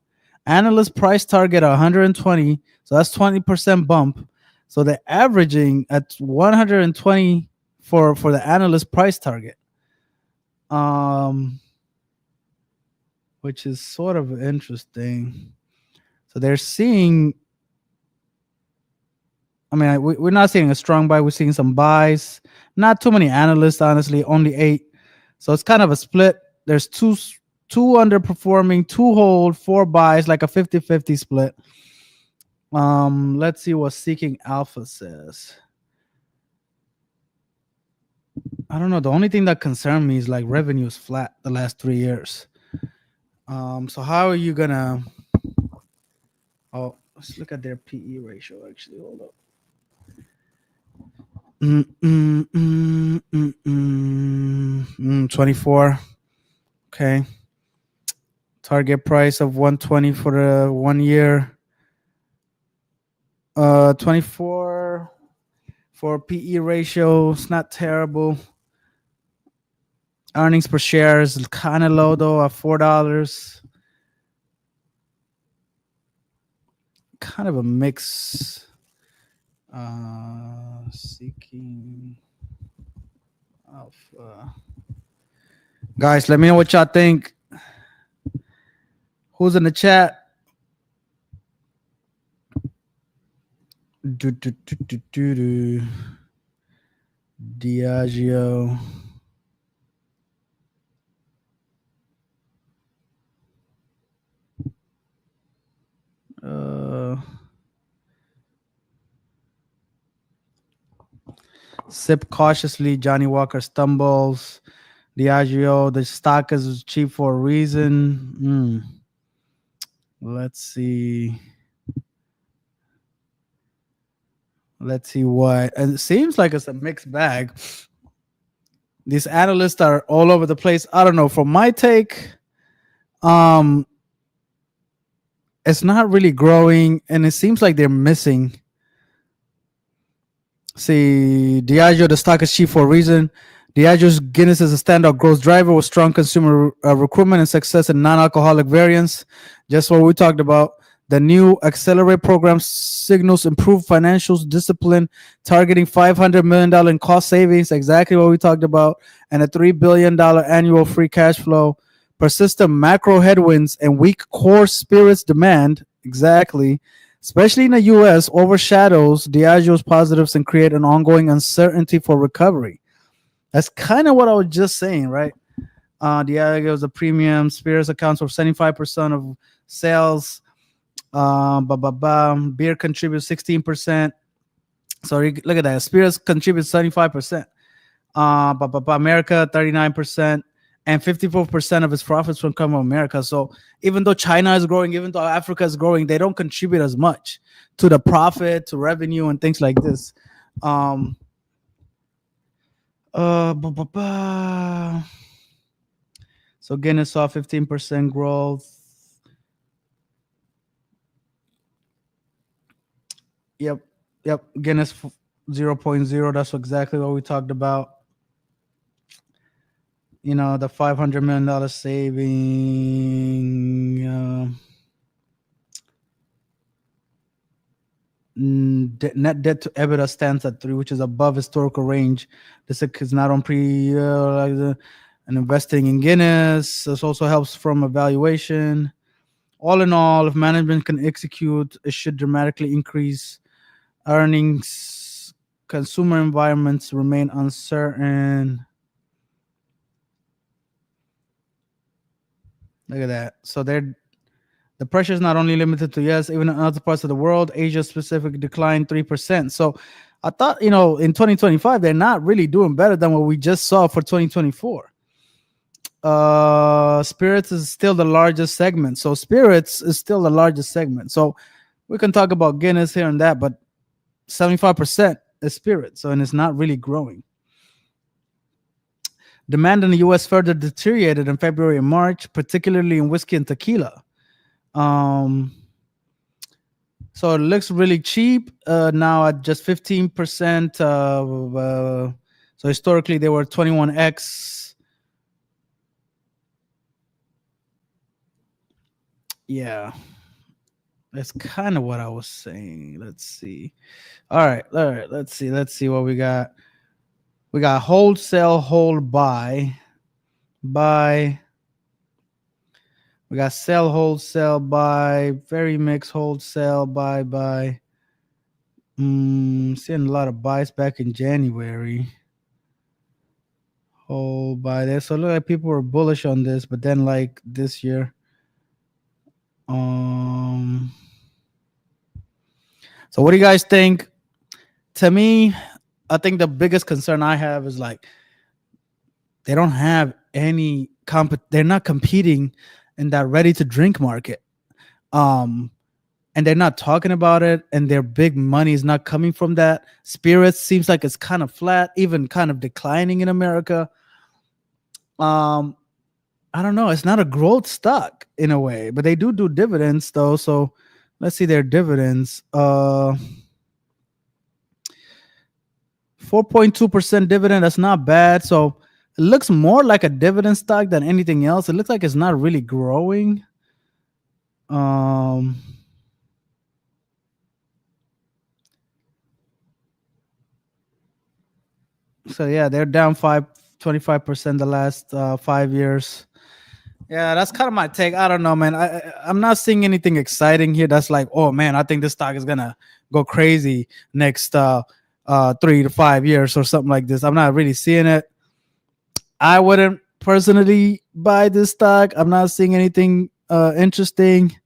Analyst price target 120. So that's 20% bump. So they're averaging at 120 for the analyst price target. Which is sort of interesting. So they're seeing, I mean, we're not seeing a strong buy. We're seeing some buys. Not too many analysts, honestly, only 8. So it's kind of a split. There's two underperforming, 2 hold, 4 buys, like a 50-50 split. Let's see what Seeking Alpha says. I don't know. The only thing that concerned me is like revenue is flat the last 3 years. So how are you gonna? Oh, let's look at their PE ratio. Actually, hold up. 24. Okay. Target price of 120 for the 1 year. 24 for PE ratio. It's not terrible. Earnings per share is kind of low though at $4. Kind of a mix. Seeking Alpha. Guys, let me know what y'all think. Who's in the chat? Do, do, do, do, do, do. Diageo. Sip cautiously. Johnnie Walker stumbles. Diageo. The stock is cheap for a reason. Let's see. Let's see what. And it seems like it's a mixed bag. These analysts are all over the place. I don't know. From my take, it's not really growing, and it seems like they're missing. See, Diageo, the stock is cheap for a reason. Diageo's Guinness is a standout growth driver with strong consumer recruitment and success in non-alcoholic variants. Just what we talked about. The new Accelerate program signals improved financials discipline, targeting $500 million in cost savings, exactly what we talked about, and a $3 billion annual free cash flow. Persistent macro headwinds and weak core spirits demand, exactly, especially in the U.S., overshadows Diageo's positives and create an ongoing uncertainty for recovery. That's kind of what I was just saying, right? Diageo is a premium spirits, accounts for 75% of sales. Beer contributes 16%. Sorry, look at that. Spirits contributes 75%. America 39%, and 54% of its profits from come from America. So even though China is growing, even though Africa is growing, they don't contribute as much to the profit, to revenue, and things like this. So Guinness saw 15% growth. Yep. Guinness 0.0. That's exactly what we talked about. You know, the $500 million saving. Net debt to EBITDA stands at 3, which is above historical range. This is not on and investing in Guinness. This also helps from a valuation. All in all, if management can execute, it should dramatically increase earnings. Consumer environments remain uncertain. Look at that. So the pressure is not only limited to US, even in other parts of the world. Asia specific declined 3%. So I thought, in 2025, they're not really doing better than what we just saw for 2024. Spirits is still the largest segment. So spirits is still the largest segment. So we can talk about Guinness here and that, but 75% is spirits. So, and it's not really growing. Demand in the U.S. further deteriorated in February and March, particularly in whiskey and tequila. So it looks really cheap now at just 15%. So historically, they were 21x. Yeah, that's kind of what I was saying. Let's see. All right. Let's see what we got. We got wholesale, hold, buy. We got sell, wholesale, buy. Very mixed, wholesale, buy. Seeing a lot of buys back in January. Hold, buy there. So look like people were bullish on this, but then like this year. So what do you guys think? To me, I think the biggest concern I have is like they don't have any they're not competing in that ready to drink market. And they're not talking about it, and their big money is not coming from that. Spirits seems like it's kind of flat, even kind of declining in America. I don't know. It's not a growth stock in a way, but they do dividends though. So let's see their dividends. 4.2% dividend. That's not bad. So it looks more like a dividend stock than anything else. It looks like it's not really growing. So yeah, they're down 25% the last 5 years. Yeah, that's kind of my take. I don't know, man. I'm not seeing anything exciting here. That's like, oh man, I think this stock is gonna go crazy next 3 to 5 years or something like this. I'm not really seeing it. I wouldn't personally buy this stock. I'm not seeing anything interesting.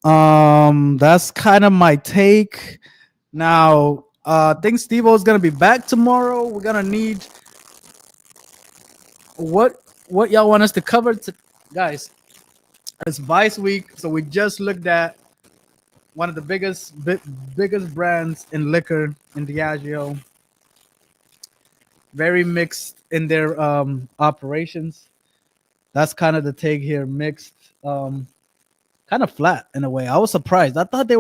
That's kind of my take. Now, I think Steve is gonna be back tomorrow. We're gonna need what y'all want us to cover, guys. It's Vice Week, so we just looked at one of the biggest brands in liquor in Diageo. Very mixed in their operations. That's kind of the take here. Mixed, kind of flat in a way. I was surprised. I thought they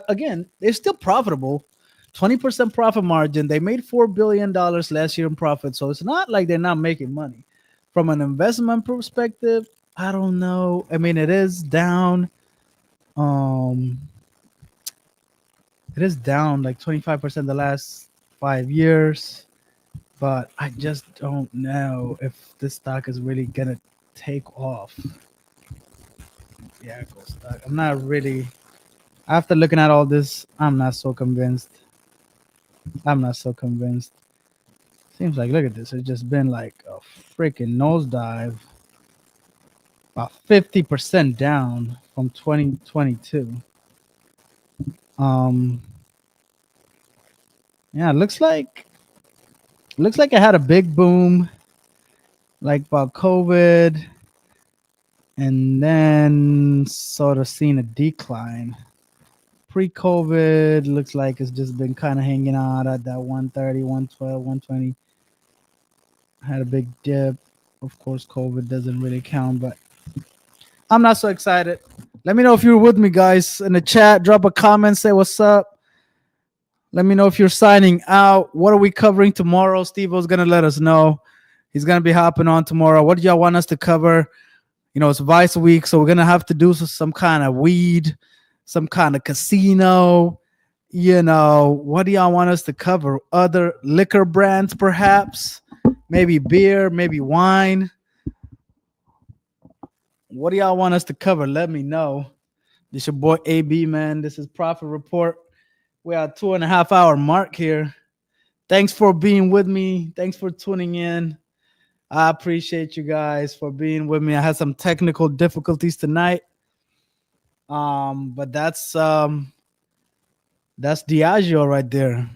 again, they're still profitable. 20% profit margin. They made $4 billion last year in profit. So it's not like they're not making money. From an investment perspective, I don't know. I mean, it is down. It is down like 25% the last 5 years. But I just don't know if this stock is really gonna take off. Yeah, go stock. I'm not really. After looking at all this, I'm not so convinced. Seems like, look at this. It's just been like a freaking nosedive. About 50% down from 2022. Yeah, it looks like it had a big boom, like about COVID, and then sort of seen a decline. Pre-COVID, looks like it's just been kind of hanging out at that 130, 112, 120. Had a big dip. Of course, COVID doesn't really count, but I'm not so excited. Let me know if you're with me, guys, in the chat. Drop a comment, say what's up. Let me know if you're signing out. What are we covering tomorrow? Steve-O's going to let us know. He's going to be hopping on tomorrow. What do y'all want us to cover? You know, it's Vice Week, so we're going to have to do some kind of weed, some kind of casino. You know, what do y'all want us to cover? Other liquor brands, perhaps? Maybe beer, maybe wine. What do y'all want us to cover? Let me know. This your boy AB, man. This is Profit Report. We're at 2.5 hour mark here. Thanks for being with me. Thanks for tuning in. I appreciate you guys for being with me. I had some technical difficulties tonight. But that's Diageo right there.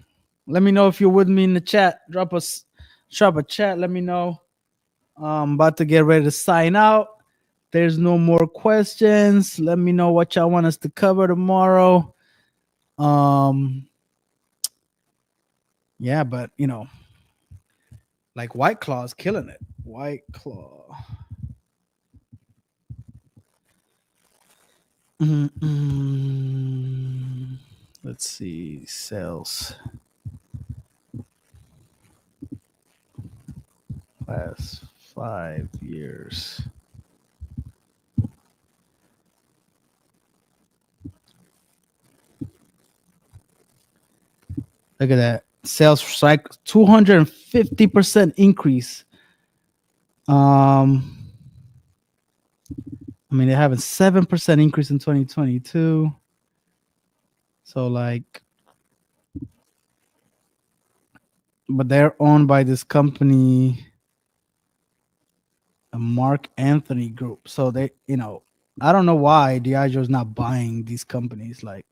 Let me know if you're with me in the chat. Drop a chat. Let me know. I'm about to get ready to sign out. There's no more questions. Let me know what y'all want us to cover tomorrow. Yeah, but you know, like White Claw's killing it. White Claw. Let's see, sales. Last 5 years. Look at that. Sales cycle 250% increase. I mean, they have a 7% increase in 2022. So like, but they're owned by this company, a Mark Anthony Group. So they, you know, I don't know why Diageo is not buying these companies. Like,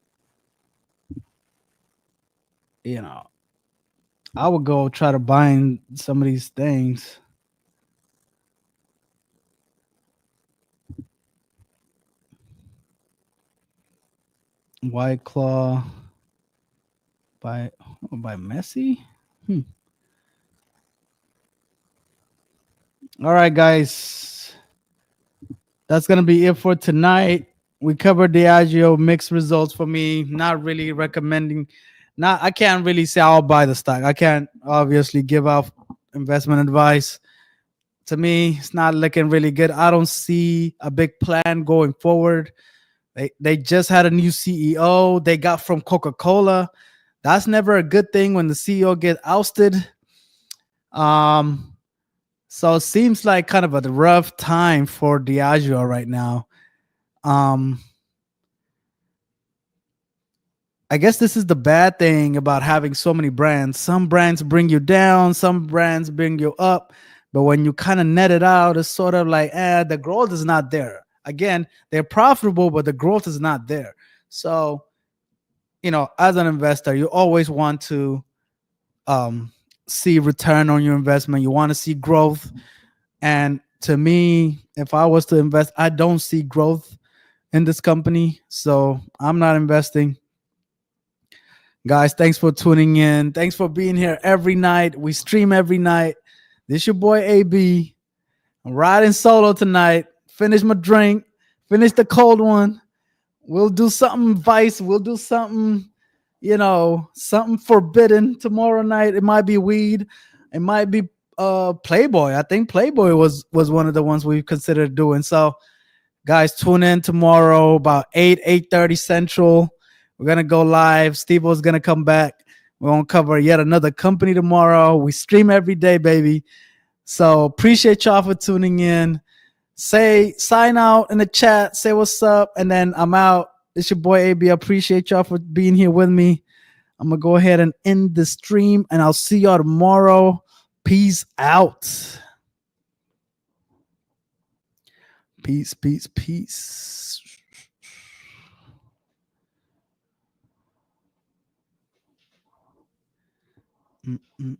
you know, I would go try to buy some of these things. White Claw by Messi. All right, guys. That's gonna be it for tonight. We covered Diageo. Mixed results for me. Not really recommending. I can't really say I'll buy the stock. I can't obviously give out investment advice. To me, it's not looking really good. I don't see a big plan going forward. They just had a new CEO they got from Coca-Cola. That's never a good thing when the CEO gets ousted. So it seems like kind of a rough time for Diageo right now. I guess this is the bad thing about having so many brands. Some brands bring you down, some brands bring you up. But when you kind of net it out, it's sort of like, the growth is not there. Again, they're profitable, but the growth is not there. So, as an investor, you always want to um, see return on your investment. You want to see growth. And to me, if I was to invest, I don't see growth in this company. So I'm not investing. Guys, thanks for tuning in. Thanks for being here every night. We stream every night. This your boy AB. I'm riding solo tonight. Finish my drink. Finish the cold one. We'll do something vice. We'll do something, something forbidden tomorrow night. It might be weed. It might be Playboy. I think Playboy was one of the ones we considered doing. So guys, tune in tomorrow about 8:30 Central. We're gonna go live. Steve-O's gonna come back. We're gonna cover yet another company tomorrow. We stream every day, baby. So appreciate y'all for tuning in. Sign out in the chat, say what's up, and then I'm out. It's your boy AB. I appreciate y'all for being here with me. I'm gonna go ahead and end the stream, and I'll see y'all tomorrow. Peace out. Peace, peace, peace. Mm-mm.